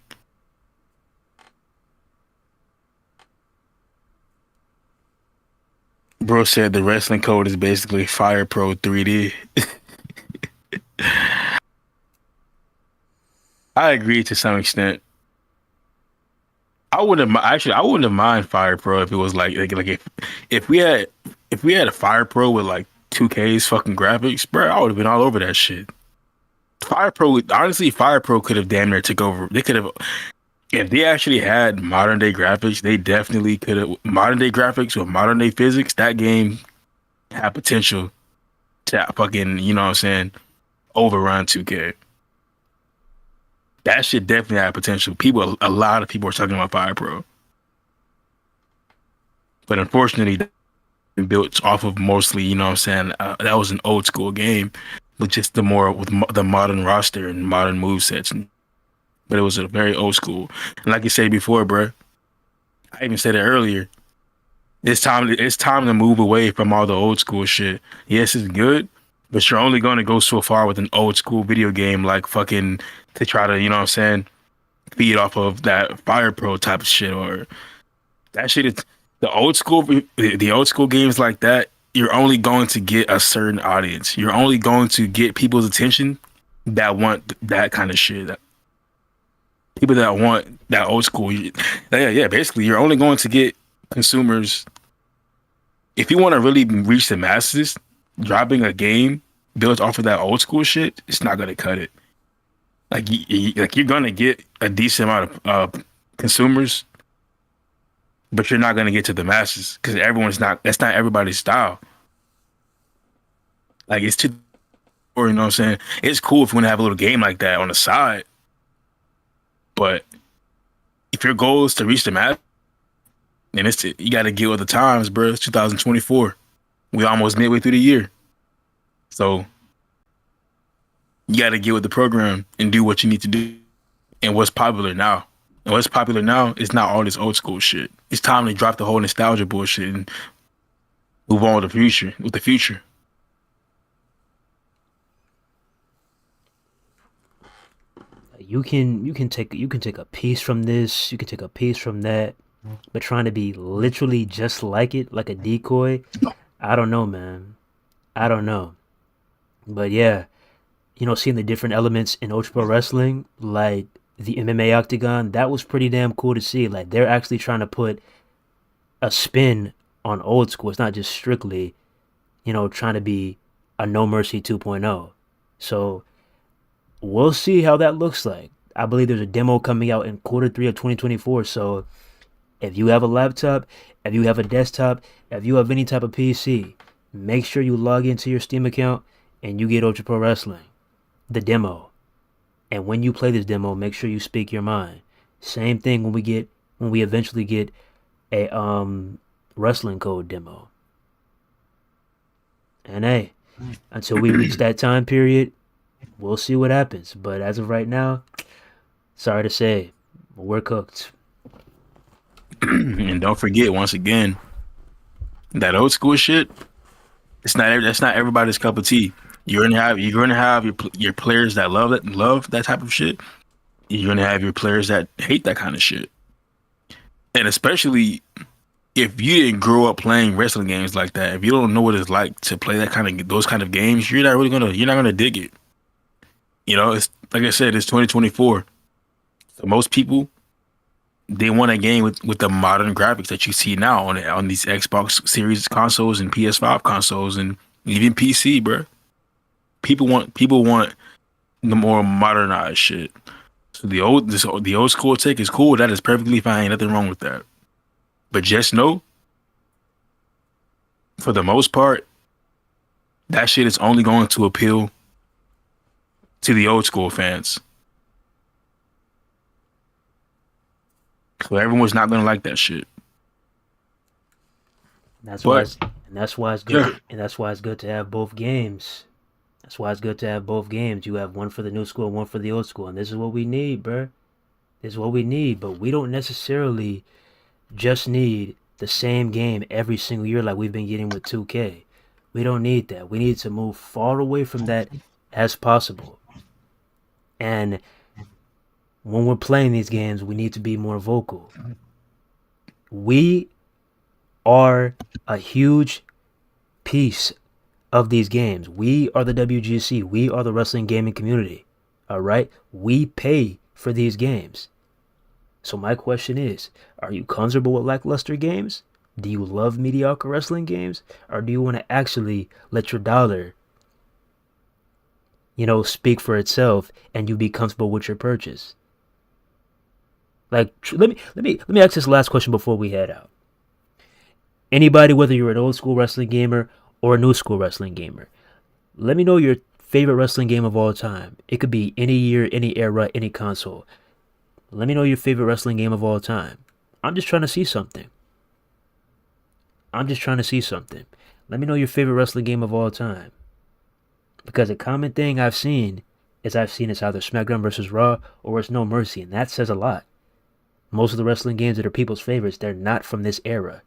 Bro said the Wrestling Code is basically Fire Pro 3D. I agree to some extent. I wouldn't have mind Fire Pro if it was like if we had a Fire Pro with like 2K's fucking graphics, bro, I would have been all over that shit. Fire Pro could have damn near took over. They could have, if they actually had modern day graphics, they definitely could have modern day graphics with modern day physics. That game had potential to fucking, you know what I'm saying, overrun 2K. That shit definitely had potential. A lot of people are talking about Fire Pro, but unfortunately, built off of mostly, you know what I'm saying, that was an old school game with just the modern roster and modern movesets. But it was a very old school. And like you said before, bro, I even said it earlier. It's time to move away from all the old school shit. Yes, it's good, but you're only going to go so far with an old school video game like fucking to try to, you know what I'm saying, feed off of that Fire Pro type of shit or that shit is the old school games like that. You're only going to get a certain audience. You're only going to get people's attention that want that kind of shit. People that want that old school. Yeah. Basically, you're only going to get consumers. If you want to really reach the masses, dropping a game built off of that old school shit, it's not going to cut it. Like you're going to get a decent amount of consumers, but you're not going to get to the masses because that's not everybody's style. Like it's too, or you know what I'm saying? It's cool if you want to have a little game like that on the side, but if your goal is to reach the mass, then you got to get with the times, bro. It's 2024. We almost midway through the year, so you got to get with the program and do what you need to do and what's popular now. And what's popular now is not all this old school shit. It's time to drop the whole nostalgia bullshit and move on with the future. You can take a piece from this, you can take a piece from that, but trying to be literally just like it, like a decoy, I don't know, man. I don't know. But yeah, you know, seeing the different elements in Ultra Pro Wrestling, like the MMA Octagon, that was pretty damn cool to see. Like they're actually trying to put a spin on old school. It's not just strictly, you know, trying to be a No Mercy 2.0. So we'll see how that looks like. I believe there's a demo coming out in Q3 of 2024. So if you have a laptop, if you have a desktop, if you have any type of PC, make sure you log into your Steam account and you get Ultra Pro Wrestling, the demo. And when you play this demo, make sure you speak your mind. Same thing when we eventually get a Wrestling Code demo. And hey, until we reach that time period, we'll see what happens. But as of right now, sorry to say, we're cooked. And don't forget, once again, that old school shit. That's not everybody's cup of tea. You're gonna have your players that love that type of shit. You're gonna have your players that hate that kind of shit. And especially if you didn't grow up playing wrestling games like that, if you don't know what it's like to play those kind of games, you're not gonna dig it. You know, it's like I said, it's 2024. So most people they want a game with the modern graphics that you see now on these Xbox Series consoles and PS5 consoles and even PC, bro. People want the more modernized shit. So the old school take is cool. That is perfectly fine. Nothing wrong with that. But just know, for the most part, that shit is only going to appeal to the old school fans. So everyone's not gonna like that shit. That's why But it's, and that's why it's good yeah, to, and that's why it's good to have both games. That's why it's good to have both games. You have one for the new school, one for the old school, and this is what we need, bruh. This is what we need, but we don't necessarily just need the same game every single year like we've been getting with 2K. We don't need that. We need to move far away from that as possible. And when we're playing these games, we need to be more vocal. We are a huge piece of these games. We are the WGC. We are the wrestling gaming community. All right? We pay for these games. So my question is, are you comfortable with lackluster games? Do you love mediocre wrestling games? Or do you want to actually let your dollar, speak for itself and you be comfortable with your purchase? Like, let me ask this last question before we head out. Anybody, whether you're an old school wrestling gamer or a new school wrestling gamer, let me know your favorite wrestling game of all time. It could be any year, any era, any console. Let me know your favorite wrestling game of all time. I'm just trying to see something. I'm just trying to see something. Let me know your favorite wrestling game of all time. Because a common thing I've seen is it's either SmackDown versus Raw or it's No Mercy, and that says a lot. Most of the wrestling games that are people's favorites, they're not from this era.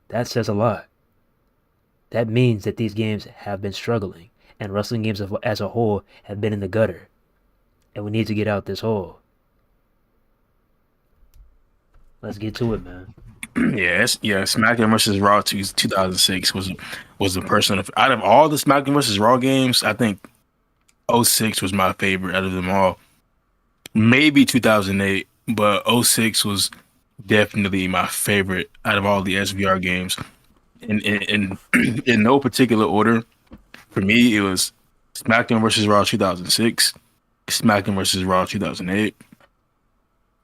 That says a lot. That means that these games have been struggling, and wrestling games as a whole have been in the gutter. And we need to get out this hole. Let's get to it, man. yeah. SmackDown versus Raw 2006 was the person out of all the SmackDown versus Raw games. I think '06 was my favorite out of them all. Maybe 2008, but '06 was definitely my favorite out of all the SVR games. In in no particular order. For me, it was SmackDown versus Raw 2006, SmackDown versus Raw 2008.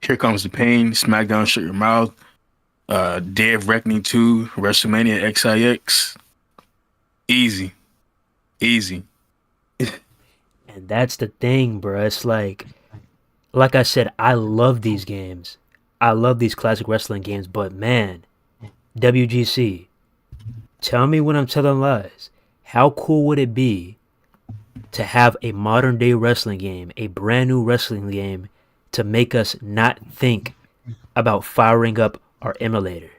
Here Comes the Pain, SmackDown Shut Your Mouth, Day of Reckoning 2, WrestleMania XIX. Easy. Easy. And that's the thing, bro. It's like I said, I love these games. I love these classic wrestling games, but man, WGC, tell me when I'm telling lies. How cool would it be to have a modern day wrestling game, a brand new wrestling game, to make us not think about firing up our emulator?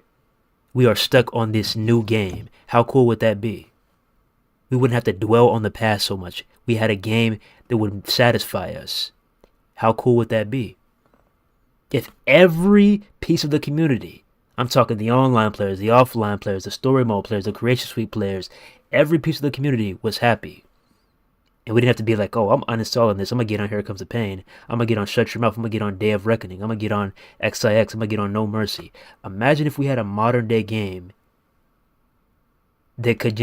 We are stuck on this new game. How cool would that be? We wouldn't have to dwell on the past so much. We had a game that would satisfy us. How cool would that be? If every piece of the community, I'm talking the online players, the offline players, the story mode players, the creation suite players, every piece of the community was happy. And we didn't have to be like, oh, I'm uninstalling this. I'm going to get on Here Comes the Pain. I'm going to get on Shut Your Mouth. I'm going to get on Day of Reckoning. I'm going to get on XIX. I'm going to get on No Mercy. Imagine if we had a modern day game that could,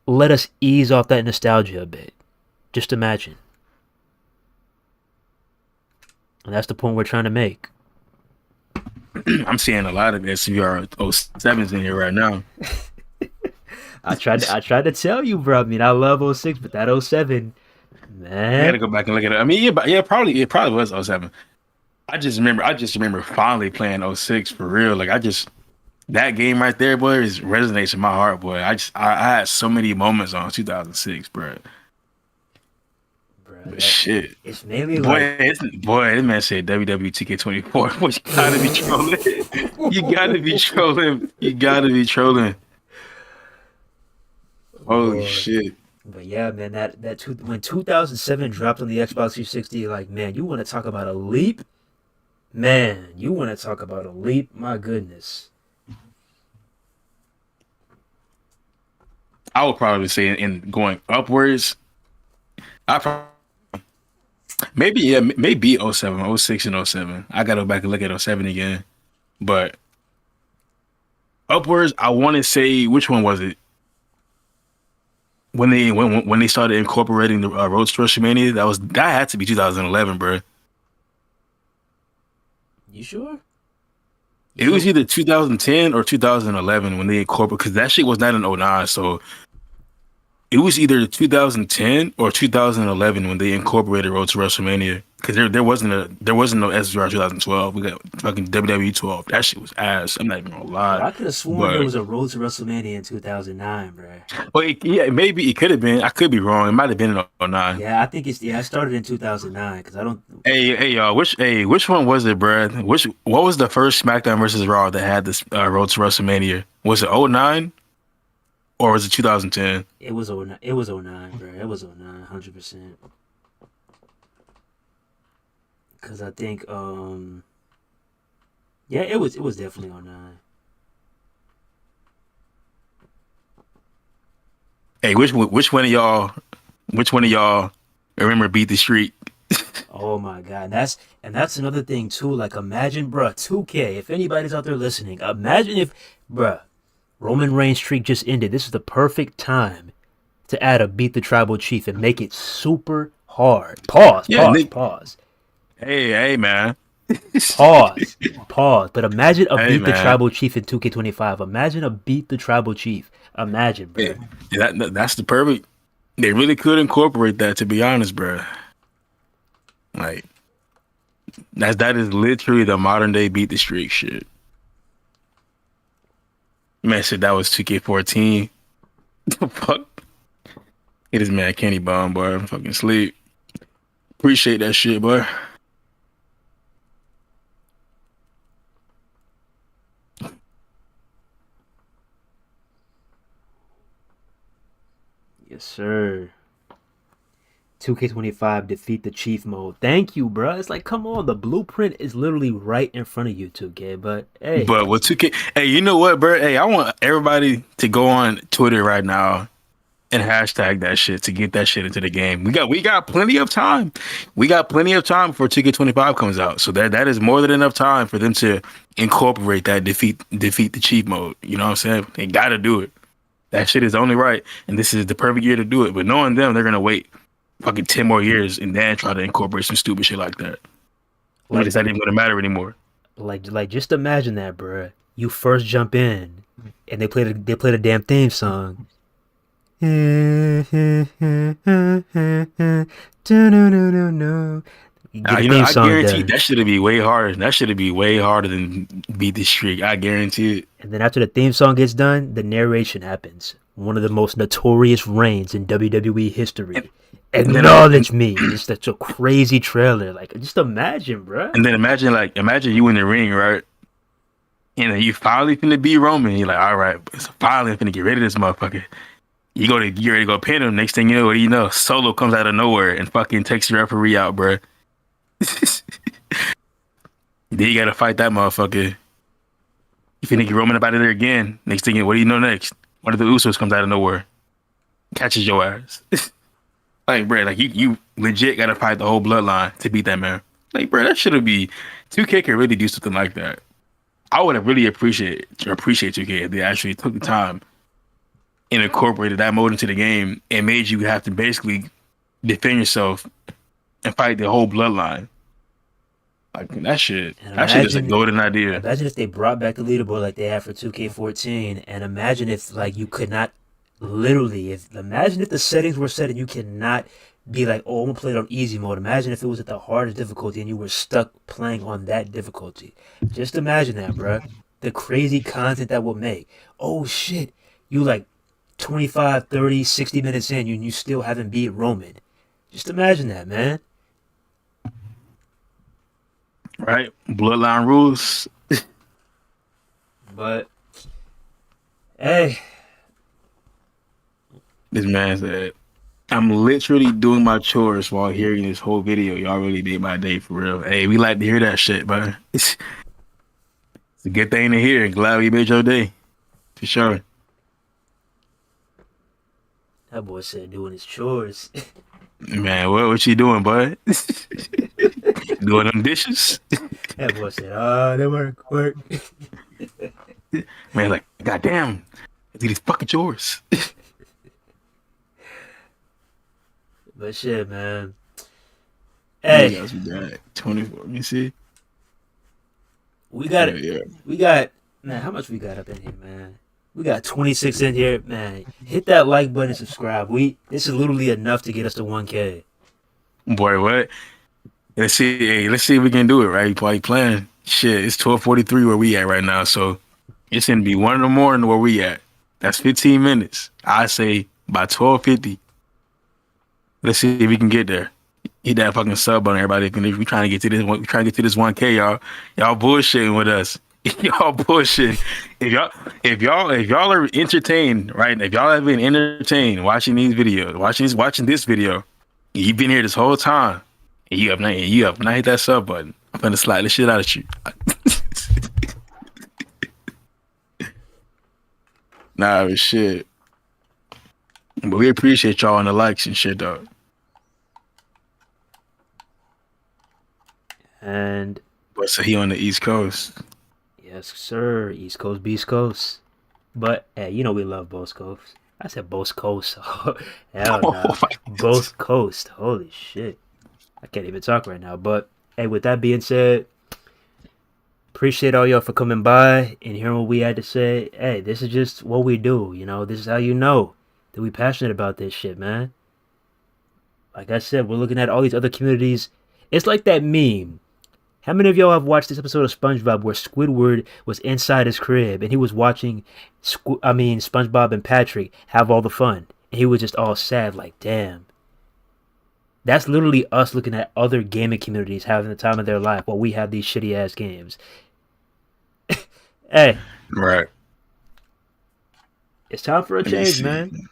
let us ease off that nostalgia a bit. Just imagine. And that's the point we're trying to make. I'm seeing a lot of SVR 07s in here right now. I tried to tell you, bro. I mean, I love 06, but that 07, man. I gotta go back and look at it. I mean, it probably was '07. I just remember finally playing '06 for real. Like that game right there, boy, resonates in my heart, boy. I had so many moments on 2006, bro. But shit, it's mainly boy, this man said WWE 2K24. Boy, you gotta be trolling. You gotta be trolling. You gotta be trolling. Holy shit. But yeah, man, when 2007 dropped on the Xbox 360, like, man, you want to talk about a leap? Man, you want to talk about a leap? My goodness. I would probably say in going upwards, I probably maybe yeah, maybe oh 07, oh 06, and oh 07. I gotta go back and look at oh 07 again. But upwards, I want to say which one was it? When they started incorporating the Road to WrestleMania, that had to be 2011, bro. You sure? It was either 2010 or 2011 when they incorporated, because that shit was not in '09. So it was either 2010 or 2011 when they incorporated Road to WrestleMania. Because there wasn't no SSR 2012. We got fucking WWE 12. That shit was ass. I'm not even gonna Bro, lie. I could have sworn there But was a Road to WrestleMania in 2009, bro. well, yeah, maybe it could have been. I could be wrong. It might have been in '09. Yeah, I think it started in 2009 because I don't. Hey, y'all. Which one was it, bro? What was the first SmackDown versus Raw that had this Road to WrestleMania? Was it '09 or was it 2010? It was 09. It was '09, bro. It was '09, 100%. Because I think, yeah, it was definitely '09. Hey, which one of y'all remember Beat the Streak? Oh my God, and that's another thing too. Like, imagine, bruh, 2K. If anybody's out there listening, imagine if, bruh, Roman Reigns' streak just ended. This is the perfect time to add a beat the tribal chief and make it super hard. Pause, Yeah, pause, Nick. pause, Hey, man. pause, pause. But imagine a Hey, beat the man. tribal chief in 2K25. Imagine a beat the tribal chief. Imagine, Yeah, bruh. that's the perfect. They really could incorporate that, to be honest, bro. Like that is literally the modern day Beat the Streak shit. Man said that was 2K14. Fuck. It is man Kenny Bomb, boy. I'm fucking sleep. Appreciate that shit, boy. Yes, sir. 2K25 defeat the chief mode. Thank you, bruh. It's like, come on, the blueprint is literally right in front of you, 2K. But hey, But with 2K, hey, you know what, bro? Hey, I want everybody to go on Twitter right now and hashtag that shit to get that shit into the game. We got plenty of time. We got plenty of time before 2K25 comes out. So that is more than enough time for them to incorporate that defeat the chief mode. You know what I'm saying? They gotta do it. That shit is only right. And this is the perfect year to do it. But knowing them, they're gonna wait fucking 10 more years and then try to incorporate some stupid shit like that. Like like, it's not even gonna matter anymore. just imagine that, bruh. You first jump in, and they played a damn theme song. You get a You know, theme I song guarantee done, that should be way harder. That should be way harder than beat the streak. I guarantee it. and then after the theme song gets done, the narration happens. One of the most notorious reigns in WWE And, history. and then I Acknowledge me. It's such a crazy trailer. Like, just imagine, bruh. and then imagine you in the ring, right? And then you finally finna beat Roman. You're like, all right, it's finally finna get rid of this motherfucker. You ready to go pin him. Next thing you know, what do you know? Solo comes out of nowhere and fucking takes the referee out, bro. Then you gotta fight that motherfucker. You finna get Roman up out of there again. Next thing you know, what do you know next? One of the Usos comes out of nowhere, catches your ass. Like, bro, like you legit gotta fight the whole bloodline to beat that man. Like, bro, that should be 2K can really do something like that. I would have really appreciate 2K if they actually took the time and incorporated that mode into the game and made you have to basically defend yourself and fight the whole bloodline. Like And that shit is a golden idea. imagine if they brought back the leaderboard like they had for 2K14, and imagine if like you could not literally if imagine if the settings were set and you cannot be like, oh, I'm gonna play it on easy mode. Imagine if it was at the hardest difficulty and you were stuck playing on that difficulty. Just imagine that, bruh. The crazy content that would make. Oh shit, you like 25, 30, 60 minutes in, you still haven't beat Roman. Just imagine that, man. Right? Bloodline rules. But hey, This man said, I'm literally doing my chores while hearing this whole video. Y'all really made my day for real. Hey, we like to hear that shit, man. It's a good thing to hear. Glad we made your day. For sure. That boy said doing his chores. Man, what you doing, bud? Doing them dishes? That boy said, "Ah, that work." Man, like, goddamn, do these fucking chores. But shit, man. What Hey, else we got? 24. Let me see. we got Yeah, it. yeah. We got, man. How much we got up in here, man? We got 26 in here, man. Hit that like button and subscribe. This is literally enough to get us to 1K. Boy, what? Let's see. Hey, let's see if we can do it, right? While you playing. Shit, it's 12:43 where we at right now. So it's gonna be 1 in the morning where we at. That's 15 minutes. I say by 12:50. Let's see if we can get there. Hit that fucking sub on everybody. If we trying to get to this, we trying to get to this 1K, y'all. Y'all bullshitting with us. Y'all bullshitting. If y'all are entertained, right? If y'all have been entertained watching these videos, watching this video, you've been here this whole time, and you have not hit that sub button. I'm gonna slide the shit out of you. Nah, but shit. But we appreciate y'all on the likes and shit, though. And But so he on the East Coast. yes, sir. East Coast, Beast Coast. But hey, you know we love both coasts. I said both coasts. Hell no. Oh my God. Both coast. Holy shit. I can't even talk right now. But hey, with that being said, appreciate all y'all for coming by and hearing what we had to say. Hey, this is just what we do, you know. This is how you know that we passionate about this shit, man. Like I said, we're looking at all these other communities. It's like that meme. How many of y'all have watched this episode of SpongeBob where Squidward was inside his crib and he was watching, SpongeBob and Patrick have all the fun, and he was just all sad, like, damn. That's literally us looking at other gaming communities having the time of their life while we have these shitty ass games. Hey, Right. it's time for a Let me change, see. man.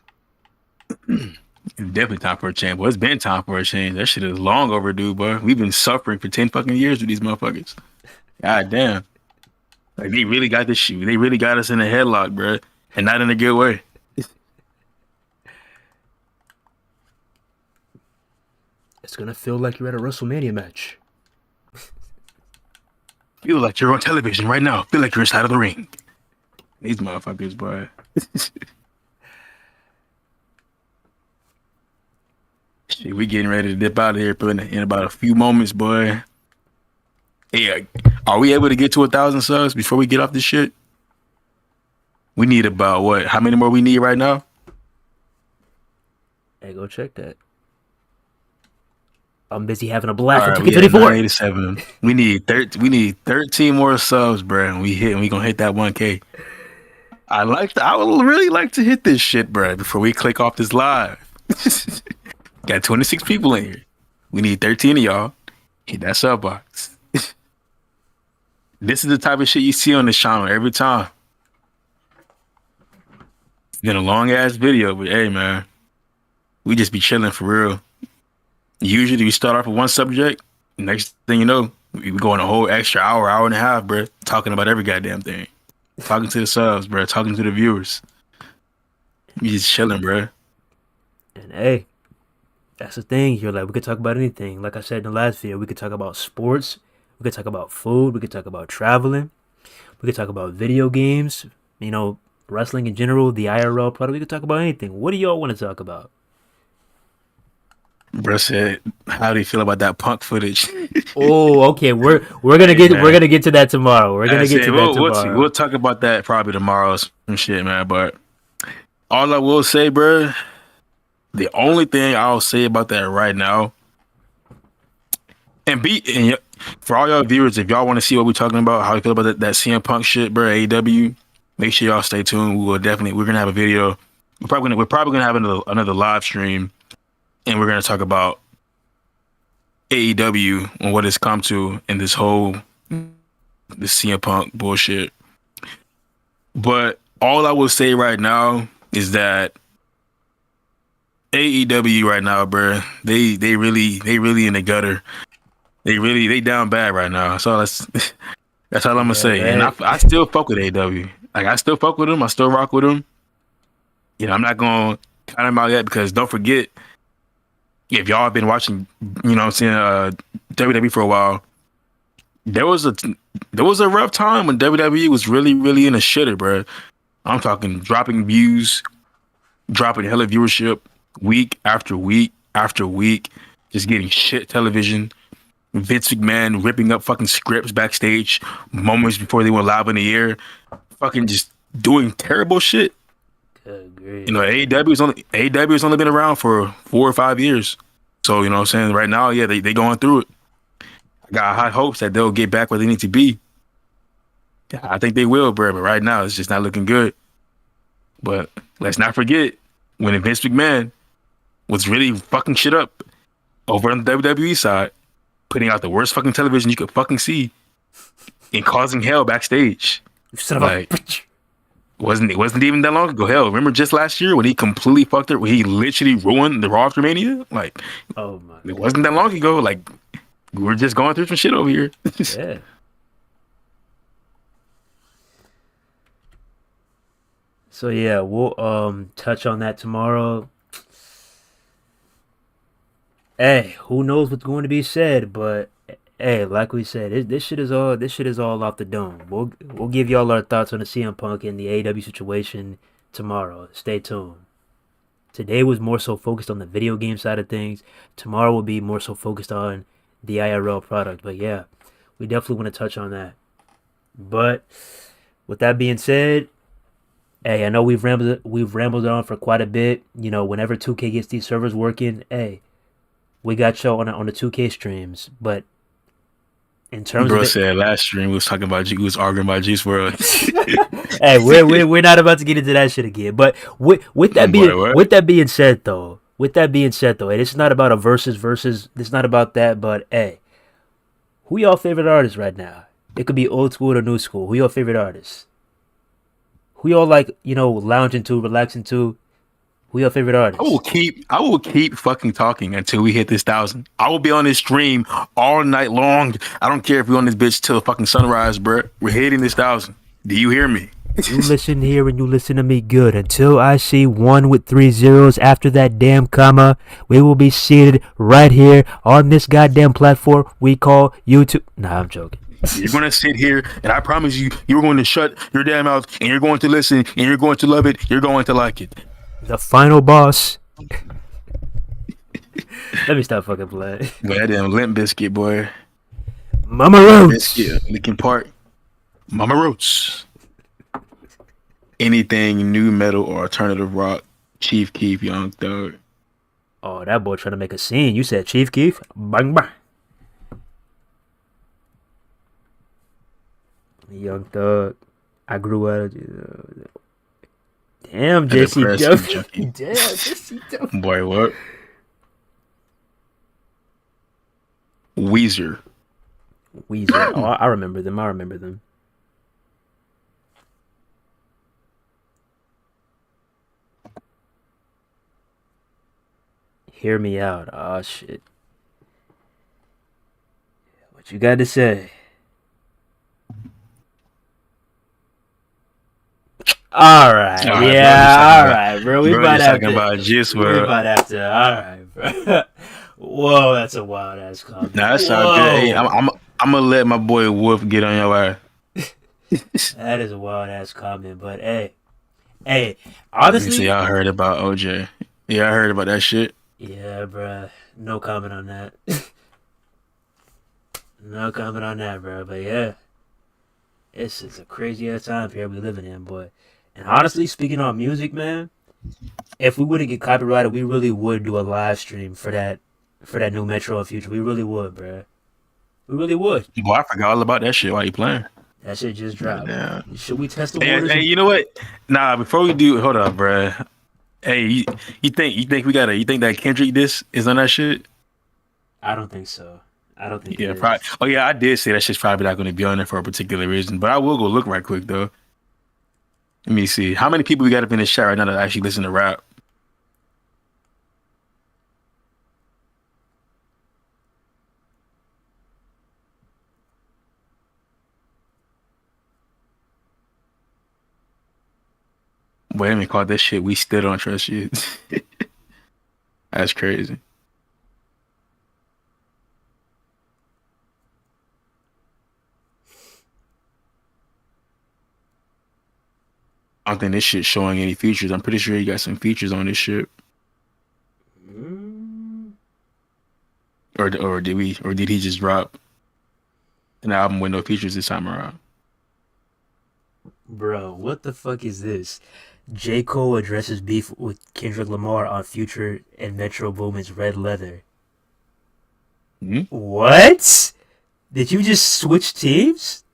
It's definitely time for a change. Well, it's been time for a change. That shit is long overdue, bro. We've been suffering for 10 fucking years with these motherfuckers. God damn. Like, they really got this shit. They really got us in a headlock, bro. And not in a good way. It's gonna feel like you're at a WrestleMania match. Feel like you're on television right now. Feel like you're inside of the ring. These motherfuckers, boy. Shit, we getting ready to dip out of here in about a few moments, boy. Hey, are we able to get to 1,000 subs before we get off this shit? We need about what? How many more we need right now? Hey, go check that. I'm busy having a All blast on right, we Ticket at 24. 987. We need 13 more subs, bro. And we gonna hit that 1K. I would really like to hit this shit, bro, before we click off this live. Got 26 people in here. We need 13 of y'all. Hit that sub box. This is the type of shit you see on this channel every time. It's been a long ass video, but hey, man, we just be chilling for real. Usually we start off with one subject. Next thing you know, we go on a whole extra hour and a half, bro, talking about every goddamn thing. Talking to the subs, bro, talking to the viewers. We just chilling, bro. And hey, that's the thing here. Like, we could talk about anything. Like I said in the last video, we could talk about sports. We could talk about food. We could talk about traveling. We could talk about video games. You know, wrestling in general, the IRL product. We could talk about anything. What do y'all want to talk about? Bro said, "How do you feel about that punk footage?" Oh, okay. We're gonna get to that tomorrow. We're gonna get to that tomorrow. We'll talk about that probably tomorrow or some shit, man. But all I will say, bro, the only thing I'll say about that right now, for all y'all viewers, if y'all want to see what we're talking about, how you feel about that CM Punk shit, bro, AEW, make sure y'all stay tuned. We're gonna have a video. We're probably gonna have another live stream, and we're gonna talk about AEW and what it's come to in this whole CM Punk bullshit. But all I will say right now is that AEW right now, bro. They really in the gutter. They down bad right now. So that's all I'm gonna Yeah, say. And I still fuck with AEW. Like I still fuck with them. I still rock with them. You know, I'm not gonna count them out yet because don't forget, if y'all been watching, you know, what I'm saying WWE for a while, there was a rough time when WWE was really in a shitter, bro. I'm talking dropping views, dropping hella viewership week after week after week, just getting shit television. Vince McMahon ripping up fucking scripts backstage moments before they went live in the air, fucking just doing terrible shit. good You know, grief. AEW's only been around for 4 or 5 years. So, you know what I'm saying? Right now, yeah, they going through it. I got high hopes that they'll get back where they need to be. Yeah, I think they will, bro. But right now, it's just not looking good. But let's not forget when Vince McMahon was really fucking shit up over on the WWE side, putting out the worst fucking television you could fucking see and causing hell backstage. You son of a Like, bitch. it wasn't even that long ago. Hell, remember just last year when he completely fucked it, when he literally ruined the Raw after Mania? Like, Oh my it god. wasn't that long ago. Like, we're just going through some shit over here. Yeah. So yeah, we'll touch on that tomorrow. Hey, who knows what's going to be said, but hey, like we said, this shit is all off the dome. We'll give y'all our thoughts on the CM Punk and the AEW situation tomorrow. Stay tuned. Today was more so focused on the video game side of things. Tomorrow will be more so focused on the IRL product. But yeah, we definitely want to touch on that. But with that being said, hey, I know we've rambled on for quite a bit. You know, whenever 2K gets these servers working, hey, we got y'all on the 2K streams. But in terms of Bro it, said last stream we was talking about we was arguing about Juice World. hey, we're not about to get into that shit again. But with that being Boy, what? hey, this is not about a versus. This is not about that. But hey, who y'all favorite artists right now? It could be old school or new school. Who y'all favorite artists? Who y'all like? Lounging to, relaxing to. Who your favorite artist? I will keep fucking talking until we hit this 1,000. I will be on this stream all night long. I don't care if we're on this bitch till fucking sunrise, bro. We're hitting this 1,000. Do you hear me? You listen here and you listen to me good. Until I see one with 3 zeros after that damn comma, we will be seated right here on this goddamn platform we call YouTube. Nah, I'm joking. You're gonna sit here, and I promise you, you're going to shut your damn mouth, and you're going to listen, and you're going to love it. You're going to like it. The final boss. Let me stop fucking playing. Boy, that damn Limp Biscuit, boy. Mama Roots. Biscuit, Linkin Park, Mama Roots. Anything new metal or alternative rock, Chief Keef, Young Thug. Oh, that boy trying to make a scene. You said Chief Keef? Bang bang. Young Thug. I grew out of. Damn, JCW. Damn, JCW. Boy, what? Weezer. Weezer. Oh, I remember them. Hear me out. Oh, shit. What you got to say? All right. Yeah, all right, bro. We about talking about Juice We WRLD. about after. All right, bro. Whoa, that's a wild ass comment. Nah, that sounds good. Hey, I'm gonna let my boy Wolf get on your ass. That is a wild ass comment, but hey, You honestly, see, y'all heard about OJ. Yeah, I heard about that shit. yeah, bro. No comment on that. No comment on that, bro. But yeah, this is a crazy ass time period we living in, boy. And honestly, speaking on music, man, if we wouldn't get copyrighted, we really would do a live stream for that new Metro in future. We really would, bro. We really would. Boy, I forgot all about that shit while you playing. That shit just dropped. Yeah. Should we test the Hey, waters? hey, you know what? Nah, before we do, hold up, bruh. Hey, you think we gotta? You think that Kendrick this is on that shit? I don't think so. I don't think Yeah, it is. probably. Oh yeah, I did say that shit's probably not going to be on there for a particular reason, but I will go look right quick though. Let me see how many people we got up in this chat right now that actually listen to rap. Boy, I mean, called that shit. We still don't trust you. That's crazy. I don't think this shit's showing any features. I'm pretty sure you got some features on this shit. Mm, Or did he just drop an album with no features this time around? bro, what the fuck is this? J. Cole addresses beef with Kendrick Lamar on Future and Metro Boomin's Red Leather. Hmm? What? Did you just switch teams?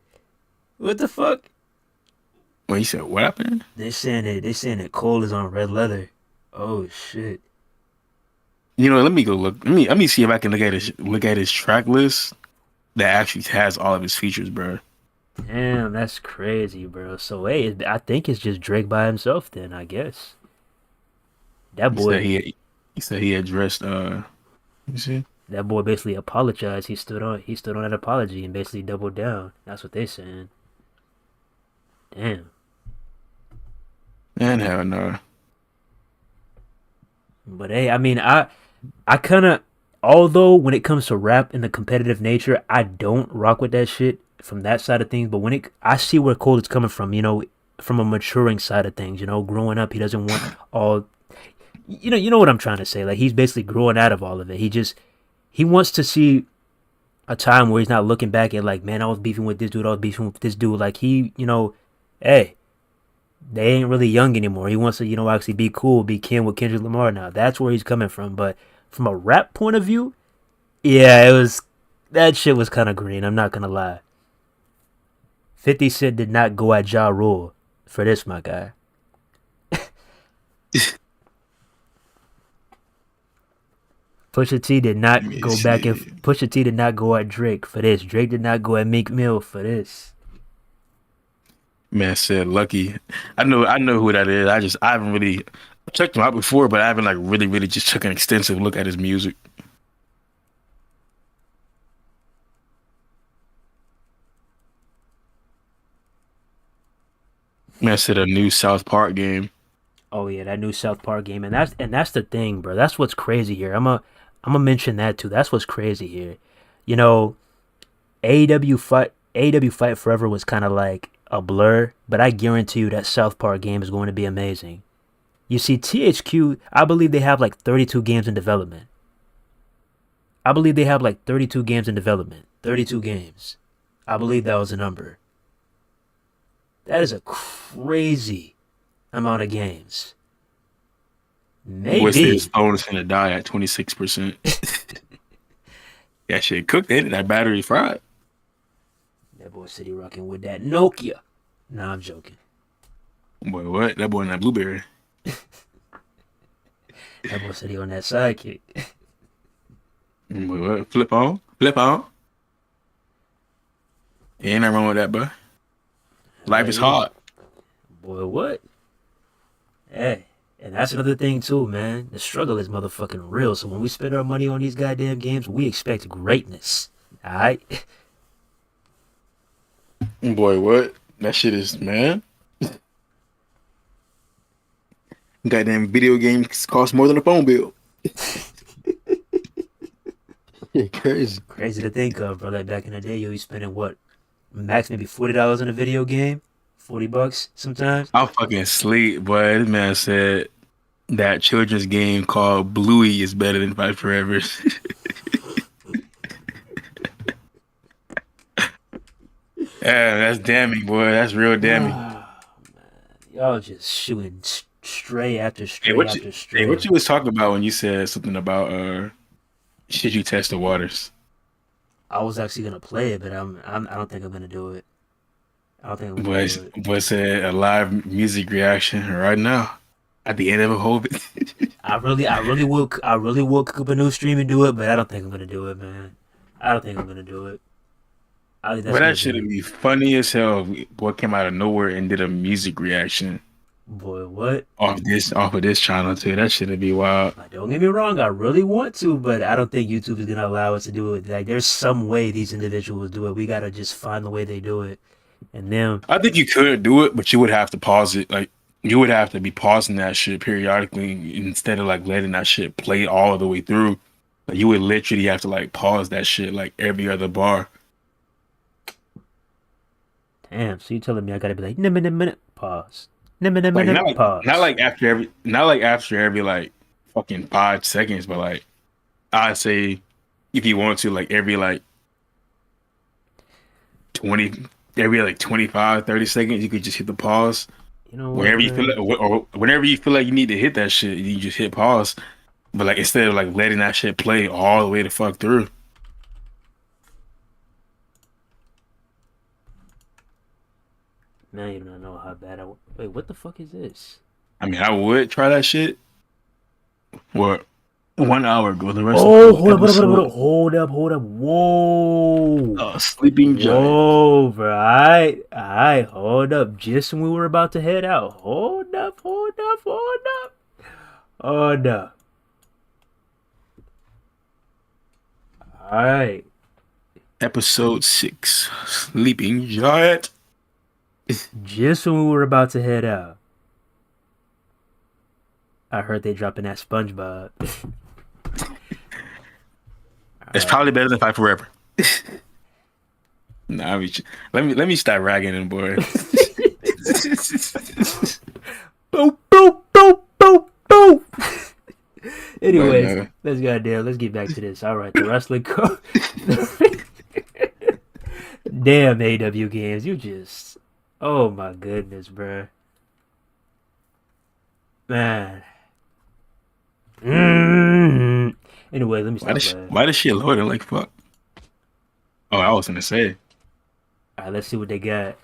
What the fuck? Well, he said, what happened? They saying that Cole is on Red Leather. Oh shit. You know, let me go look. Let me see if I can look at his track list that actually has all of his features, bro. Damn, that's crazy, bro. So hey, I think it's just Drake by himself then, I guess. That He said boy he said he addressed you see? that boy basically apologized. He stood on that apology and basically doubled down. That's what they saying. Damn. Man, hell no. But hey, I mean I kinda although when it comes to rap and the competitive nature, I don't rock with that shit from that side of things. But I see where Cole is coming from, from a maturing side of things, growing up, he doesn't want all you know what I'm trying to say. Like he's basically growing out of all of it. He wants to see a time where he's not looking back at like, man, I was beefing with this dude, I was beefing with this dude. Like hey, they ain't really young anymore. He wants to, actually be cool, be kin with Kendrick Lamar now. That's where he's coming from. But from a rap point of view, yeah, that shit was kind of green. I'm not gonna lie. 50 Cent did not go at Ja Rule for this, my guy. Let me see. Pusha T did not go at Drake for this. Drake did not go at Meek Mill for this. Man said Lucky. I know who that is. I haven't really checked him out before, but I haven't like really just took an extensive look at his music. Man said a new South Park game. Oh yeah, that new South Park game, and that's the thing, bro. That's what's crazy here. I'm gonna mention that too. That's what's crazy here. You know, AEW Fight Forever was kind of like a blur, but I guarantee you that South Park game is going to be amazing. You see, THQ, I believe they have like 32 games in development. I believe they have like 32 games in development. 32 games. I believe that was a number. That is a crazy amount of games. Boy said his Maybe. phone is gonna die at 26%. That shit cooked, ain't it? That battery fried. That boy said he rocking with that Nokia. Nah, I'm joking. Boy, what? That boy in that blueberry. That boy said he on that sidekick. Boy, what? Flip on? Flip on? Ain't nothing wrong with that, bro. Life Hell is yeah. hard. Boy, what? Hey. And that's another thing too, man. The struggle is motherfucking real. So when we spend our money on these goddamn games, we expect greatness. Alright? Boy, what? That shit is, man. Goddamn video games cost more than a phone bill. Yeah, crazy. Crazy to think of, bro. Like back in the day, you be spending what? Max maybe $40 on a video game? $40 sometimes? I'll fucking sleep, boy. This man said that children's game called Bluey is better than Fight Forever. Yeah, that's damning, boy. That's real damning. Y'all just shooting stray after Hey, stray after what stray. you was talking about when you said something about should you test the waters? I was actually gonna play it, but I don't think I'm gonna do it. I don't think I'm gonna Boy, do it. boy said a live music reaction right now at the end of a whole. I really will cook up a new stream and do it, but I don't think I'm gonna do it, man. I don't think I'm gonna do it. I think that's But gonna that should be be funny as hell. Boy came out of nowhere and did a music reaction boy. What? off of this channel too. That should be wild. Like, don't get me wrong. I really want to, but I don't think YouTube is gonna allow us to do it. Like, there's some way these individuals do it. We gotta just find the way they do it, and then I think you could do it, but you would have to pause it. Like you would have to be pausing that shit periodically instead of like letting that shit play all the way through. Like, you would literally have to like pause that shit like every other bar. Damn, so you telling me I gotta be like, minute, pause. Minute, Like not pause. like after every not like after every like fucking 5 seconds, but like I'd say if you want to like every like 20 every like 25, 30 seconds, you could just hit the pause. You know what, Whenever you feel man? like, or whenever you feel like you need to hit that shit, you just hit pause. But like instead of like letting that shit play all the way the fuck through. Man, you don't know how bad Wait, what the fuck is this? I mean, I would try that shit. What 1 hour ago, the rest of Oh, the hold up, episode, hold up. Whoa. sleeping giant. Whoa, bro. Alright, hold up. Just when we were about to head out. Hold up. Alright. Episode 6, sleeping giant. Just when we were about to head out. I heard they dropping that SpongeBob. It's probably better than Fight Forever. Nah, let me start ragging him, boy. Boop, boop, boop, boop, boop. But Anyways, let's get back to this. All right, the wrestling co- Damn AW games, you just oh my goodness, bruh. Man. Anyway, let me stop playing. why does she loading like fuck? Oh, I was gonna say. All right, let's see what they got.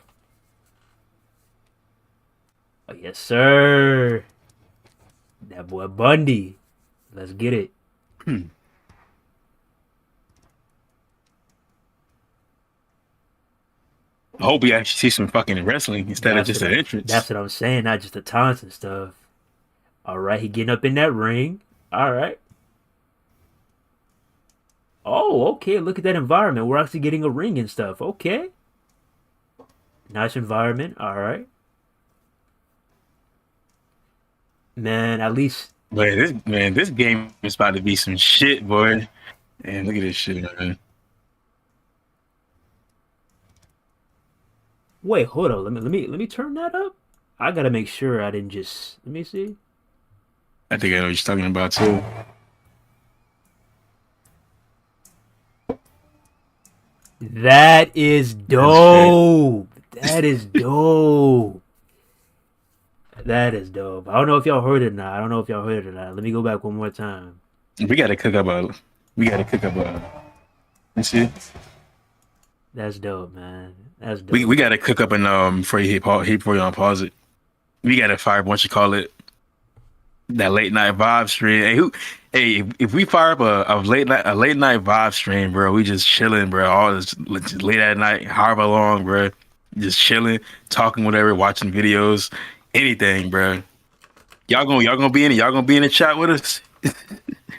Oh yes, sir. That boy Bundy. Let's get it. Hmm. I hope we actually see some fucking wrestling instead of just an entrance. That's what I'm saying, not just the taunts and stuff. All right, he getting up in that ring. All right. Oh, okay. Look at that environment. We're actually getting a ring and stuff. Okay. Nice environment. All right. Man, at least. But this game is about to be some shit, boy. Man, look at this shit, man. Wait, hold on. Let me turn that up. I gotta make sure I didn't just. Let me see. I think I know what you're talking about too. That is dope. That is dope. That is dope. I don't know if y'all heard it or not. Let me go back one more time. We gotta cook up a. We gotta cook up a. You see? That's dope, man. That's dope. We gotta cook up an before you before you unpause it. We gotta fire what you call it. That late night vibe stream. Hey, if we fire up a late night vibe stream, bro, we just chilling, bro. All this late at night, however long, bro. Just chilling, talking, whatever, watching videos, anything, bro. Y'all gonna be in it. Y'all gonna be in the chat with us.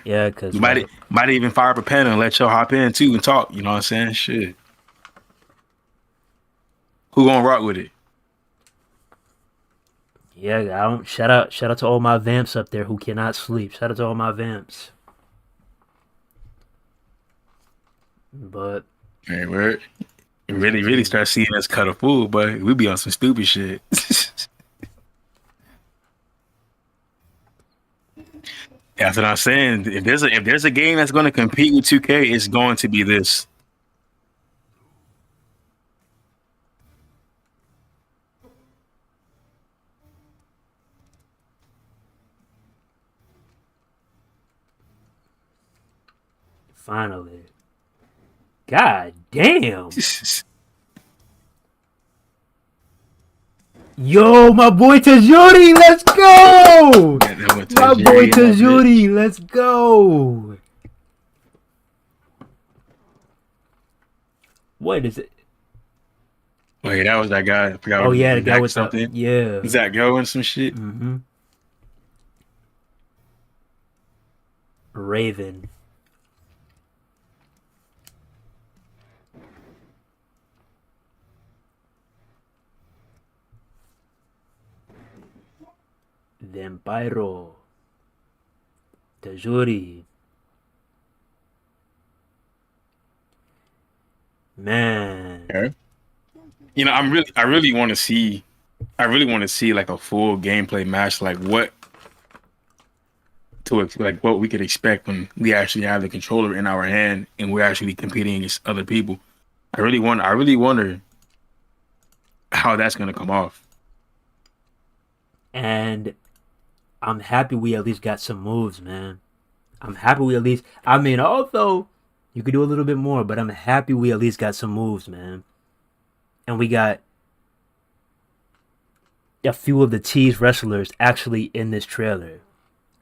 Yeah, cause Might even fire up a panel and let y'all hop in too and talk. You know what I'm saying? Shit. Who gonna rock with it? yeah, I don't shout out to all my vamps up there who cannot sleep. Shout out to all my vamps. But Hey, we're really start seeing us cut a fool, but we be on some stupid shit. That's what I'm saying. If there's a game that's going to compete with 2K, it's going to be this. finally, god damn. Yo, my boy Tajuri, let's go! My boy Tajuri, let's go! What is it? Wait, that was that guy. I forgot. Oh yeah, the guy with something. yeah. Zach going some shit. Mm-hmm. Raven. Vampiro. Tajuri. Man. Okay. You know, I really want to see, like a full gameplay match, like what we could expect when we actually have the controller in our hand and we're actually competing against other people. I really wonder how that's gonna come off. And I'm happy we at least got some moves, man. I'm happy we at least. I mean, although you could do a little bit more, but I'm happy we at least got some moves, man. And we got a few of the teased wrestlers actually in this trailer.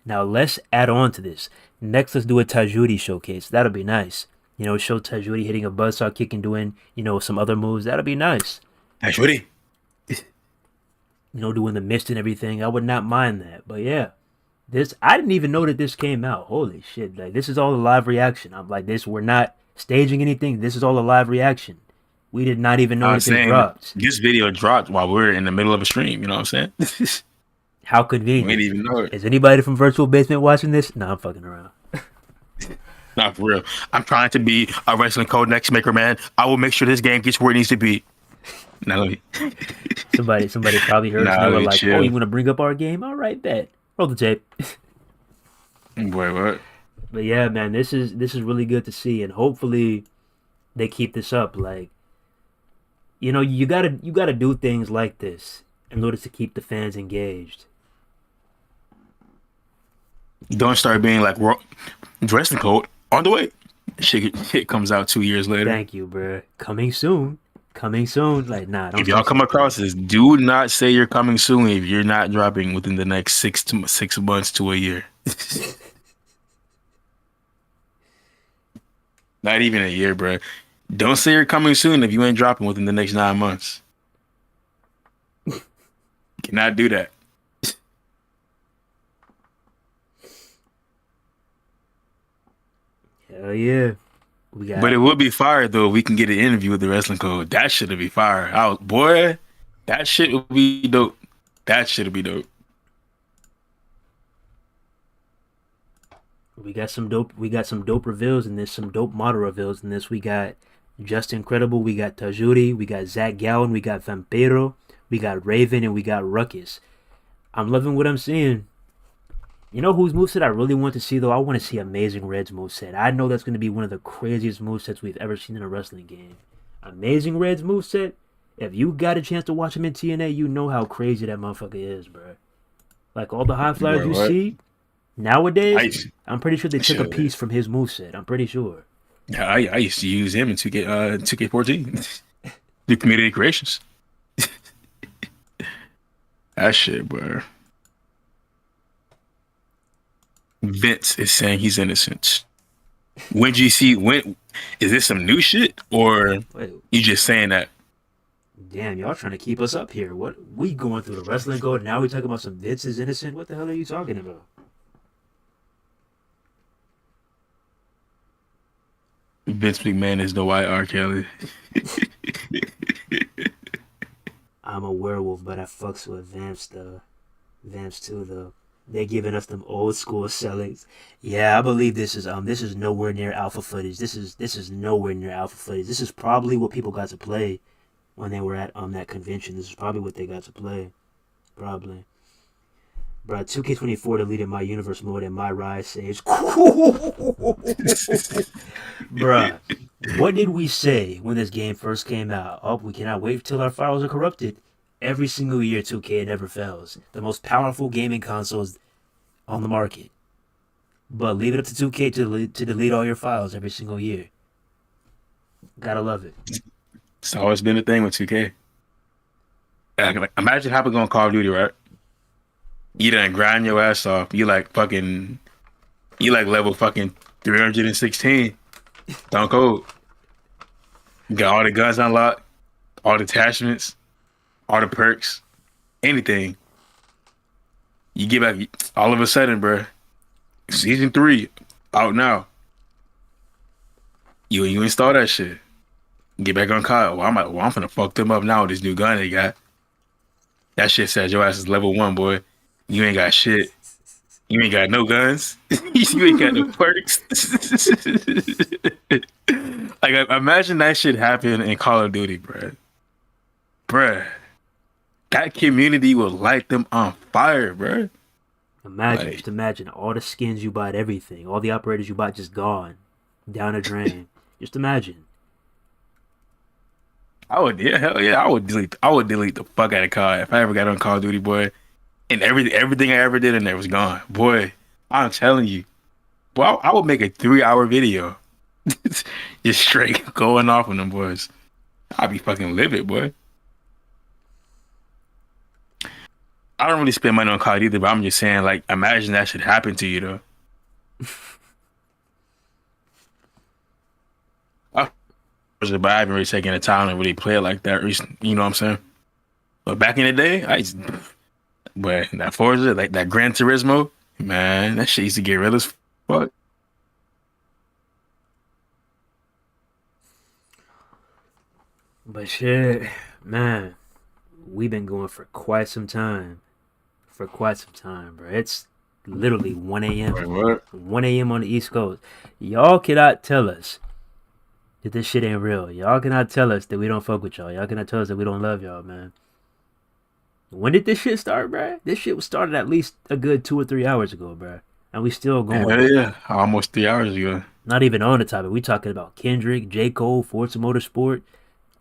Now let's add on to this. Next, let's do a Tajuri showcase. That'll be nice. You know, show Tajuri hitting a buzzsaw kick and doing, you know, some other moves. That'll be nice. Tajuri. You know, doing the mist and everything. I would not mind that. But yeah, this, I didn't even know that this came out. Holy shit. Like, this is all a live reaction. I'm like, this, we're not staging anything. This is all a live reaction. We did not even know anything dropped. This video dropped while we were in the middle of a stream. You know what I'm saying? How convenient. We didn't even know it. Is anybody from Virtual Basement watching this? No, I'm fucking around. Not for real. I'm trying to be a wrestling code next maker, man. I will make sure this game gets where it needs to be. Now let me. somebody probably heard us and they were like, chill. Oh, you want to bring up our game? All right, bet. Roll the tape. Boy, what? But yeah, man, this is really good to see, and hopefully they keep this up. Like, you know, you gotta do things like this in order to keep the fans engaged. Don't start being like wrestling code on the way. Shit comes out 2 years later. Thank you, bro. Coming soon. Like, nah. If y'all come across this, do not say you're coming soon if you're not dropping within the next 6 months to a year. Not even a year, bro. Don't say you're coming soon if you ain't dropping within the next 9 months. Cannot do that. Hell yeah. But it would be fire though if we can get an interview with the wrestling code. That should be fire. Boy, that shit would be dope. That should be dope. We got some dope reveals in this, some dope model reveals in this. We got Just Incredible, we got Tajuri, we got Zach Gowen, we got Vampiro, we got Raven, and we got Ruckus. I'm loving what I'm seeing. You know whose moveset I really want to see, though? I want to see Amazing Red's moveset. I know that's going to be one of the craziest movesets we've ever seen in a wrestling game. Amazing Red's moveset, if you got a chance to watch him in TNA, you know how crazy that motherfucker is, bro. Like, all the high flyers you see nowadays, I'm pretty sure they took a piece from his moveset. I'm pretty sure. Yeah, I used to use him in 2K14. Do community creations. That shit, bro. Vince is saying he's innocent. When is this some new shit or you just saying that? Damn, y'all trying to keep us up here. What, we going through the wrestling code and now we talking about some Vince is innocent? What the hell are you talking about? Vince McMahon is the white R. Kelly. I'm a werewolf, but I fucks with Vamps though. Vamps too though. They're giving us them old school sellings. Yeah, I believe this is nowhere near alpha footage. This is nowhere near alpha footage. This is probably what people got to play when they were at that convention. This is probably what they got to play. Probably. Bro, 2K24 deleted my universe mode and my rise saves. Bruh, what did we say when this game first came out? Oh, we cannot wait till our files are corrupted. Every single year, 2K never fails. The most powerful gaming consoles on the market. But leave it up to 2K to delete all your files every single year. Gotta love it. It's always been a thing with 2K. Imagine hopping on Call of Duty, right? You done grind your ass off. You like level fucking 316. Stone Cold. You got all the guns unlocked, all the attachments, all the perks, anything. You get back, all of a sudden, bro. Season 3 out now. You install that shit. Get back on COD. I'm finna fuck them up now with this new gun they got. That shit says your ass is level 1, boy. You ain't got shit. You ain't got no guns. You ain't got no perks. Like, imagine that shit happen in Call of Duty, bruh. Bruh. That community will light them on fire, bruh. Like, Just imagine all the skins you bought, everything, all the operators you bought just gone, down a drain. Just imagine. hell yeah, I would delete the fuck out of COD if I ever got on Call of Duty, boy. And everything I ever did in there was gone, boy. I'm telling you, boy, I would make a 3-hour video, just straight going off on them boys. I'd be fucking livid, boy. I don't really spend money on COD either, but I'm just saying, like, imagine that should happen to you, though. But I haven't really taken the time to really play it like that recently. You know what I'm saying? But back in the day, but that Forza, like that Gran Turismo, man, that shit used to get real as fuck. But shit, man, we've been going for quite some time. Bro. It's literally 1 a.m. What? 1 a.m. on the East Coast. Y'all cannot tell us that this shit ain't real. Y'all cannot tell us that we don't fuck with y'all. Y'all cannot tell us that we don't love y'all, man. When did this shit start, bruh? This shit was started at least a good 2 or 3 hours ago, bruh. And we still going. Yeah, almost 3 hours ago. Not even on the topic. We talking about Kendrick, J. Cole, Forza Motorsport,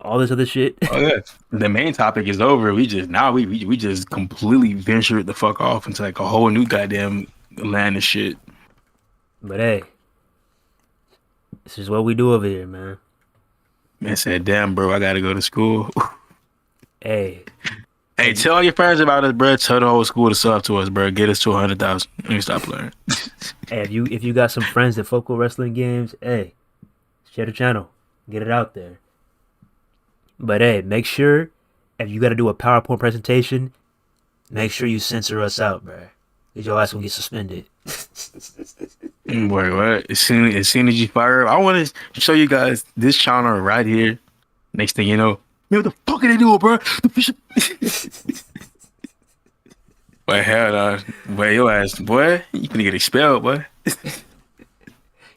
all this other shit. Oh yeah, the main topic is over. We just completely ventured the fuck off into like a whole new goddamn land of shit. But hey, this is what we do over here, man. Man said, "Damn, bro, I gotta go to school." Hey, tell all your friends about us, bro. Tell the whole school to sub to us, bro. Get us to 100,000. Let me stop playing. Hey, if you got some friends that fuck with wrestling games, hey, share the channel, get it out there. But hey, make sure if you got to do a PowerPoint presentation, make sure you censor us out, bro. Cause your ass will get suspended. Boy, what? As soon as you fire up, I want to show you guys this channel right here. Next thing you know, man, what the fuck are they doing, bro? Boy, hell no. Boy, your ass, boy, you finna get expelled, boy.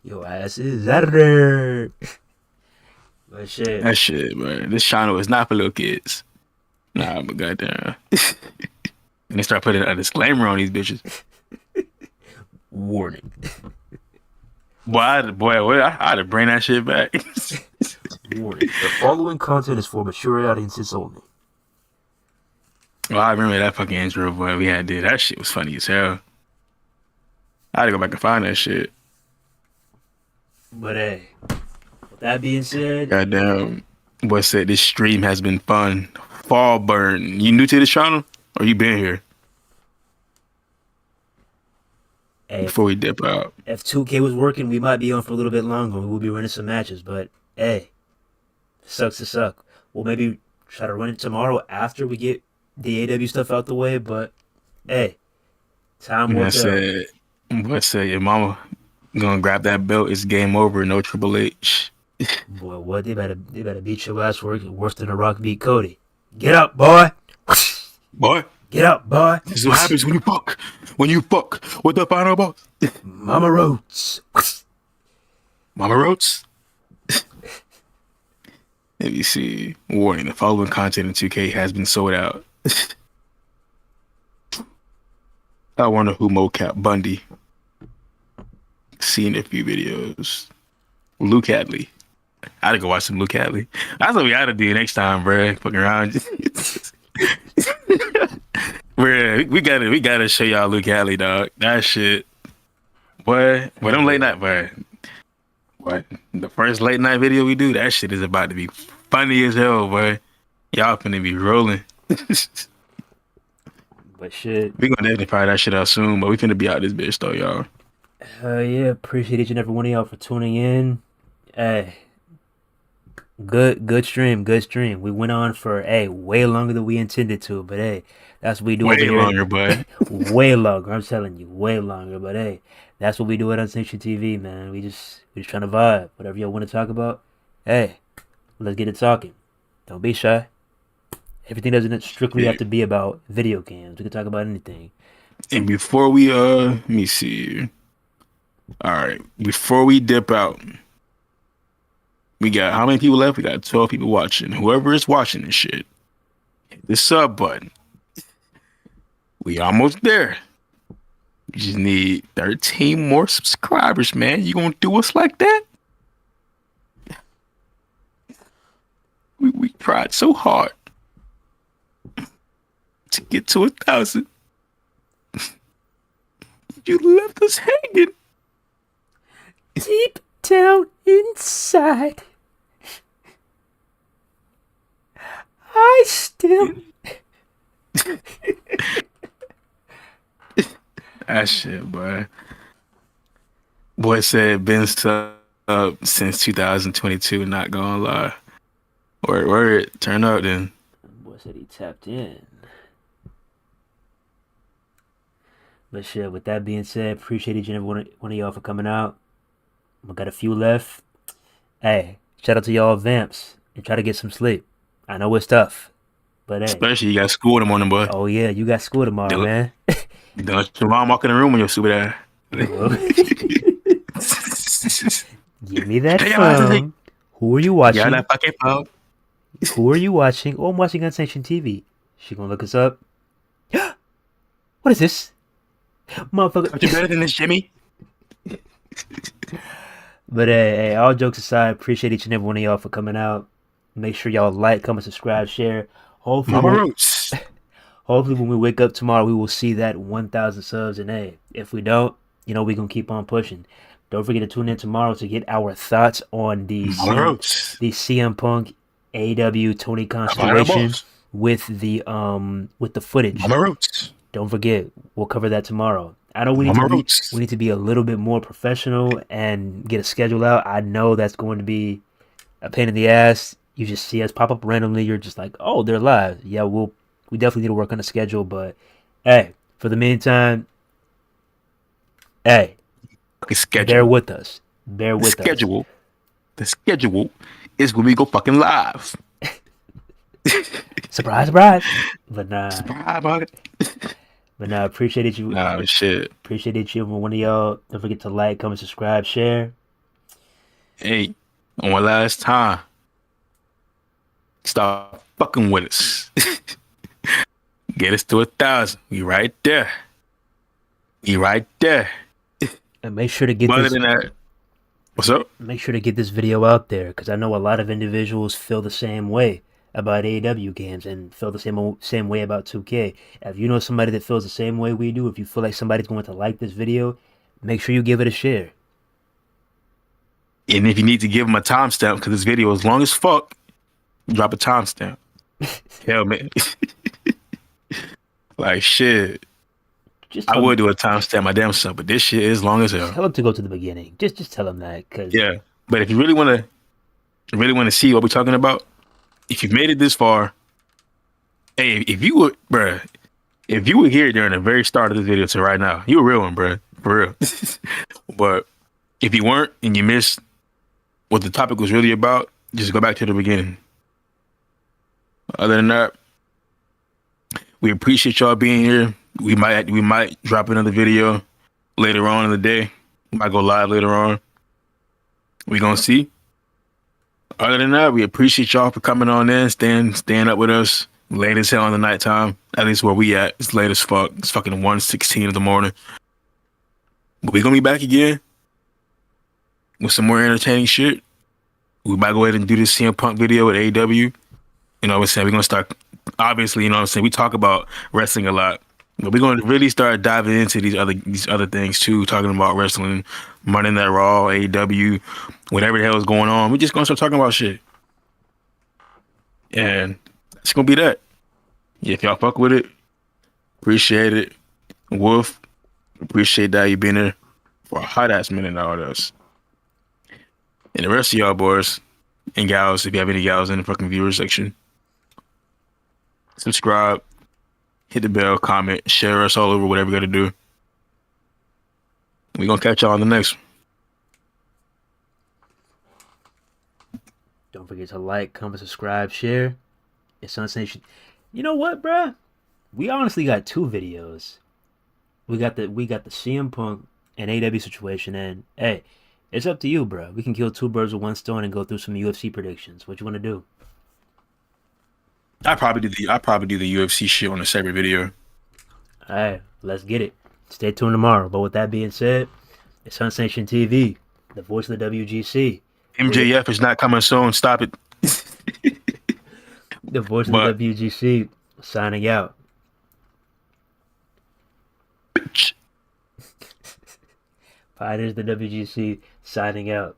Your ass is out of there. But shit. That shit, bro. This channel is not for little kids. Nah, but goddamn. And they start putting a disclaimer on these bitches. Warning. Boy, I had to bring that shit back. Warning. The following content is for mature audiences only. Well, I remember that fucking intro, boy. We had did. That shit was funny as hell. I had to go back and find that shit. But hey, with that being said, goddamn, boy said this stream has been fun. Fall burn. You new to this channel, or you been here? Hey, before we dip out, if 2K was working, we might be on for a little bit longer. We'll be running some matches, but hey, sucks to suck. We'll maybe try to run it tomorrow after we get the AEW stuff out the way. But hey, time will tell. Boy said your mama gonna grab that belt. It's game over. No Triple H. Boy, what they better beat your ass worse than The Rock beat Cody. Get up, boy. Boy. Get up, boy. This is what happens when you fuck. When you fuck with the final boss. Mama Rhodes. Mama Rhodes. Let me see. Warning: the following content in 2K has been sold out. I wonder who mocap Bundy. Seen a few videos. Luke Hadley. I had to go watch some Luke Hadley. That's what we gotta do next time, bro. Fucking around. We gotta show y'all Luke Hadley, dog. That shit. Boy, them late night, boy. What? The first late night video we do, that shit is about to be funny as hell, boy. Y'all finna be rolling. But shit. We gonna definitely fire that shit out soon, but we finna be out this bitch though, y'all. Yeah, appreciate each and every one of y'all for tuning in. Hey. Good stream. We went on for way longer than we intended to, but hey, that's what we do way over here. Longer, bud. Way longer. I'm telling you, way longer. But hey, that's what we do at Unsanctioned TV, man. We just trying to vibe. Whatever y'all want to talk about, hey, let's get it talking. Don't be shy. Everything doesn't strictly have to be about video games. We can talk about anything. And before we let me see. All right, before we dip out, we got how many people left? We got 12 people watching. Whoever is watching this shit, hit the sub button. We almost there. We just need 13 more subscribers, man. You gonna do us like that? We tried so hard to get to 1,000. You left us hanging. Deep down inside, I still. That shit, boy. Boy said been stuck up since 2022. Not gonna lie. Word, turn up then. Boy said he tapped in. But shit, with that being said, appreciate each and every one of y'all for coming out. We got a few left. Hey, shout out to y'all vamps and try to get some sleep. I know it's tough, but hey. Especially you got school in the morning, boy. Oh yeah, you got school tomorrow, man. Don't let your mom walk in the room when you're stupid ass. Give me that phone. Who are you watching? Yeah, that fucking phone. Who are you watching? Oh, I'm watching Unsanctioned TV. She gonna look us up. What is this? Motherfucker. Are you better than this, Jimmy? But hey, all jokes aside, appreciate each and every one of y'all for coming out. Make sure y'all like, comment, subscribe, share. Hopefully when we wake up tomorrow, we will see that 1,000 subs. And hey, if we don't, we're going to keep on pushing. Don't forget to tune in tomorrow to get our thoughts on the CM Punk AEW Tony Khan situation with the footage. Don't forget, we'll cover that tomorrow. I know we need to be a little bit more professional and get a schedule out. I know that's going to be a pain in the ass. You just see us pop up randomly. You're just like, oh, they're live. Yeah, we definitely need to work on the schedule. But hey, for the meantime, hey, bear with us. Bear with us. The schedule is when we go fucking live. Surprise, surprise. But nah. Surprise, But nah, appreciate you. Nah, shit. Appreciate each and every one of y'all. Don't forget to like, comment, subscribe, share. Hey, one last time. Stop fucking with us. Get us to 1,000. We right there. And make sure to get Other than that, what's up? Make sure to get this video out there, because I know a lot of individuals feel the same way about AEW games and feel the same way about 2K. If you know somebody that feels the same way we do, if you feel like somebody's going to like this video, make sure you give it a share. And if you need to give them a timestamp, because this video is long as fuck, drop a timestamp. Hell, man. Like, shit. I would do a timestamp my damn self, but this shit is long as hell. Tell them to go to the beginning. Just tell them that. Yeah, but if you really want to see what we're talking about, if you've made it this far, hey, if you were here during the very start of this video to right now, you a real one, bruh. For real. But if you weren't and you missed what the topic was really about, just go back to the beginning. Other than that, we appreciate y'all being here. We might drop another video later on in the day. We might go live later on. We gonna see. Other than that, we appreciate y'all for coming on in, staying up with us. Late as hell in the nighttime. At least where we at. It's late as fuck. It's fucking 1:16 in the morning. But we gonna be back again with some more entertaining shit. We might go ahead and do this CM Punk video with AEW. You know what I'm saying? We're gonna start, obviously, you know what I'm saying? We talk about wrestling a lot. But we're gonna really start diving into these other things too, talking about wrestling, Monday Night Raw, AEW, whatever the hell is going on. We're just gonna start talking about shit. And it's gonna be that. Yeah, if y'all fuck with it, appreciate it. Wolf, appreciate that you been here for a hot ass minute now with us. And the rest of y'all boys and gals, if you have any gals in the fucking viewer section, subscribe, hit the bell, comment, share us all over, whatever you gotta do. We're gonna catch y'all on the next one. Don't forget to like, comment, subscribe, share. It's Unsation. You know what, bruh? We honestly got 2 videos. we got the CM Punk and AEW situation, and hey, it's up to you, bro. We can kill two birds with one stone and go through some UFC predictions. What you want to do? I probably do the UFC shit on a separate video. All right, let's get it. Stay tuned tomorrow. But with that being said, it's Unsanctioned TV, the voice of the WGC. MJF is not coming soon. Stop it. The voice of the But WGC signing out. bitch. Pioneers of the WGC signing out.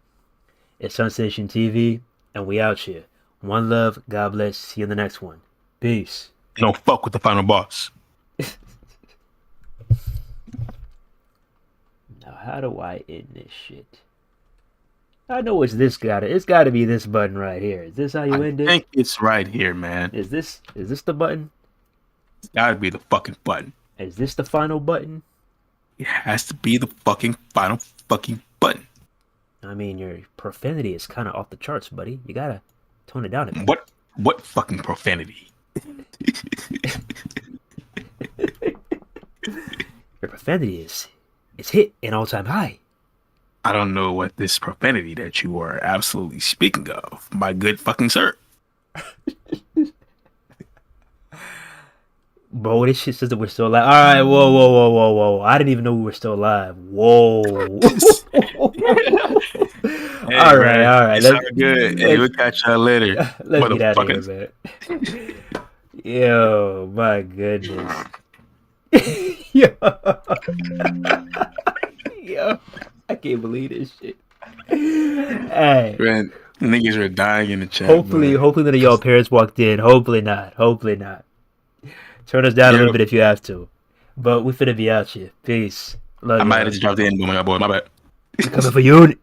It's Unsanctioned TV, and we out here. One love. God bless. See you in the next one. Peace. You don't fuck with the final boss. Now, how do I end this shit? I know it's this it's gotta be this button right here. Is this how you end I it? think it's right here, man. Is this the button? It's gotta be the fucking button. Is this the final button? It has to be the fucking final fucking button. I mean, your profanity is kind of off the charts, buddy. You gotta tone it down a bit. What fucking profanity? Your profanity is hit an all-time high. I don't know what this profanity that you are absolutely speaking of, my good fucking sir. Bro, this shit says that we're still alive. All right, whoa. I didn't even know we were still alive. Whoa. Hey, all right. It's all good. Hey, we'll catch y'all later. Let's get out of here, man. Yo, my goodness. Yo. Yo. I can't believe this shit. Hey. Man, niggas are dying in the chat. Hopefully none of y'all parents walked in. Hopefully not. Turn us down a little bit if you have to. But we finna be out here. Peace. Love I you. might have just dropped the end, my boy. My bad. Coming for you.